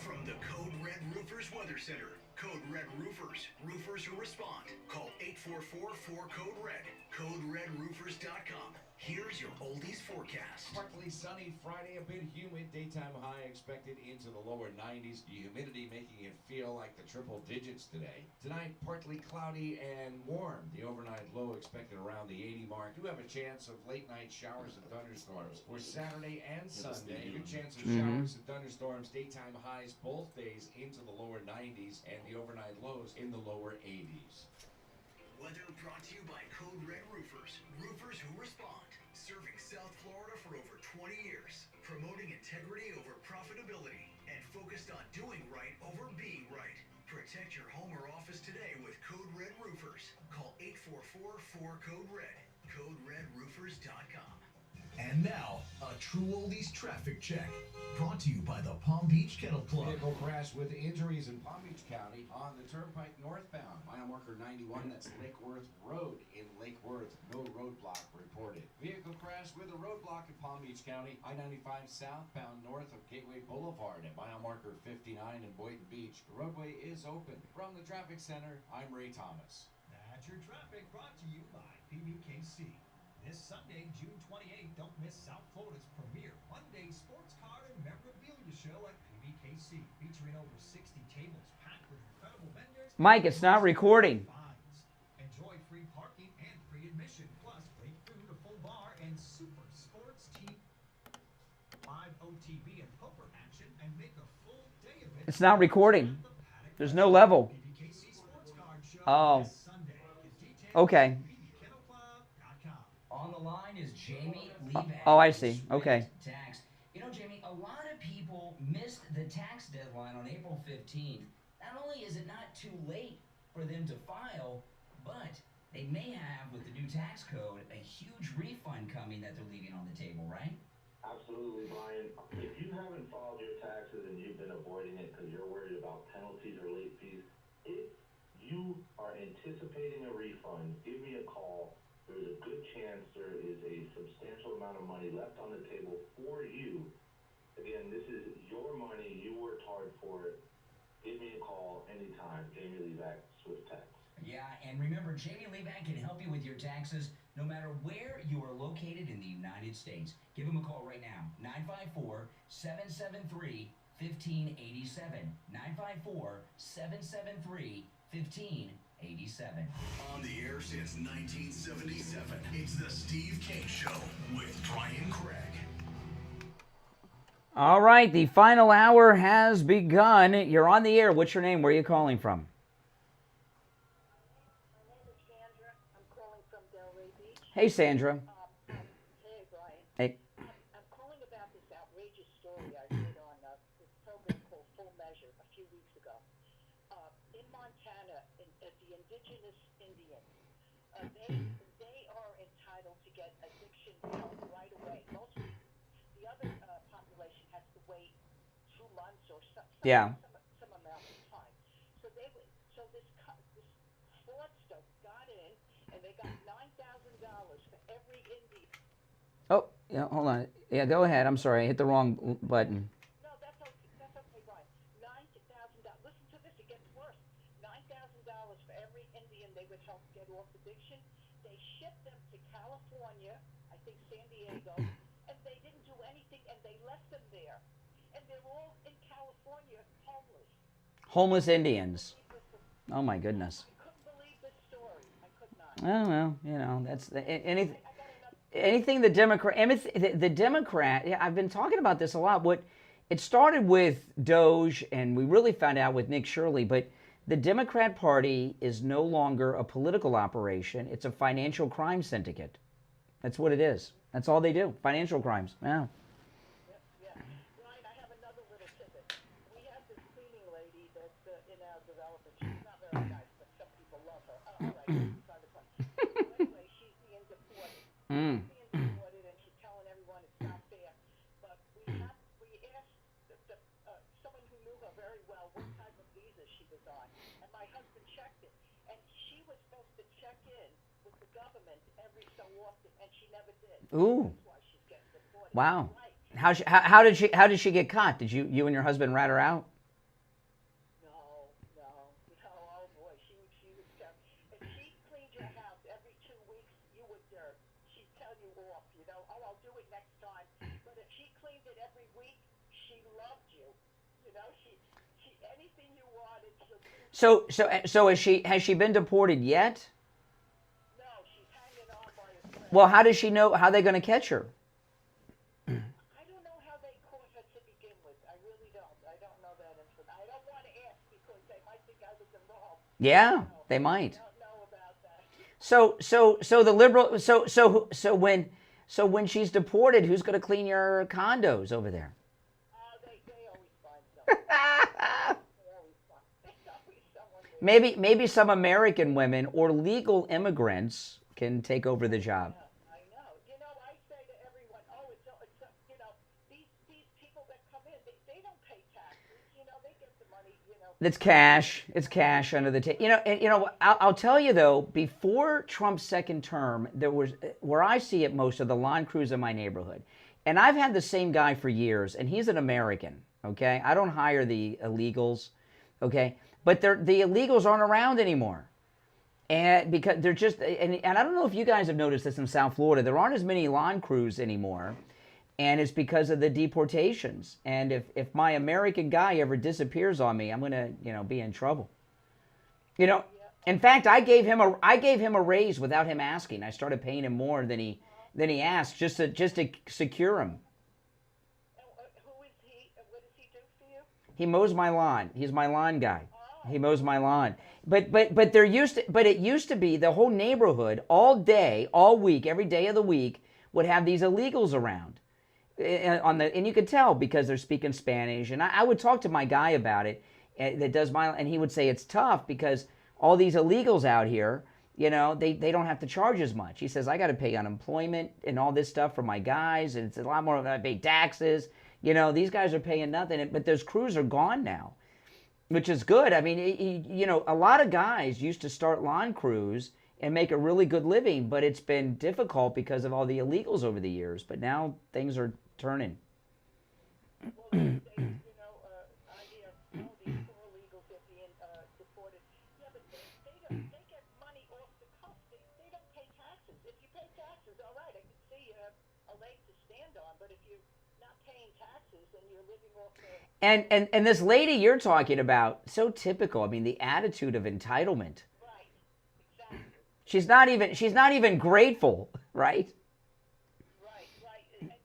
From the Code Red Roofers Weather Center. Code Red Roofers. Roofers who respond. Call 844-4-CODE-RED. CodeRedRoofers.com. Here's your oldies forecast. Partly sunny Friday, a bit humid. Daytime high expected into the lower 90s. Humidity making it feel like the triple digits today. Tonight, partly cloudy and warm. The overnight low expected around the 80 mark. Do have a chance of late night showers and thunderstorms for Saturday and Sunday. Good chance of showers and thunderstorms. Daytime highs both days into the lower 90s and the overnight lows in the lower 80s. Red Roofers. Roofers who respond. Serving South Florida for over 20 years. Promoting integrity over profitability. And focused on doing right over being right. Protect your home or office today with Code Red Roofers. Call 844-4-CODE-RED. CodeRedRoofers.com. And now, a true oldies traffic check. Brought to you by the Palm Beach Kennel Club. Vehicle crash with injuries in Palm Beach County on the Turnpike northbound. Mile marker 91, that's Lake Worth Road in Lake Worth. No roadblock reported. Vehicle crash with a roadblock in Palm Beach County. I-95 southbound north of Gateway Boulevard at mile marker 59 in Boynton Beach. The roadway is open. From the traffic center, I'm Ray Thomas. That's your traffic brought to you by PBKC. This Sunday, June 28th, don't miss South Florida's premier one-day sports car and memorabilia show at PBKC, featuring over 60 tables packed with incredible vendors. Mike, it's not recording. Enjoy free parking and free admission, plus great food, a full bar, and super sports team. Live OTB and poker action, and make a full day of it. It's not recording. There's no level. Oh. Okay. On the line is Jamie Levac. Oh, I see. Okay. Tax. You know, Jamie, a lot of people missed the tax deadline on April 15th. Not only is it not too late for them to file, but they may have, with the new tax code, a huge refund coming that they're leaving on the table, right? Absolutely, Brian. If you haven't filed your taxes and you've been avoiding it because you're worried about penalties or late fees, if you are anticipating a refund, give me a call. There's a good chance there is a substantial amount of money left on the table for you. Again, this is your money. You worked hard for it. Give me a call anytime. Jamie Levac, Swift Tax. Yeah, and remember, Jamie Levac can help you with your taxes no matter where you are located in the United States. Give him a call right now, 954-773-1587. 954-773-1587. On the air since 1977, it's the Steve King Show with Brian Craig. All right, the final hour has begun. You're on the air. What's your name? Where are you calling from? Hey, Sandra. Hey, Brian. Hey. I'm calling about this outrageous story I read on this program called Full Measure a few weeks ago. In Montana, the indigenous Indians, they are entitled to get addiction help right away. Most the other population has to wait 2 months or some amount of time. So this fraudster got in, and they got $9,000 for every Indian. Oh, yeah, hold on. Yeah, go ahead. I'm sorry. I hit the wrong button. No, that's okay, Brian. $9,000. Listen to this. It gets worse. $9,000 for every Indian they would help get off addiction. They shipped them to California, I think San Diego, and they didn't do anything, and they left them there. And they're all in California homeless. Homeless Indians. Oh, my goodness. I couldn't believe this story. I could not. Oh, well, you know, that's anything the Democrat, yeah, I've been talking about this a lot. It started with Doge, and we really found out with Nick Shirley, but the Democrat Party is no longer a political operation. It's a financial crime syndicate. That's what it is. That's all they do, financial crimes. Yeah. Brian, I have another little tidbit. We have this cleaning lady that's in our development. She's not very nice, but some people love her. Oh, all right, beside the point. So anyway, she's being deported. Mm. She's being deported, and she's telling everyone it's not fair. But we asked someone who knew her very well what type of visa she was on, and my husband checked it. And she was supposed to check in with the government every so often, and she never did. Ooh. That's why she's getting deported. Wow. Right. How did she get caught? Did you and your husband rat her out? No, oh boy, she was terrible. If she cleaned your house every 2 weeks, you were dirt. She'd tell you off, oh, I'll do it next time. But if she cleaned it every week, she loved you. She anything you wanted, she'll do. So has she been deported yet? No, she's hanging on by a thread. Well, how does she know? How are they going to catch her? I don't know how they caught her to begin with. I really don't. I don't know that information. I don't want to ask because they might think I was involved. Yeah, they might. I don't know about that. So the liberal. So when she's deported, who's going to clean your condos over there? Maybe some American women or legal immigrants can take over the job. It's cash. It's cash under the table. I'll tell you though. Before Trump's second term, there was where I see it most of the lawn crews in my neighborhood, and I've had the same guy for years, and he's an American. Okay, I don't hire the illegals. Okay, but the illegals aren't around anymore, and because they're just and I don't know if you guys have noticed this in South Florida. There aren't as many lawn crews anymore. And it's because of the deportations. And if my American guy ever disappears on me, I'm gonna, be in trouble. In fact, I gave him a raise without him asking. I started paying him more than he asked just to secure him. Who is he? What does he do for you? He mows my lawn. He's my lawn guy. He mows my lawn. But it used to be the whole neighborhood all day, all week, every day of the week would have these illegals around. And you could tell because they're speaking Spanish, and I would talk to my guy about it and he would say it's tough because all these illegals out here, they don't have to charge as much. He says I got to pay unemployment and all this stuff for my guys, and it's a lot more. I pay taxes. These guys are paying nothing, but those crews are gone now, which is good. I mean, a lot of guys used to start lawn crews and make a really good living, but it's been difficult because of all the illegals over the years. But now things are turning. Well, I hear these poor illegals are being deported. Yeah, but they get money off the cuff. They don't pay taxes. If you pay taxes, all right, I can see you have a leg to stand on. But if you're not paying taxes and you're living off the... And this lady you're talking about, so typical. I mean, the attitude of entitlement. Right, exactly. She's not even grateful, right? Right.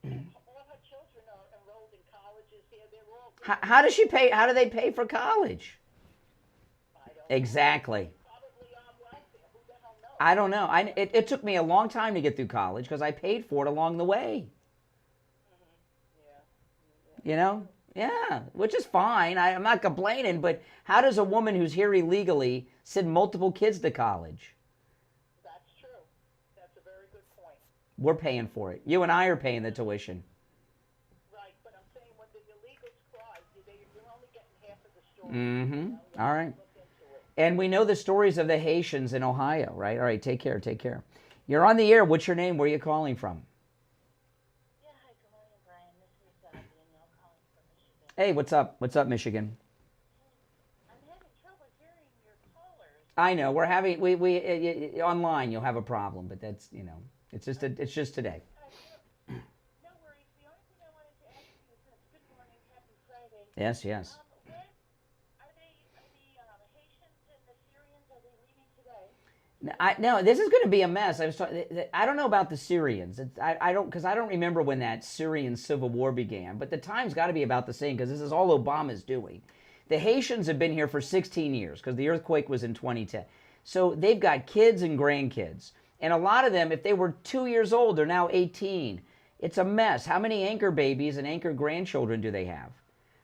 And all her children are enrolled in colleges here. They're all... How does she pay? How do they pay for college? I don't Exactly. know. Probably on welfare. Who the hell knows? I don't know. It took me a long time to get through college because I paid for it along the way. Yeah. Yeah, which is fine. I'm not complaining, but how does a woman who's here illegally send multiple kids to college? That's true. That's a very good point. We're paying for it. You and I are paying the tuition. Right, but I'm saying when the illegals cry, you're only getting half of the story. Mm-hmm. All right. And we know the stories of the Haitians in Ohio, right? All right, take care. You're on the air. What's your name? Where are you calling from? Yeah, hi, good morning, Brian. This is Danielle calling from Michigan. Hey, what's up? What's up, Michigan? I'm having trouble hearing your callers. I know we're having we online. You'll have a problem, but that's it's just today. No worries. The only thing I wanted to ask you is good morning, happy Friday. Yes. Are the Haitians and the Syrians, are they leaving today? No, this is going to be a mess. I don't know about the Syrians. I don't remember when that Syrian civil war began, but the time's got to be about the same because this is all Obama's doing. The Haitians have been here for 16 years because the earthquake was in 2010. So they've got kids and grandkids. And a lot of them, if they were 2 years old, they're now 18. It's a mess. How many anchor babies and anchor grandchildren do they have?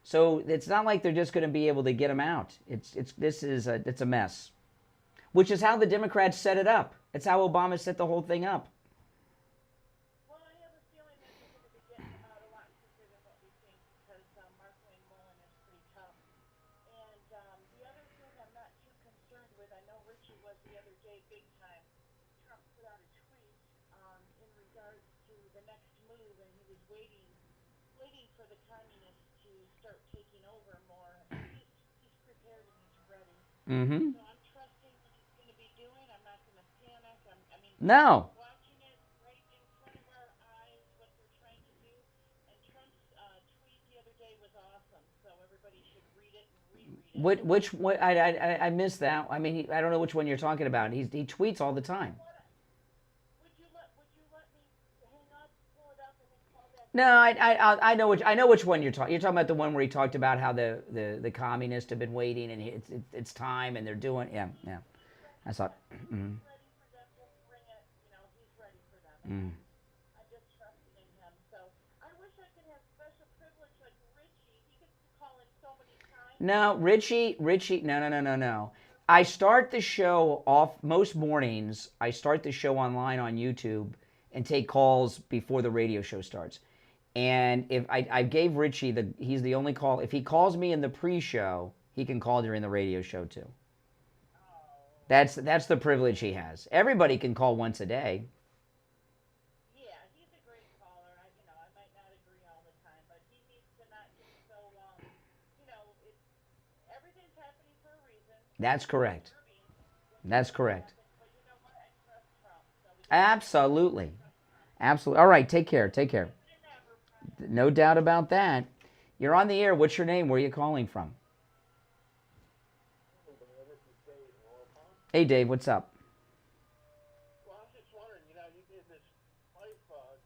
So it's not like they're just going to be able to get them out. It's a mess. Which is how the Democrats set it up. It's how Obama set the whole thing up. Well, I have a feeling that they're going to be getting them out a lot quicker than what we think because Mark Wayne Mullen is pretty tough. And the other thing I'm not too concerned with, I know Richie was the other day big time. Trump put out a tweet in regards to the next move, and he was waiting for the communists to start taking over more. And he's prepared and he's ready. Mm-hmm. So I'm trusting what he's going to be doing. I'm not going to panic. No. Watching it right in front of our eyes, what they're trying to do. And Trump's tweet the other day was awesome. So everybody should read it and reread it. I missed that. I mean, I don't know which one you're talking about. He tweets all the time. Would you let me hang on, pull it up, and then call back? No, I know which one you're talking. You're talking about the one where he talked about how the communists have been waiting and it's time and they're doing. Yeah. I saw. Mm-hmm. Ready for them to Mm. I just trusted in him. So I wish I could have special privilege like Richie. He gets to call in so many times. No, Richie, no. I start the show off most mornings. I start the show online on YouTube and take calls before the radio show starts. And if I gave Richie he's the only call. If he calls me in the pre-show, he can call during the radio show too. That's the privilege he has. Everybody can call once a day. Yeah, he's a great caller. I might not agree all the time, but he needs to not get so everything's happening for a reason. That's correct. That's correct. Absolutely. Absolutely. All right, take care. Take care. No doubt about that. You're on the air. What's your name? Where are you calling from? Hey, Dave, what's up? Well, I was just wondering, you did this life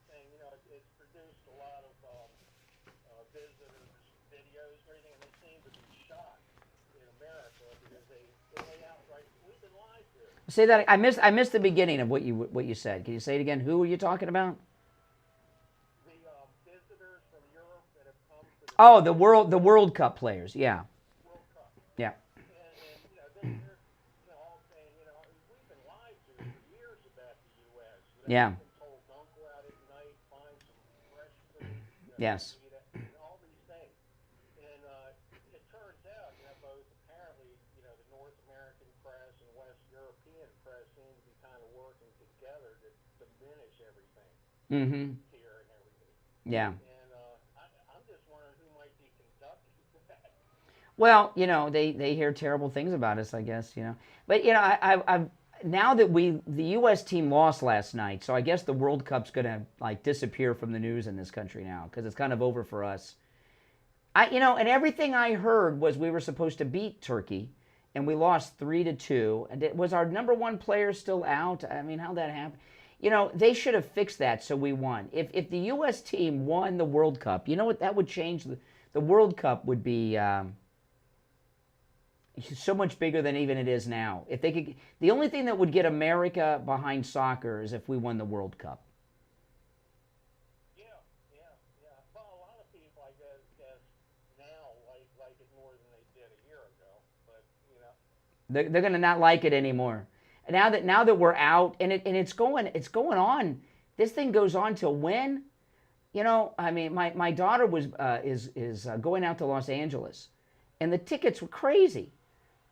thing, it's produced a lot of visitors, videos, everything, and they seem to be shocked in America because they lay out we've been lied to. Say that. I missed the beginning of what you said. Can you say it again? Who are you talking about? The visitors from Europe that have come to Oh, the World Cup players. Yeah. World Cup. Yeah. And they're all saying, we've been lied to for years about the U.S. Yeah. We've been told don't go out at night, find some fresh food. Yes. And all these things. And it turns out, both apparently, the North American press and West European press seem to be kind of working together to diminish everything here and everything. Yeah. And I'm just wondering who might be conducting that. Well, they hear terrible things about us, I guess, But, I've now that the U.S. team lost last night, so I guess the World Cup's going to, disappear from the news in this country now because it's kind of over for us. And everything I heard was we were supposed to beat Turkey, and we lost 3-2. And was our number one player still out? I mean, how'd that happen? They should have fixed that so we won. If the U.S. team won the World Cup, you know what? That would change. The World Cup would be so much bigger than even it is now. If they could, the only thing that would get America behind soccer is if we won the World Cup. Yeah. Well, a lot of people, I guess now like it more than they did a year ago. But They're going to not like it anymore. Now that we're out, and it's going on. This thing goes on till when? I mean, my daughter is going out to Los Angeles, and the tickets were crazy.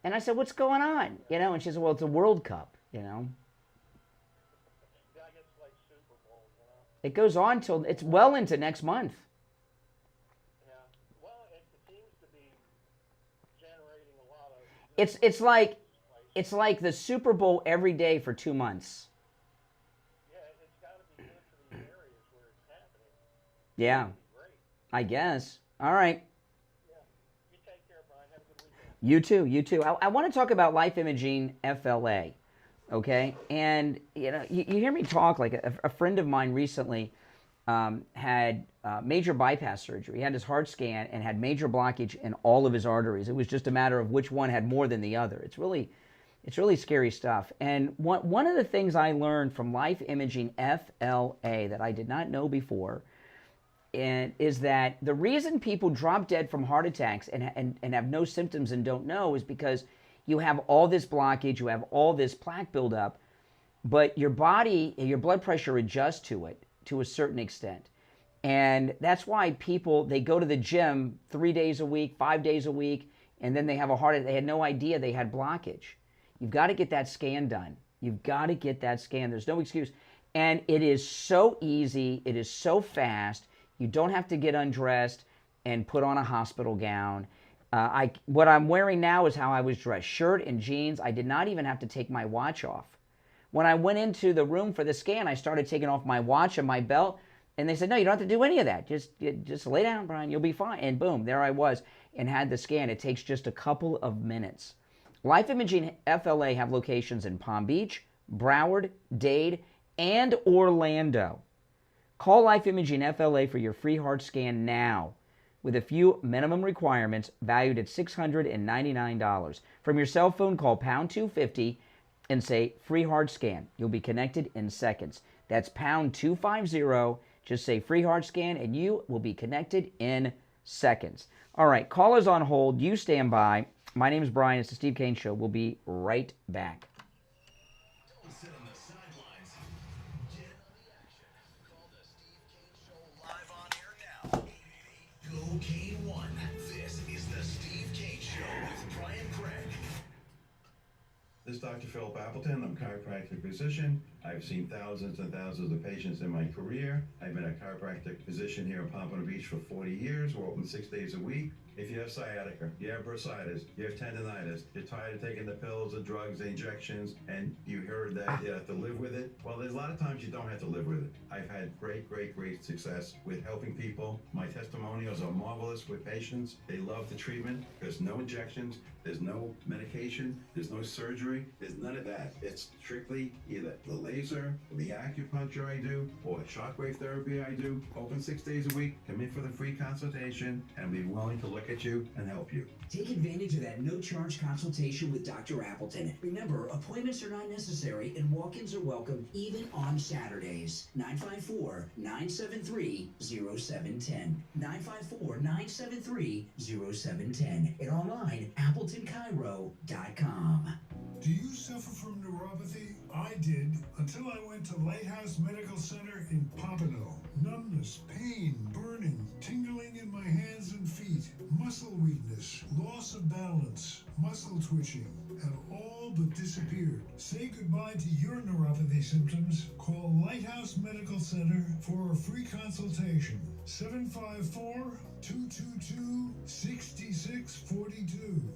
And I said, "What's going on?" And she said, "Well, it's a World Cup." Yeah, I guess like Super Bowl. It goes on till it's well into next month. Yeah. Well, it seems to be generating a lot of. It's like the Super Bowl every day for 2 months. Yeah, it's got to be good for the areas where it's happening. Yeah, I guess. All right. Yeah. You take care, Brian. Have a good weekend. You too. I want to talk about Life Imaging FLA, okay? And, you hear me talk, like a friend of mine recently had major bypass surgery. He had his heart scan and had major blockage in all of his arteries. It was just a matter of which one had more than the other. It's really scary stuff. And one of the things I learned from Life Imaging FLA that I did not know before is that the reason people drop dead from heart attacks and have no symptoms and don't know is because you have all this blockage, you have all this plaque buildup, but your body, your blood pressure adjusts to it to a certain extent. And that's why people, they go to the gym 3 days a week, 5 days a week, and then they have a heart attack. They had no idea they had blockage. You've got to get that scan done. You've got to get that scan. There's no excuse. And it is so easy. It is so fast. You don't have to get undressed and put on a hospital gown. What I'm wearing now is how I was dressed. Shirt and jeans. I did not even have to take my watch off. When I went into the room for the scan, I started taking off my watch and my belt. And they said, no, you don't have to do any of that. Just lay down, Brian. You'll be fine. And boom, there I was and had the scan. It takes just a couple of minutes. Life Imaging FLA have locations in Palm Beach, Broward, Dade, and Orlando. Call Life Imaging FLA for your free heart scan now with a few minimum requirements valued at $699. From your cell phone, call pound 250 and say free heart scan. You'll be connected in seconds. That's pound 250. Just say free heart scan, and you will be connected in seconds. All right, callers on hold. You stand by. My name is Brian. It's the Steve Kane Show. We'll be right back. Don't sit on the sidelines. Get in on the action. Call the Steve Kane Show live on air now. 888-GO-KANE-1. This is the Steve Kane Show with Brian Craig. This is Dr. Philip Appleton. I'm a chiropractic physician. I've seen thousands and thousands of patients in my career. I've been a chiropractic physician here in Pompano Beach for 40 years. We're open 6 days a week. If you have sciatica, you have bursitis, you have tendonitis, you're tired of taking the pills, the drugs, the injections, and you heard that you have to live with it, well, there's a lot of times you don't have to live with it. I've had great success with helping people. My testimonials are marvelous with patients. They love the treatment. There's no injections, there's no medication, there's no surgery, there's none of that. It's strictly either the laser, the acupuncture I do, or shockwave therapy I do. Open 6 days a week. Come in for the free consultation, and be willing to look at you and help you. Take advantage of that no-charge consultation with Dr. Appleton. Remember, appointments are not necessary and walk-ins are welcome even on Saturdays. 954-973-0710. 954-973-0710. And online, AppletonChiro.com. Do you suffer from neuropathy? I did, until I went to Lighthouse Medical Center in Pompano. Numbness, pain, burning, tingling in my hands and feet, muscle weakness, loss of balance, muscle twitching, and all but disappeared. Say goodbye to your neuropathy symptoms. Call Lighthouse Medical Center for a free consultation. 754-222-6642.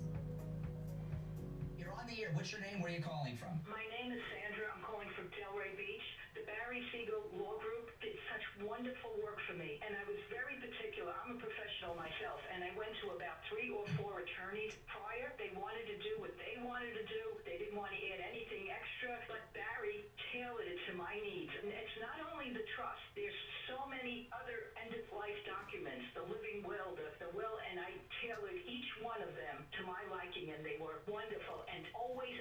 You're on the air. What's your name? Where are you calling from? My name is Sandra. I'm calling from Delray Beach. The Barry Siegel Law Group did such wonderful work for me, and I was very particular. I'm a professional myself, and I went to about 3 or 4 attorneys prior. They wanted to do what they wanted to do. They didn't want to add anything extra, but Barry tailored it to my needs. And it's not only the trust. There's so many other end-of-life documents, the living will, the will, and I tailored each one of them to my liking, and they were wonderful and always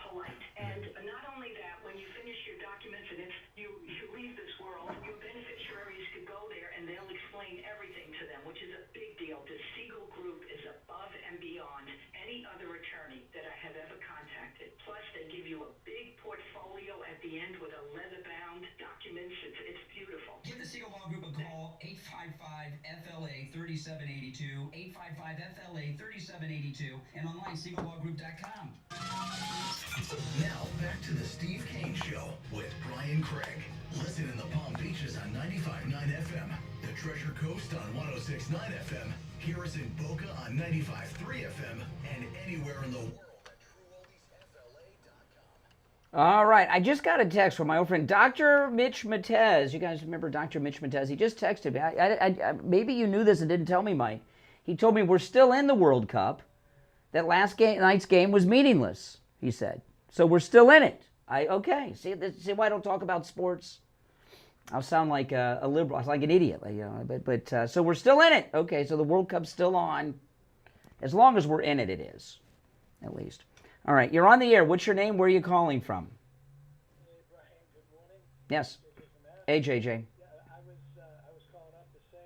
polite. And not only that, when you finish your documents and you leave this world, your beneficiaries could go there and they'll explain everything to them, which is a big deal. The Siegel Group is above and beyond any other attorney that I have ever contacted. Plus, they give you a big portfolio at the end with a leather-bound documents. It's beautiful. Give the Siegel Law Group a call, 855-FLA-3782, 855-FLA-3782, and online, SiegelLawGroup.com. Now, back to the Steve Kane Show with Brian Craig. Listen in the Palm Beaches on 95.9 FM, the Treasure Coast on 106.9 FM, hear us in Boca on 95.3 FM, and anywhere in the world at TrueOldiesFLA.com. All right, I just got a text from my old friend, Dr. Mitch Matez. You guys remember Dr. Mitch Matez? He just texted me. Maybe you knew this and didn't tell me, Mike. He told me we're still in the World Cup. That last night's game was meaningless, he said. So we're still in it. Okay. See why I don't talk about sports? I'll sound like a liberal. I sound like an idiot. So we're still in it. Okay, so the World Cup's still on. As long as we're in it, it is. At least. All right, you're on the air. What's your name? Where are you calling from? Hey, Brian, good morning. Yes. Hey, JJ. Yeah, I was calling up to say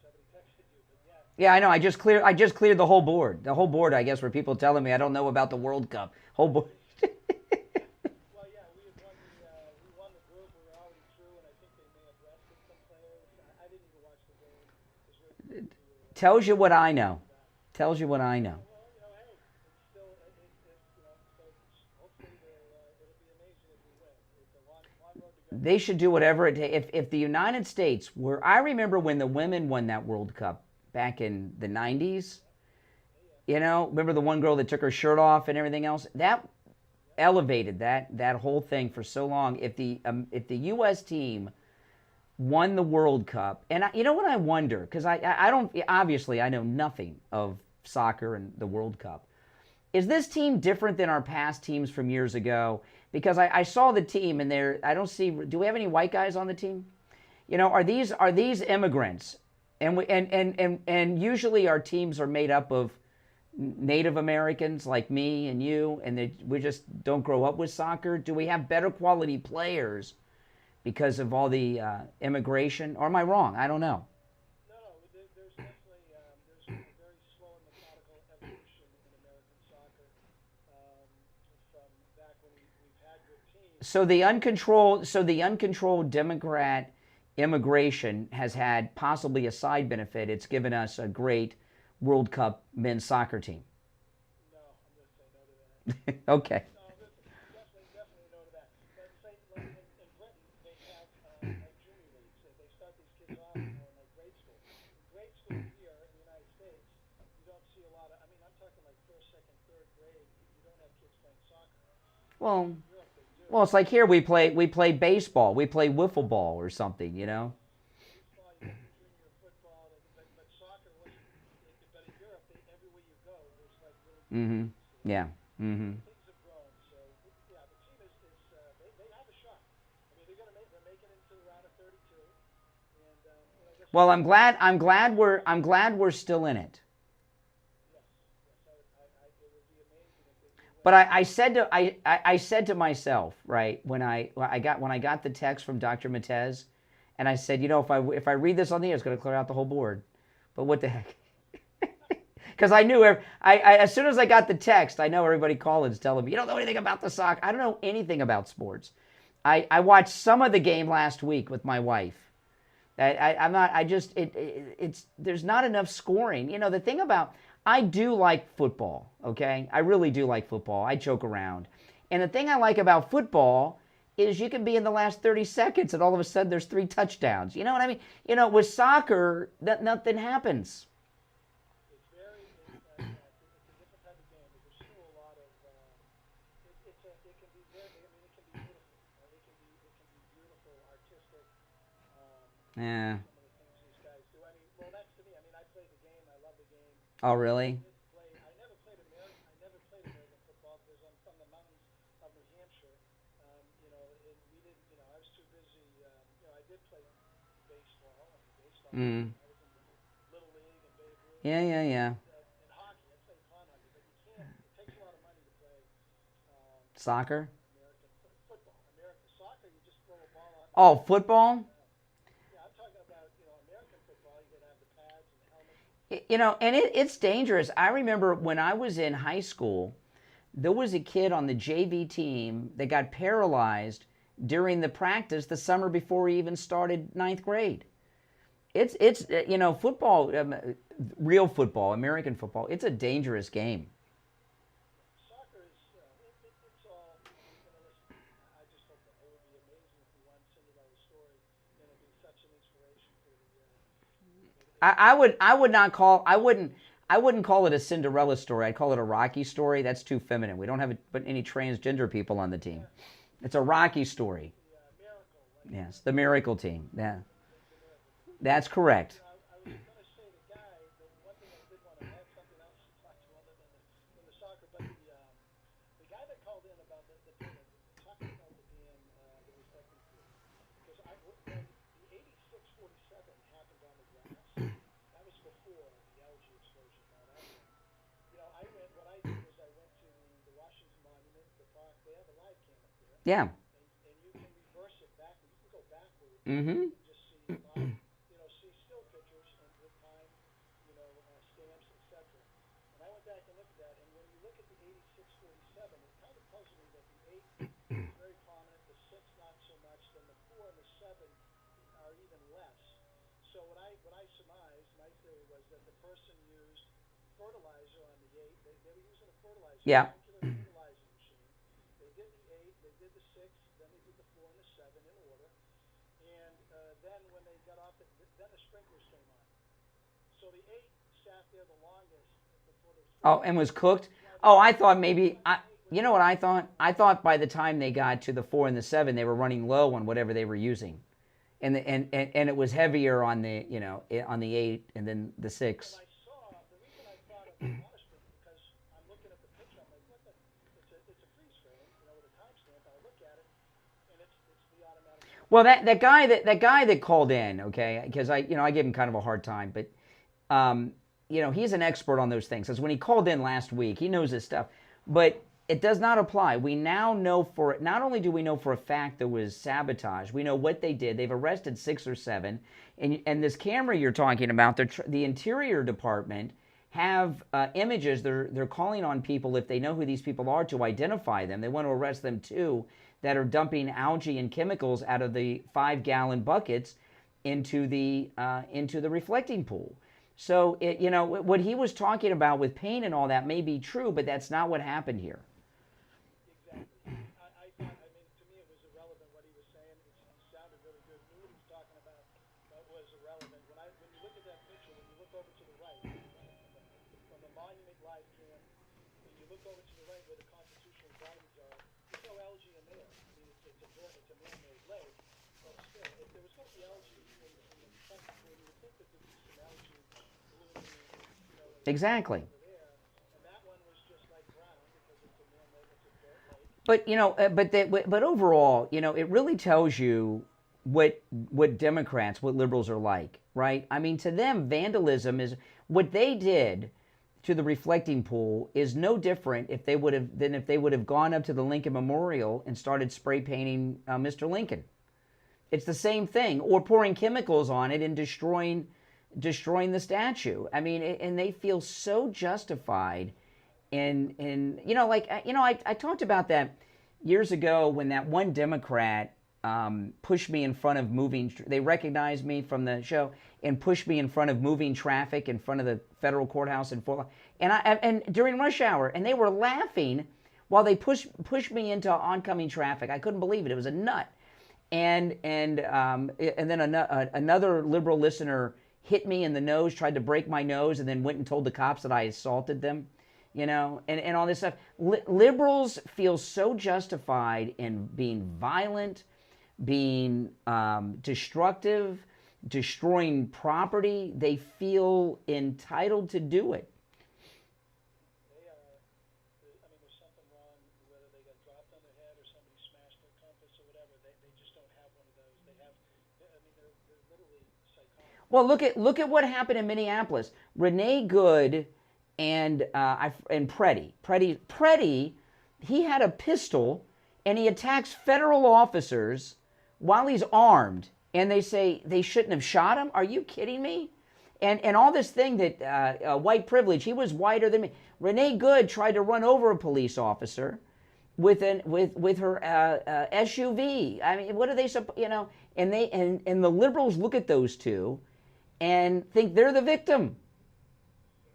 somebody texted you, but yeah. Yeah, I know. I just cleared the whole board. The whole board, I guess, where people telling me I don't know about the World Cup. Whole board. Well, yeah, we won the group. We were already through, and I think they may have rested some players. I didn't even watch the game. Tells you what I know. Tells you what I know. Well, hey, it's still, so hopefully it'll be amazing if we win. It's a long road to go. They should do whatever it takes. If the United States were, I remember when the women won that World Cup back in the 90s. Remember the one girl that took her shirt off and everything else? That elevated that whole thing for so long. If the U.S. team won the World Cup, and you know what I wonder, because I don't, obviously I know nothing of soccer and the World Cup. Is this team different than our past teams from years ago? Because I saw the team and I don't see, do we have any white guys on the team? Are these immigrants? And usually our teams are made up of Native Americans like me and you, and we just don't grow up with soccer. Do we have better quality players because of all the immigration? Or am I wrong? I don't know. No, there's definitely there's been a very slow and methodical evolution in American soccer from back when we've had good teams. So the uncontrolled Democrat immigration has had possibly a side benefit. It's given us a great World Cup men's soccer team. No, I'm going to say no to that. Okay. No, definitely no to that. But say, like in Britain, they have like junior leagues. They start these kids off, in like grade school. In grade school here in the United States, you don't see a lot of. I mean, I'm talking like first, second, third grade. You don't have kids playing soccer. Well, In Europe, they do. well, it's like here we play baseball, we play wiffle ball or something, you know. Baseball, you got the junior football, but soccer wasn't. But in Europe, everywhere you go, there's like little. Mm-hmm. Yeah. Mm-hmm. Things have grown, so yeah, the team is they have a shot. I mean, they're making it into the round of 32, and Well, I'm glad we're still in it. But I said to myself, right, when I got the text from Dr. Matez, and I said, you know, if I read this on the air, it's going to clear out the whole board. But what the heck? Because I knew as soon as I got the text, I know everybody calling's telling me, you don't know anything about the soccer. I don't know anything about sports. I watched some of the game last week with my wife. There's not enough scoring. You know, the thing about, I do like football, okay? I really do like football. I joke around. And the thing I like about football is you can be in the last 30 seconds and all of a sudden there's 3 touchdowns. You know what I mean? You know, with soccer, nothing happens. it's a different type of game, but there's still a lot of. It can be very. I mean, it can be beautiful. It can be beautiful, artistic. Yeah. Some of the things these guys do. I mean, well, that's to me. I mean, I play the game. I love the game. Oh, really? I never played American football because I'm from the mountains of New Hampshire. You know, and we didn't. You know, I was too busy. You know, I did play baseball. I was in Little League and Babe Ruth. Yeah. And hockey. I played pond hockey, but you can't. It takes a lot of money to play. Soccer? American football. American soccer, you just throw a ball out. Oh, football? Yeah, I'm talking about, American football. You gotta have the pads and the helmet. You know, and it's dangerous. I remember when I was in high school, there was a kid on the JV team that got paralyzed during the practice the summer before he even started 9th grade. It's football, real football, American football, it's a dangerous game. Soccer is, it's all, listen, I just hope that it would be amazing if we won Cinderella's story, and it'd be such an inspiration for the, I wouldn't call it a Cinderella story. I'd call it a Rocky story. That's too feminine. We don't have any transgender people on the team. It's a Rocky story. Yes, the miracle team. Yeah, that's correct. I was going to say the guy, the one thing I did want to add something else to talk to other than the soccer, but the guy that called in about the talking about the dam, the recycling field, because when the 8647 happened on the grass, that was before the algae explosion and all that. What I did was I went to the Washington Monument, the park. They have a live cam up there. Yeah. And you can reverse it backward. You can go backward. Mm-hmm. And just see live, see still pictures and with time, stamps, etc. And I went back and looked at that, and when you look at the 8647, it kind of tells me that the 8 is very prominent, the 6 not so much, then the 4 and the 7 are even less. So what I surmised, my theory was that the person used fertilizer on the 8. They were using a fertilizer. Yeah. Fertilizer machine. They did the 8, they did the 6, then they did the 4 and the 7 in order. And then when they got off, then the sprinklers came on. So the 8 sat there the longest before the sprinklers. Oh, and was cooked? Oh, I thought maybe, you know what I thought? I thought by the time they got to the 4 and the 7, they were running low on whatever they were using. And it was heavier on the, on the 8 and then the 6. The reason I thought of the water sprinkler, because I'm looking at the picture, I'm like, it's a freeze frame, with a timestamp. I look at it, and it's the automatic. Well, that guy that called in, okay, because I give him kind of a hard time, but he's an expert on those things. Because when he called in last week, he knows his stuff. But It does not apply. We now know not only do we know for a fact there was sabotage, we know what they did. They've arrested 6 or 7. And this camera you're talking about, the Interior Department have images. They're calling on people, if they know who these people are, to identify them. They want to arrest them too, that are dumping algae and chemicals out of the 5-gallon buckets into the reflecting pool. So what he was talking about with pain and all that may be true, but that's not what happened here. Exactly. I mean, to me, it was irrelevant what he was saying. It sounded really good. Knew what he was talking about, but was irrelevant. When you look at that picture, when you look over to the right, from the Monument Live cam, when you look over to the right where the constitutional gardens are, there's no algae in there. I mean, it's a man-made lake, but still, if there was going to be algae in the reflecting pool, you would think that there would be some algae blooming, Exactly. over there. And that one was just like brown because it's a man-made, it's a dirt lake. But overall, it really tells you what Democrats, what liberals are like, right? I mean, to them, vandalism is what they did to the reflecting pool is no different if they would have gone up to the Lincoln Memorial and started spray painting Mr. Lincoln. It's the same thing, or pouring chemicals on it and destroying the statue. I mean, and they feel so justified. I talked about that years ago when that one Democrat pushed me in front of they recognized me from the show and pushed me in front of moving traffic in front of the federal courthouse in Fort Lauderdale. And during rush hour, and they were laughing while they pushed me into oncoming traffic. I couldn't believe it. It was a nut. And then another liberal listener hit me in the nose, tried to break my nose, and then went and told the cops that I assaulted them, and all this stuff. Liberals feel so justified in being violent, being destructive, destroying property. They feel entitled to do it. There's something wrong, whether they got dropped on their head or somebody smashed their compass or whatever. They just don't have one of those. They're literally psychotic. Well, look at what happened in Minneapolis. Renee Good and Preddy, he had a pistol and he attacks federal officers while he's armed, and they say they shouldn't have shot him. Are you kidding me? And all this thing that white privilege, he was whiter than me. Renee Good tried to run over a police officer with her SUV. I mean, what are they? And the liberals look at those two and think they're the victim.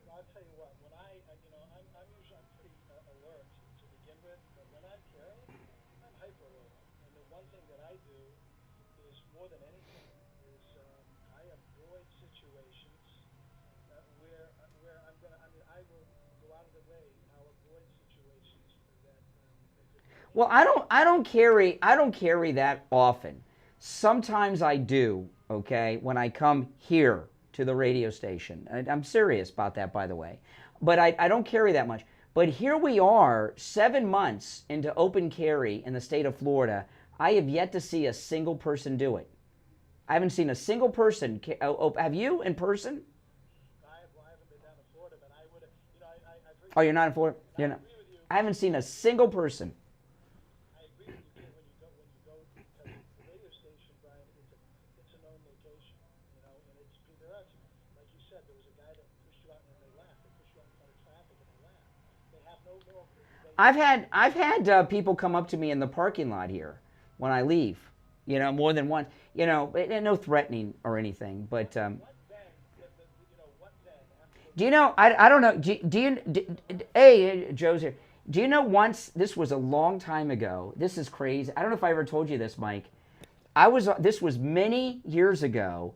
I'll tell you what. When I'm usually pretty alert to begin with, but when I'm carrying, I'm hyper alert. And the one thing that I do is more than anything is I avoid situations where I'm gonna. I mean, I will go out of the way. I'll avoid situations that. Well, I don't carry that often. Sometimes I do, okay, when I come here to the radio station. I'm serious about that, by the way. But I don't carry that much. But here we are, 7 months into open carry in the state of Florida. I have yet to see a single person do it. I haven't seen a single person. Have you in person? I haven't been down to Florida, but I would have. Oh, you're not in Florida? You're not. I haven't seen a single person. I agree with you. When you go to the radio station, Brian, it's a known location, and it's there are, like you said, there was a guy that pushed you out and they laughed. They pushed you out in front of traffic and they laughed. They have no more. I've had people come up to me in the parking lot here when I leave, more than once, no threatening or anything, but. Do you know? I don't know. Hey, Joe's here. Do you know once? This was a long time ago. This is crazy. I don't know if I ever told you this, Mike. This was many years ago.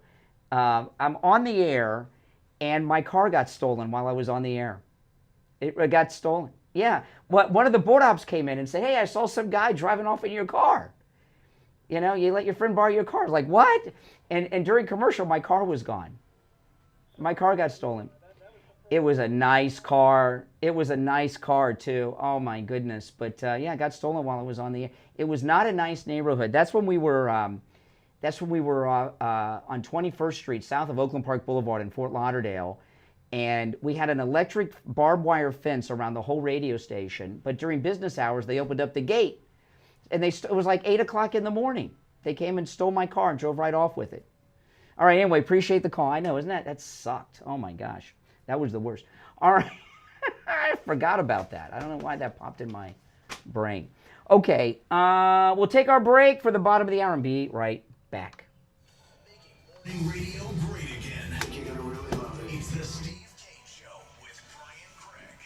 I'm on the air, and my car got stolen while I was on the air. It got stolen. Yeah. One of the board ops came in and said, "Hey, I saw some guy driving off in your car. You let your friend borrow your car." I was like, "What?" And during commercial, my car was gone. My car got stolen. It was a nice car. It was a nice car too. Oh my goodness! But it got stolen while I was on the air. It was not a nice neighborhood. That's when we were. On 21st Street, south of Oakland Park Boulevard in Fort Lauderdale, and we had an electric barbed wire fence around the whole radio station. But during business hours, they opened up the gate, and it was like 8 o'clock in the morning. They came and stole my car and drove right off with it. All right, anyway, appreciate the call. I know, isn't that sucked? Oh my gosh, that was the worst. All right, I forgot about that. I don't know why that popped in my brain. Okay, we'll take our break for the bottom of the hour and be right back. Making radio great again. You're gonna really love it. It's the Steve Kane Show with Brian Craig.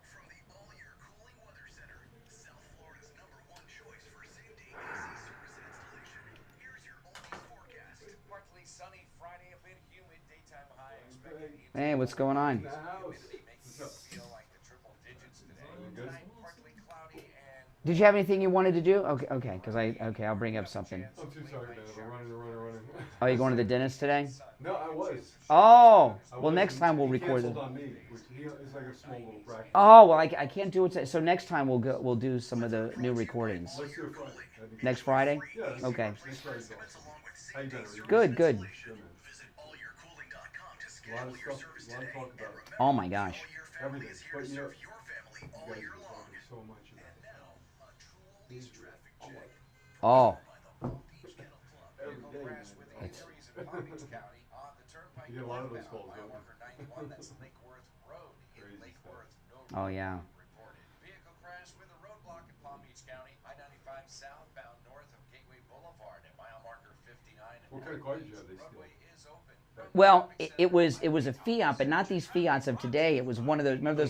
From the all-year cooling weather center, South Florida's #1 choice for same-day AC service and installation. Here's your Oldies forecast. Partly sunny Friday, a bit humid, daytime high expected. Hey, what's going on? Humidity making it feel like the triple digits today. Tonight, partly cloudy and Did you have anything you wanted to do? Okay, because I'll bring up something. I'm too sorry, man. I'm running. Oh, you going to the dentist today? No, I was. Oh, well, next time we'll record it. He canceled on me, which it's like a small little practice. Oh, well, I can't do it today. So next time we'll do some of the new recordings. Let's do it Friday. Next Friday? Yeah. Okay. Next Friday. How you doing? Good. Good, man. A lot of stuff, a lot of talk about it. Oh my gosh. Everything. But you know, you guys are talking so much about these traffic jam. Oh. Every day, man. It's, You get a lot of those calls, don't you? oh yeah. vehicle crash with a roadblock in Palm Beach County, I-95 southbound north of Gateway Boulevard at mile marker 59. What kind of car did you have? They steal? Well, it was a Fiat, but not these Fiats of today. It was one of those. Remember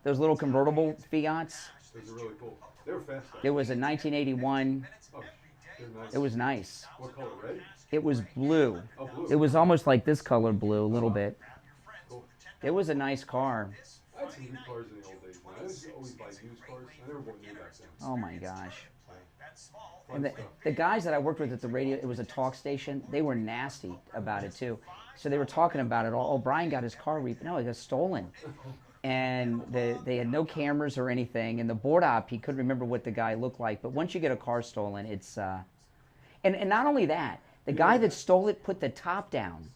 those little convertible Fiats? Those are really cool. They were fast. It was a 1981. Oh, they're nice. It was nice. What color? Red? It was blue. Oh, blue. It was almost like this color blue, a little bit. Cool. It was a nice car. I had some new cars in the old days, man. I used to always buy used cars. I never bought new back then. Oh my gosh. Fun And stuff. the guys that I worked with at the radio, it was a talk station, they were nasty about it too. So they were talking about it all. Oh, Brian got his car no, it got stolen. And they had no cameras or anything. And the board op, he couldn't remember what the guy looked like. But once you get a car stolen, it's... And not only that, the guy that stole it put the top down.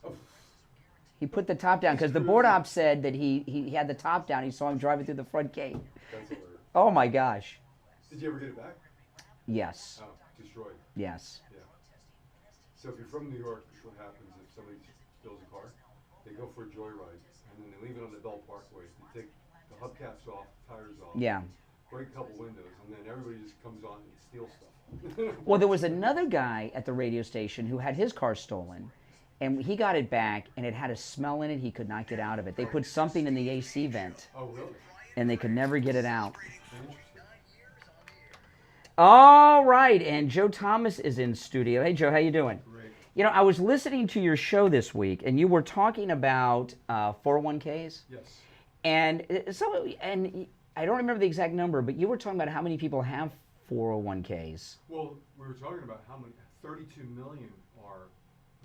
He put the top down because the board op said that he had the top down. He saw him driving through the front gate. That's hilarious. Oh my gosh. Did you ever get it back? Yes. Oh, destroyed. Yes. Yeah. So if you're from New York, what happens if somebody steals a car? They go for a joyride, and then they leave it on the Bell Parkway. They take the hubcaps off, the tires off. Yeah. Break a couple windows, and then everybody just comes on and steals stuff. Well, there was another guy at the radio station who had his car stolen, and he got it back, and it had a smell in it. He could not get out of it. They put something in the AC vent, Oh, really? and they could never get it out. All right, and Joe Thomas is in studio. Hey, Joe, how you doing? Great. You know, I was listening to your show this week, and you were talking about 401ks. Yes. And I don't remember the exact number, but you were talking about how many people have 401ks. Well, we were talking about how many, 32 million are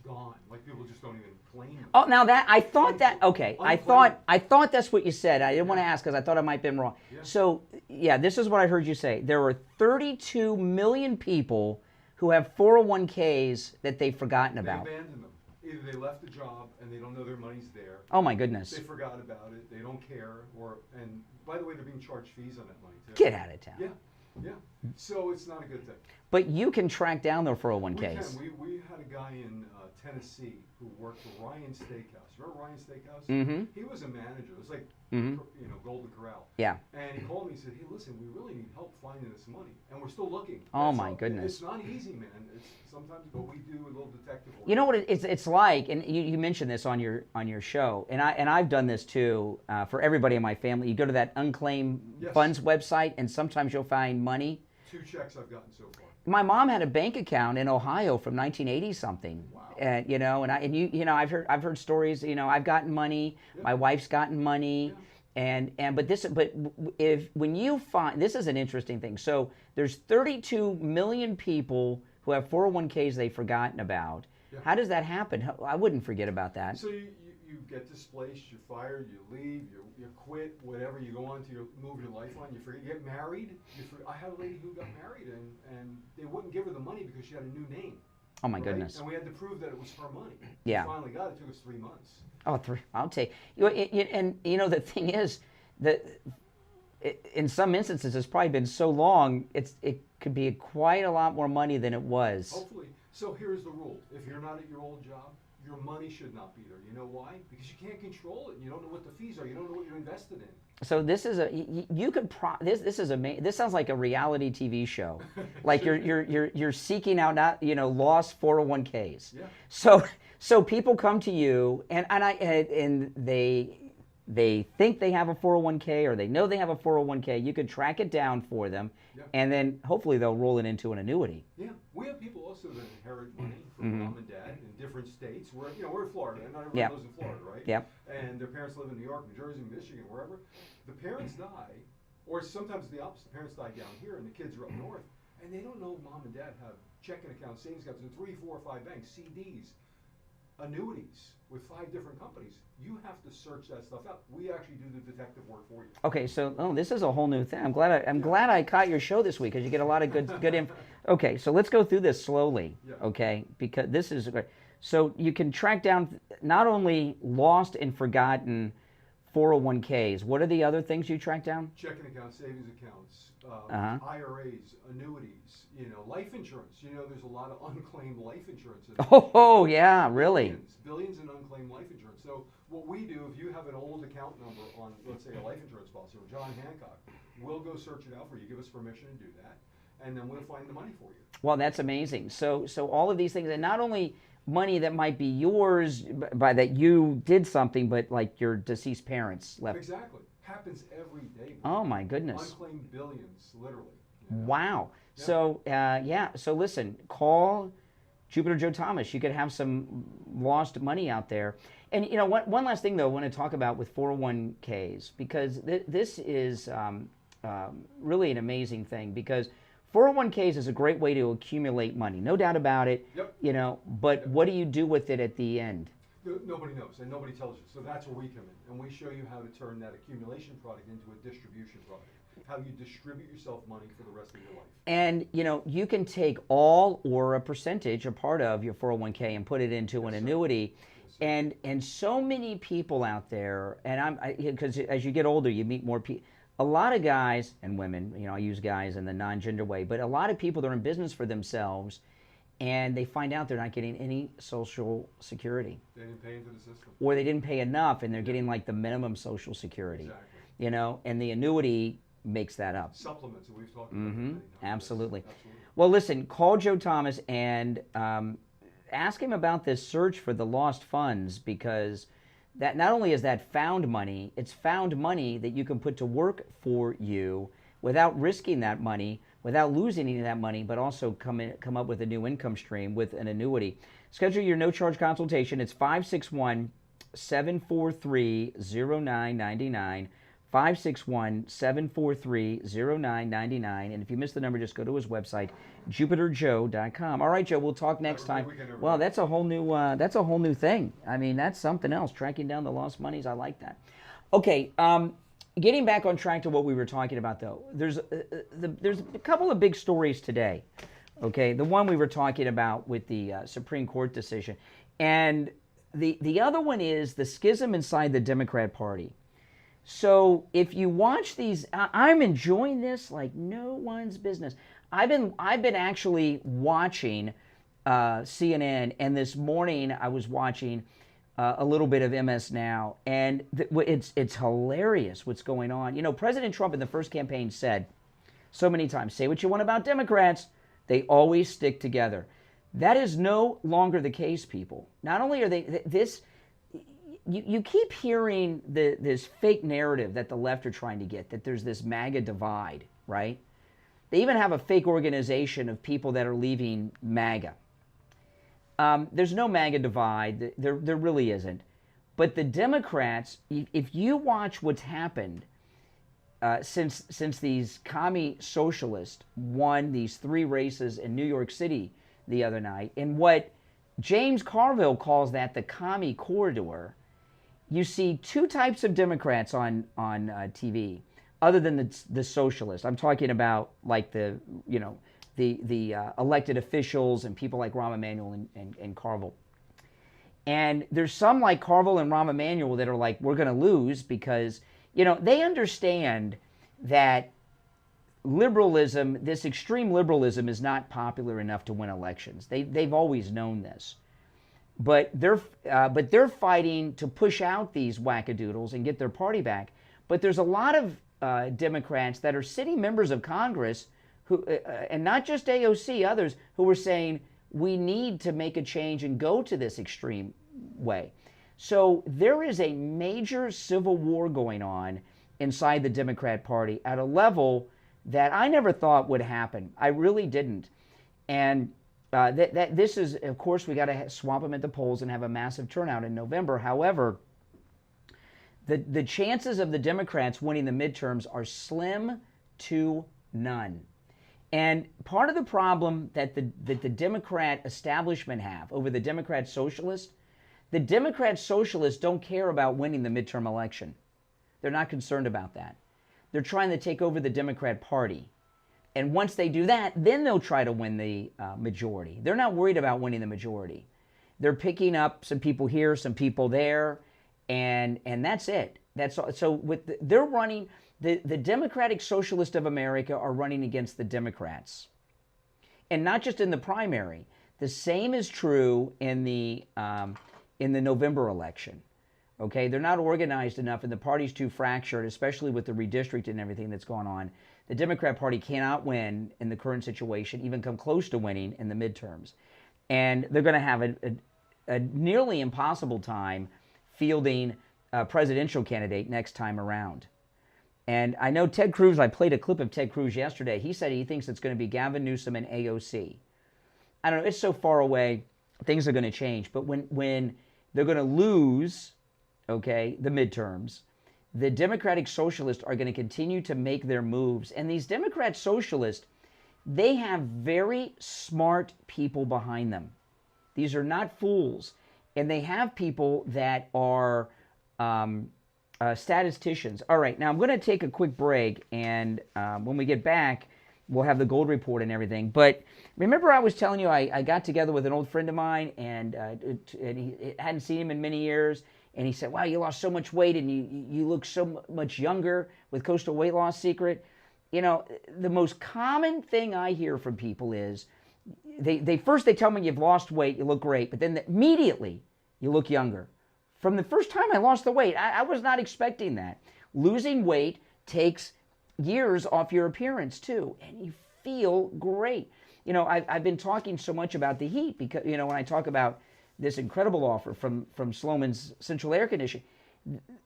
gone. Like people just don't even claim them. Oh, now that I thought that okay. I thought that's what you said. I didn't want to ask because I thought I might have been wrong. Yeah. So yeah, this is what I heard you say. There are 32 million people who have 401ks that they've forgotten They about. abandoned them. Either they left the job and they don't know their money's there. Oh my goodness. They forgot about it. They don't care. And by the way, they're being charged fees on that money too. Get out of town. Yeah, yeah. So it's not a good thing. But you can track down their 401ks. We can. We had a guy in Tennessee who worked for Ryan's Steakhouse. Remember Ryan's Steakhouse? Mm-hmm. He was a manager. It was like, Mhm. you know, Golden Corral. Yeah. And he called me and said, hey, listen, we really need help finding this money. And we're still looking. Oh, That's my all. goodness. It's not easy, man. It's sometimes, but we do a little detective work. You know what it's like, and you mentioned this on your show, and I've done this too for everybody in my family. You go to that unclaimed Yes. funds website, and sometimes you'll find money. 2 checks I've gotten so far. My mom had a bank account in Ohio from 1980 something, and you know, I've heard stories. You know, I've gotten money, my wife's gotten money, and when you find this is an interesting thing. So there's 32 million people who have 401ks they've forgotten about. Yeah. How does that happen? I wouldn't forget about that. So you get displaced, you're fired, you leave, you quit, whatever, you go on to move your life on, you forget, you get married. I had a lady who got married and they wouldn't give her the money because she had a new name. Oh my right? goodness. And we had to prove that it was her money. Yeah. We finally got it. It took us 3 months. Oh, I'll take you. And you know the thing is that in some instances it's probably been so long. It could be quite a lot more money than it was. Hopefully. So here's the rule: if you're not at your old job, your money should not be there. You know why? Because you can't control it. You don't know what the fees are. You don't know what you're invested in. So this is this sounds like a reality TV show. Like you're seeking out lost 401ks. Yeah. So people come to you and they think they have a 401k or they know they have a 401k. You can track it down for them, and then hopefully they'll roll it into an annuity. Yeah, we have people also that inherit money from mom and dad in different states. We're in Florida, and not everyone lives in Florida, right? Yep. And their parents live in New York, New Jersey, Michigan, wherever. The parents die, or sometimes the opposite. The parents die down here, and the kids are up north, and they don't know mom and dad have checking accounts, savings accounts in 3, 4, 5 banks, CDs, annuities with 5 different companies. You have to search that stuff out. We actually do the detective work for you. Okay, so this is a whole new thing. I'm glad I caught your show this week because you get a lot of good info. Okay, so let's go through this slowly. Yeah. Okay, because this is great. So you can track down not only lost and forgotten 401ks. What are the other things you track down? Checking accounts, savings accounts, IRAs, annuities, life insurance. There's a lot of unclaimed life insurance. Oh, yeah, really? Billions in unclaimed life insurance. So what we do, if you have an old account number on, let's say, a life insurance policy or John Hancock, we'll go search it out for you. Give us permission to do that, and then we'll find the money for you. Well, that's amazing. So all of these things, and not only money that might be yours by that you did something, but like your deceased parents left. Exactly. Happens every day. Oh my goodness. Unclaimed billions, literally. Wow. Yeah. So so listen, call Jupiter Joe Thomas. You could have some lost money out there. And one last thing though, I want to talk about with 401ks, because this is really an amazing thing, because 401ks is a great way to accumulate money, no doubt about it. Yep. But what do you do with it at the end? Nobody knows, and nobody tells you. So that's where we come in, and we show you how to turn that accumulation product into a distribution product. How you distribute yourself money for the rest of your life. And you can take all or a percentage, a part of your 401k, and put it into an annuity. And so many people out there, and because as you get older, you meet more people. A lot of guys and women, I use guys in the non-gender way, but a lot of people that are in business for themselves, and they find out they're not getting any Social Security. They didn't pay into the system. Or they didn't pay enough, and they're getting like the minimum Social Security. Exactly. And the annuity makes that up. Supplements, and we've talked about that many times. Absolutely. Well, listen, call Joe Thomas and ask him about this search for the lost funds, because that not only is that found money, it's found money that you can put to work for you without risking that money, without losing any of that money, but also come up with a new income stream with an annuity. Schedule your no-charge consultation. It's 561-743-0999. 561-743-0999. And if you missed the number, just go to his website, jupiterjoe.com. All right, Joe, we'll talk next time. Well, that's a whole new thing. I mean, that's something else. Tracking down the lost monies, I like that. Okay, getting back on track to what we were talking about, though, there's a couple of big stories today. Okay, the one we were talking about with the Supreme Court decision, and the other one is the schism inside the Democrat Party. So if you watch these, I'm enjoying this like no one's business. I've been actually watching CNN, and this morning I was watching a little bit of MS Now, and it's hilarious what's going on. President Trump in the first campaign said so many times, say what you want about Democrats, they always stick together. That is no longer the case, people. Not only are they You keep hearing this fake narrative that the left are trying to get, that there's this MAGA divide, right? They even have a fake organization of people that are leaving MAGA. There's no MAGA divide. There really isn't. But the Democrats, if you watch what's happened since these commie socialists won these 3 races in New York City the other night, and what James Carville calls that the commie corridor, you see 2 types of Democrats on TV, other than the socialists. I'm talking about like the the elected officials and people like Rahm Emanuel and Carville. And there's some like Carville and Rahm Emanuel that are like, we're going to lose because, you know, they understand that liberalism, this extreme liberalism, is not popular enough to win elections. They've always known this. But they're fighting to push out these wackadoodles and get their party back. But there's a lot of Democrats that are sitting members of Congress who, and not just AOC, others who are saying we need to make a change and go to this extreme way. So there is a major civil war going on inside the Democrat Party at a level that I never thought would happen. I really didn't. And this is, of course, we got to swamp them at the polls and have a massive turnout in November. However, the chances of the Democrats winning the midterms are slim to none. And part of the problem that the Democrat establishment have over the Democrat socialists, the Democrat socialists don't care about winning the midterm election. They're not concerned about that. They're trying to take over the Democrat Party. And once they do that, then they'll try to win the majority. They're not worried about winning the majority. They're picking up some people here, some people there, and that's it. That's all. So they're running. The Democratic Socialists of America are running against the Democrats. And not just in the primary. The same is true in the November election. Okay, they're not organized enough and the party's too fractured, especially with the redistricting and everything that's going on. The Democrat Party cannot win in the current situation, even come close to winning in the midterms. And they're going to have a nearly impossible time fielding a presidential candidate next time around. And I know Ted Cruz, I played a clip of Ted Cruz yesterday. He said he thinks it's going to be Gavin Newsom and AOC. I don't know, it's so far away, things are going to change. But when they're going to lose, okay, the midterms, the Democratic Socialists are going to continue to make their moves. And these Democrat Socialists, they have very smart people behind them. These are not fools. And they have people that are statisticians. All right, now I'm going to take a quick break, and when we get back, we'll have the gold report and everything. But remember I was telling you I got together with an old friend of mine, and he hadn't seen him in many years, and he said, wow, you lost so much weight, and you look so much younger with Coastal Weight Loss Secret. You know, the most common thing I hear from people is, they first tell me you've lost weight, you look great, but then immediately you look younger. From the first time I lost the weight, I was not expecting that. Losing weight takes years off your appearance too, and you feel great. You know, I've been talking so much about the heat because, you know, when I talk about this incredible offer from Sloman's Central Air Conditioning,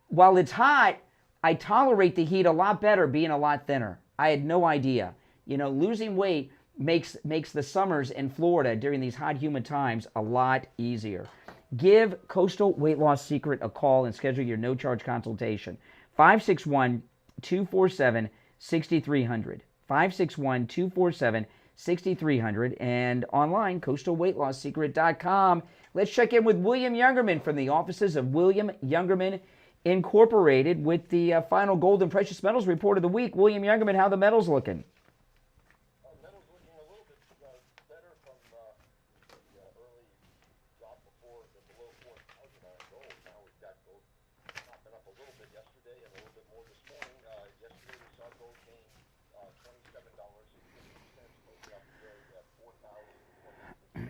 while it's hot, I tolerate the heat a lot better being a lot thinner. I had no idea. You know, losing weight makes the summers in Florida during these hot, humid times a lot easier. Give Coastal Weight Loss Secret a call and schedule your no-charge consultation. 561-247-6300. 561-247-6300. And online, coastalweightloss.secret.com. Let's check in with William Youngerman from the offices of William Youngerman Incorporated with the final gold and precious metals report of the week. William Youngerman, how the metals looking? Metals looking a little bit better from the early drop before the below 4,000 on gold. Now we've got gold popping up a little bit yesterday and a little bit more this morning. Yesterday we saw gold gain $27.50, closing out the day at $4,026.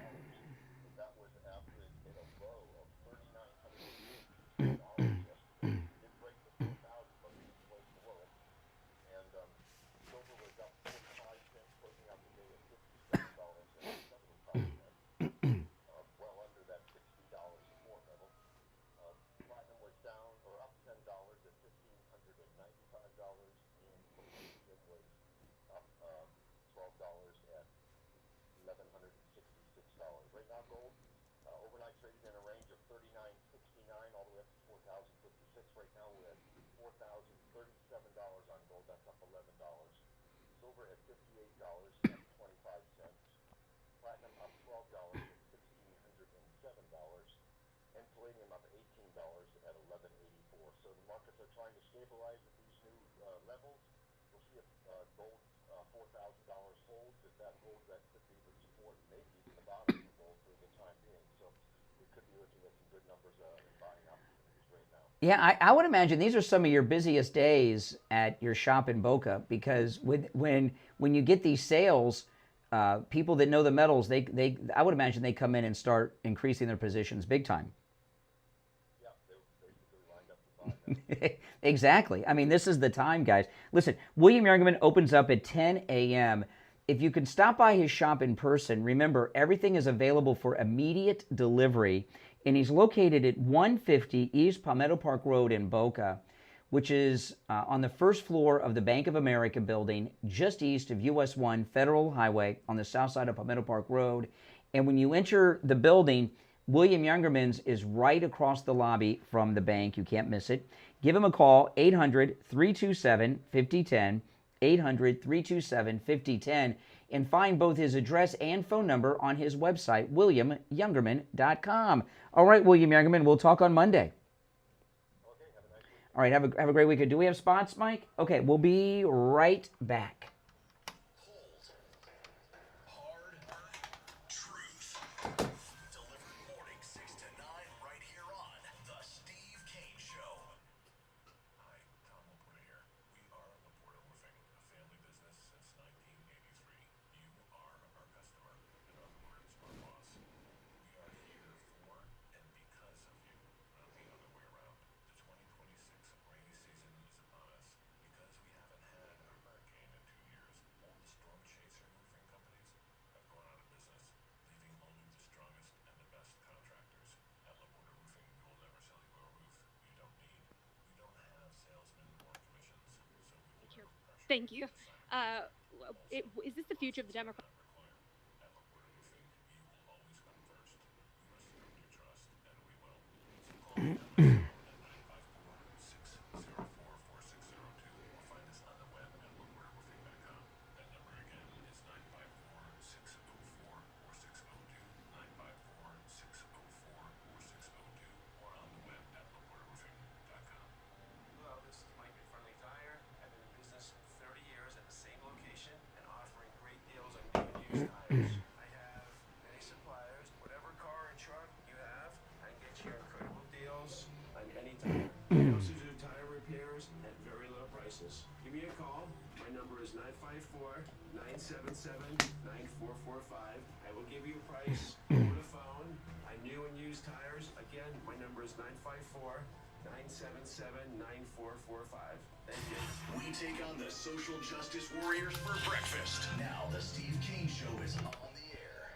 That was after it hit a low of $3,900 yesterday. It did break the 4,000, but it was below it. And silver was up 45 cents, closing out the day at $57.75. Well under that $60 support level. Platinum was down or up $10 at $1,595, and palladium was up $12 at $1,166. Right now, gold overnight trading in a range of $39.69 all the way up to $4,056. Right now, we're at $4,037 on gold. That's up $11. Silver at $58 up 25 cents. Platinum up $12 at $1,607, and palladium up $18 at $11.84. So the markets are trying to stabilize at these new levels. We'll see if gold $4,000 holds. If that holds, looking at some good numbers and buying opportunities right now. Yeah, I would imagine these are some of your busiest days at your shop in Boca, because when you get these sales, people that know the metals, I would imagine they come in and start increasing their positions big time. Yeah, they basically lined up to buy now. Exactly. I mean, this is the time, guys. Listen, William Youngerman opens up at 10 a.m. If you can stop by his shop in person, remember, everything is available for immediate delivery, and he's located at 150 East Palmetto Park Road in Boca, which is on the first floor of the Bank of America building, just east of US 1 Federal Highway on the south side of Palmetto Park Road. And when you enter the building, William Youngerman's is right across the lobby from the bank. You can't miss it. Give him a call, 800-327-5010, 800-327-5010, and find both his address and phone number on his website, williamyoungerman.com. All right, William Youngerman, we'll talk on Monday. Okay, have a nice week. All right, have a great weekend. Do we have spots, Mike? Okay, we'll be right back. Hard truth. Delivered morning 6 to 9 right here on The Steve Kane Show. Hi, Tom Laporta here. We are Laporta Roofing, a family business since 1983. You are our customer. In other words, our boss. We are here for and because of you, not the other way around. The 2026 rainy season is upon us. Because we haven't had a hurricane in 2 years, all the storm chaser roofing companies have gone out of business, leaving only the strongest and the best contractors. At Laporta Roofing, we will never sell you a roof you don't need. We don't have salesmen or commissions, so we will never pressure Thank you. to sign a Is this the future of the Democrat? At Laporta Roofing, you will always come first. We must earn your trust, and we will. So call me at 954-604-4602 or find us on the web at laportaroofing.com. That number again is 954-604-4602, 954-604-4602, or on the web at laportaroofing.com. Hello, this is Mike at Friendly Tire. I've been in business 30 years at the same location and offering great deals on new and used tires. I have many suppliers. Whatever car or truck you have, I can get you incredible deals on any tire. I also do tire repairs at very low prices. Give me a call. My number is 954-977-9445. I will give you a price over the phone on new and used tires. Again, my number is 954-977-9445. Thank you. We take on the social justice warriors for breakfast. Now the Steve Kane Show is on the air.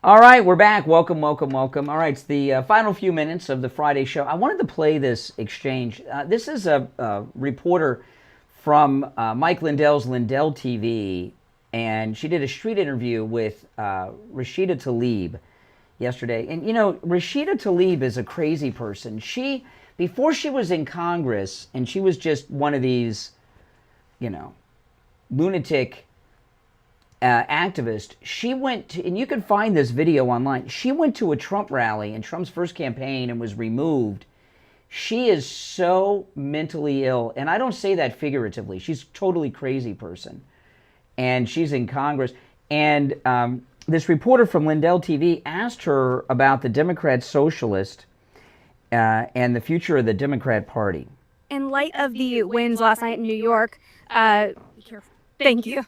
All right, we're back. Welcome, welcome, welcome. All right, it's the final few minutes of the Friday show. I wanted to play this exchange. This is a reporter from Mike Lindell's Lindell TV, and she did a street interview with Rashida Tlaib yesterday. And, you know, Rashida Tlaib is a crazy person. Before she was in Congress, and she was just one of these, you know, lunatic activist, she went to, and you can find this video online, she went to a Trump rally in Trump's first campaign and was removed. She is so mentally ill, and I don't say that figuratively. She's a totally crazy person, and she's in Congress. And this reporter from Lindell TV asked her about the Democrat Socialist and the future of the Democrat Party. In light of the wins last night in New York, thank you.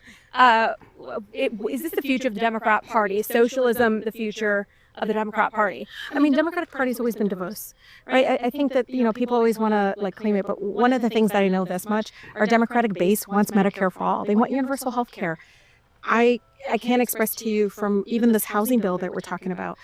Is this the future of the Democrat Party? Is socialism the future of the Democrat Party? I mean, Democratic Party's always been diverse, right? I think that, you know, people always want to like claim it, but one of the things that I know this much, our Democratic base wants Medicare for all. They want universal health care. I can't express to you from even this housing bill that we're talking about,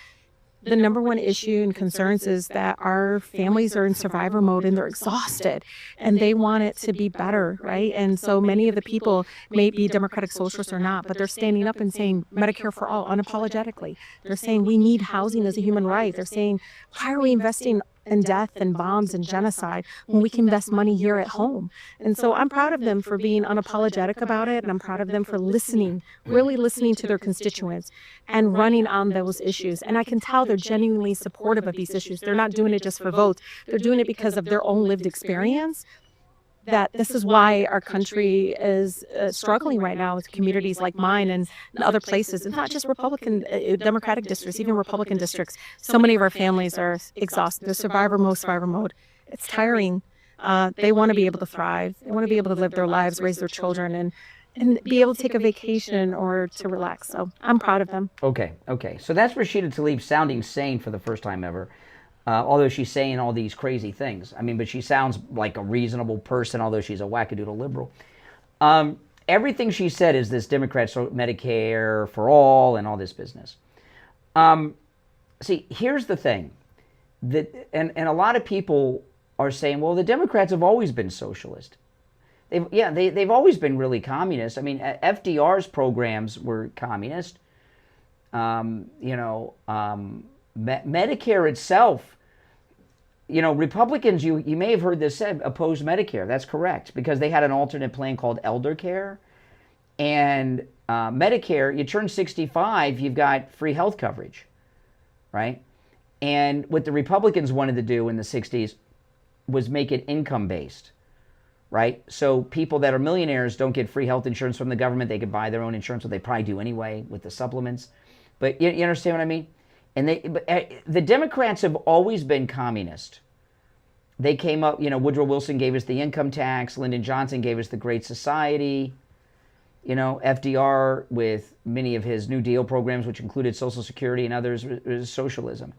the number one issue and concerns is that our families are in survivor mode and they're exhausted and they want it to be better, right? And so many of the people may be Democratic Socialists or not, but they're standing up and saying Medicare for all unapologetically. They're saying we need housing as a human right. They're saying, why are we investing in death and bombs and genocide when we can invest money here at home? And so I'm proud of them for being unapologetic about it, and I'm proud of them for listening, really listening to their constituents and running on those issues. And I can tell they're genuinely supportive of these issues. They're not doing it just for votes. They're doing it because of their own lived experience. that this is why our country is struggling right now with communities like mine and other places, and not just Republican, Democratic districts, even Republican districts. So many of our families are exhausted. They're survivor mode. It's tiring. They want to be able to thrive. They want to be able to live their lives, raise their children, and be able to take a vacation or to relax. So I'm proud of them. Okay. So that's Rashida Tlaib sounding sane for the first time ever. Although she's saying all these crazy things. I mean, but she sounds like a reasonable person, although she's a wackadoodle liberal. Everything she said is this Democrat Medicare for all and all this business. See, here's the thing. And a lot of people are saying, well, the Democrats have always been socialist. They've always been really communist. I mean, FDR's programs were communist. Medicare itself, Republicans, you may have heard this said, opposed Medicare. That's correct, because they had an alternate plan called elder care. And Medicare, you turn 65, you've got free health coverage, right? And what the Republicans wanted to do in the 60s was make it income-based, right? So people that are millionaires don't get free health insurance from the government. They could buy their own insurance, what they probably do anyway with the supplements. But you understand what I mean? And the Democrats have always been communist. They came up, Woodrow Wilson gave us the income tax. Lyndon Johnson gave us the Great Society. FDR with many of his New Deal programs, which included Social Security and others, was socialism.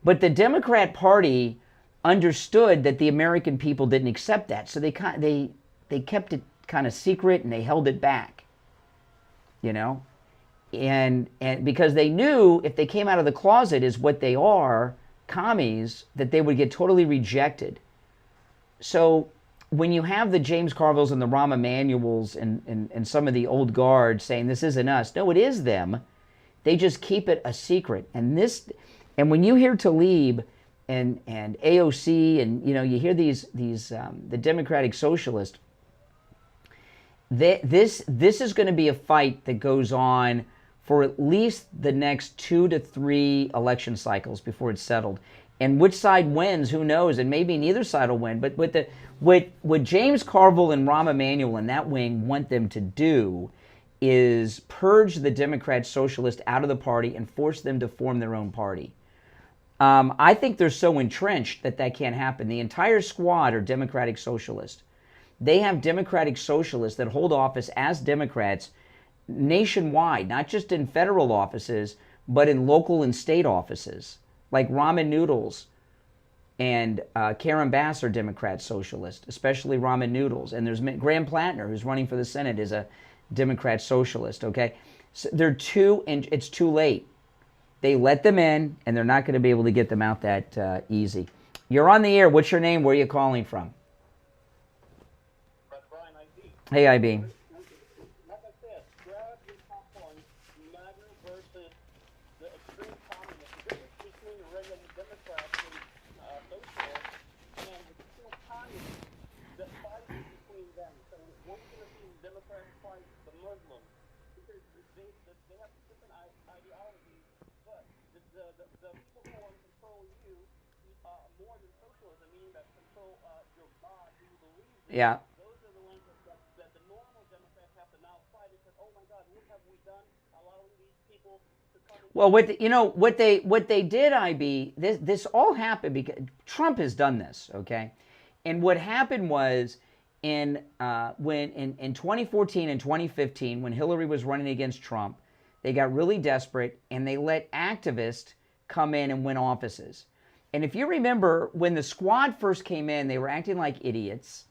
But the Democrat Party understood that the American people didn't accept that. So they kept it kind of secret and they held it back, And because they knew if they came out of the closet as what they are, commies, that they would get totally rejected. So when you have the James Carvilles and the Rahm Emanuels and some of the old guard saying this isn't us, no, it is them. They just keep it a secret. And when you hear Tlaib and AOC and you hear these the Democratic Socialists, this is going to be a fight that goes on for at least the next 2 to 3 election cycles before it's settled. And which side wins, who knows? And maybe neither side will win. But what James Carville and Rahm Emanuel and that wing want them to do is purge the Democrat Socialist out of the party and force them to form their own party. I think they're so entrenched that can't happen. The entire squad are Democratic Socialists. They have Democratic Socialists that hold office as Democrats nationwide, not just in federal offices, but in local and state offices, like Ramen Noodles and Karen Bass are Democrat Socialist, especially Ramen Noodles. And there's Graham Plattner, who's running for the Senate, is a Democrat Socialist, okay? So it's too late. They let them in, and they're not going to be able to get them out that easy. You're on the air. What's your name? Where are you calling from? Hey, IB. Yeah. Well, what they did, IB, this all happened because Trump has done this, okay? And what happened was in 2014 and 2015, when Hillary was running against Trump, they got really desperate and they let activists come in and win offices. And if you remember, when the squad first came in, they were acting like idiots.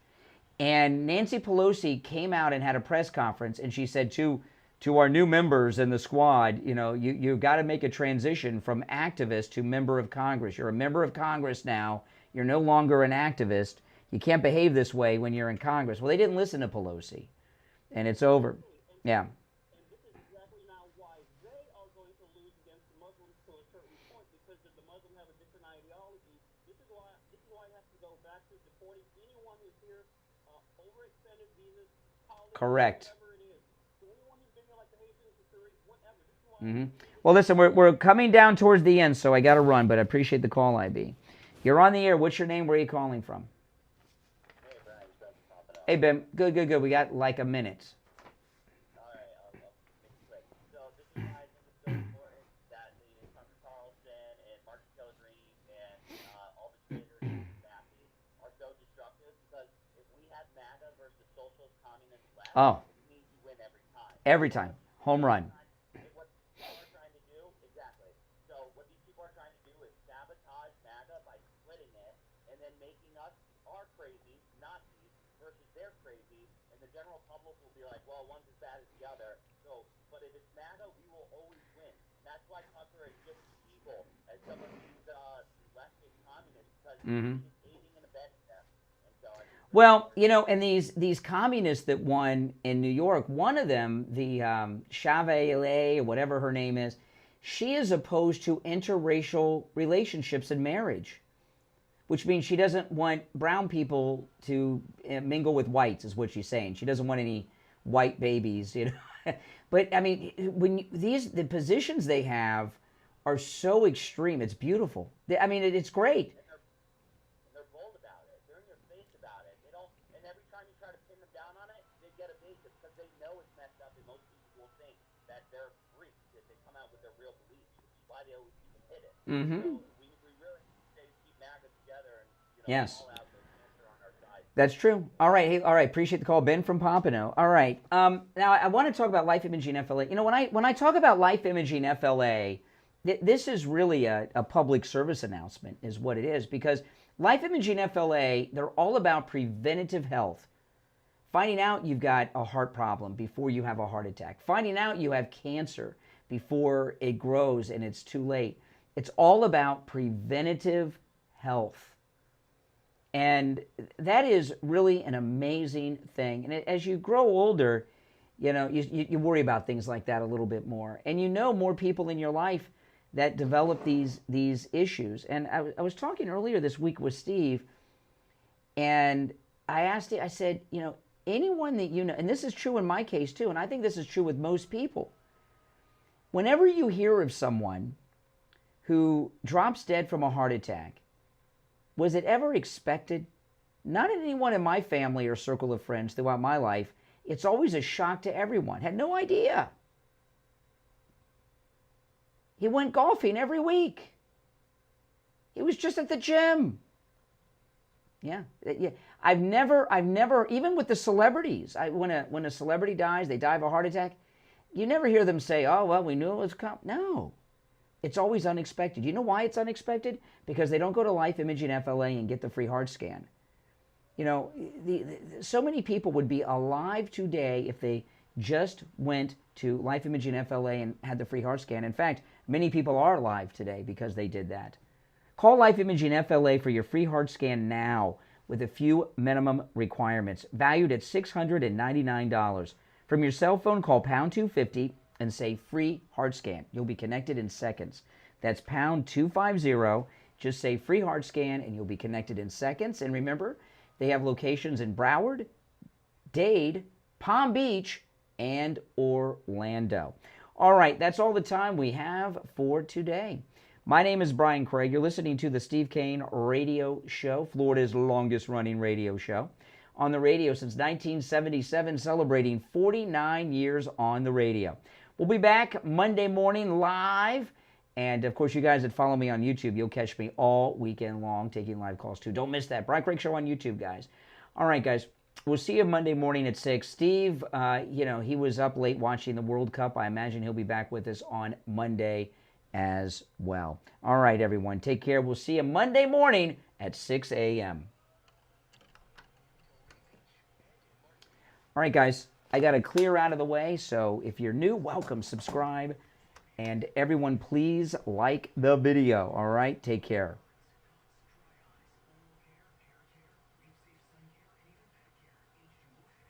And Nancy Pelosi came out and had a press conference, and she said to our new members in the squad, you've got to make a transition from activist to member of Congress. You're a member of Congress now. You're no longer an activist. You can't behave this way when you're in Congress. Well, they didn't listen to Pelosi, and it's over. Yeah. Correct. Mm-hmm. Well, listen, we're coming down towards the end, so I got to run, but I appreciate the call, IB. You're on the air. What's your name? Where are you calling from? Hey, Brian, it's Ben from Pompano. Hey, Ben. Good, good, good. We got like a minute. All right, I'll make it quick. So this is why I think it's so important that the Tucker Carlson and Martin Pellegrini and all the traders and Matthew are so destructive because if we had MAGA versus socialist communist left, it means you win every time. Every time. Home run. What people are trying to do, exactly. So what these people are trying to do is sabotage MAGA by splitting it and then making us our crazy Nazis versus their crazy, and the general public will be like, well, one's as bad as the other. So, but if it's MAGA, we will always win. And that's why Tucker is just as evil as some of these leftist communists because he's aiding and abetting them. And so Well, you know, and these communists that won in New York, one of them, the Chevalier, whatever her name is, she is opposed to interracial relationships and marriage, which means she doesn't want brown people to mingle with whites, is what she's saying. She doesn't want any white babies, you know. But I mean, when the positions they have are so extreme, it's beautiful. I mean, it's great. they're bold about it. They're in your face about it. They don't, and every time you try to pin them down on it, they get evasive because they know it's messed up, and most people will think that they're freaks if they come out with their real beliefs, which is why they always keep them hidden. So we really keep MAGA together and Yes. all out the cancer on our side. That's true. All right. Hey, all right. Appreciate the call, Ben from Pompano. All right. Now I want to talk about life imaging FLA. You know, when I talk about life imaging FLA, this is really a public service announcement, is what it is, because life imaging FLA, they're all about preventative health. Finding out you've got a heart problem before you have a heart attack. Finding out you have cancer before it grows and it's too late. It's all about preventative health. And that is really an amazing thing. And as you grow older, you know, you worry about things like that a little bit more. And you know more people in your life that develop these issues. And I was talking earlier this week with Steve, and I asked him, I said, you know, anyone that you know, and this is true in my case too, and I think this is true with most people, whenever you hear of someone who drops dead from a heart attack, was it ever expected? Not anyone in my family or circle of friends throughout my life. It's always a shock to everyone. Had no idea. He went golfing every week. He was just at the gym. Yeah. I've never, even with the celebrities, when a celebrity dies, they die of a heart attack, you never hear them say, oh, well, we knew it was coming. No. It's always unexpected. You know why it's unexpected? Because they don't go to Life Imaging FLA and get the free heart scan. You know, so many people would be alive today if they just went to Life Imaging FLA and had the free heart scan. In fact, many people are alive today because they did that. Call Life Imaging FLA for your free heart scan now with a few minimum requirements, valued at $699. From your cell phone, call pound 250 and say free heart scan. You'll be connected in seconds. That's pound 250. Just say free heart scan and you'll be connected in seconds. And remember, they have locations in Broward, Dade, Palm Beach, and Orlando. All right, that's all the time we have for today. My name is Brian Craig. You're listening to the Steve Kane Radio Show, Florida's longest running radio show. On the radio since 1977, celebrating 49 years on the radio. We'll be back Monday morning live. And, of course, you guys that follow me on YouTube, you'll catch me all weekend long taking live calls, too. Don't miss that. Brian Craig Show on YouTube, guys. All right, guys. We'll see you Monday morning at 6. Steve, you know, he was up late watching the World Cup. I imagine he'll be back with us on Monday as well. All right, everyone. Take care. We'll see you Monday morning at 6 a.m. All right, guys. I got to clear out of the way, so if you're new, welcome, subscribe, and everyone, please like the video. All right? Take care.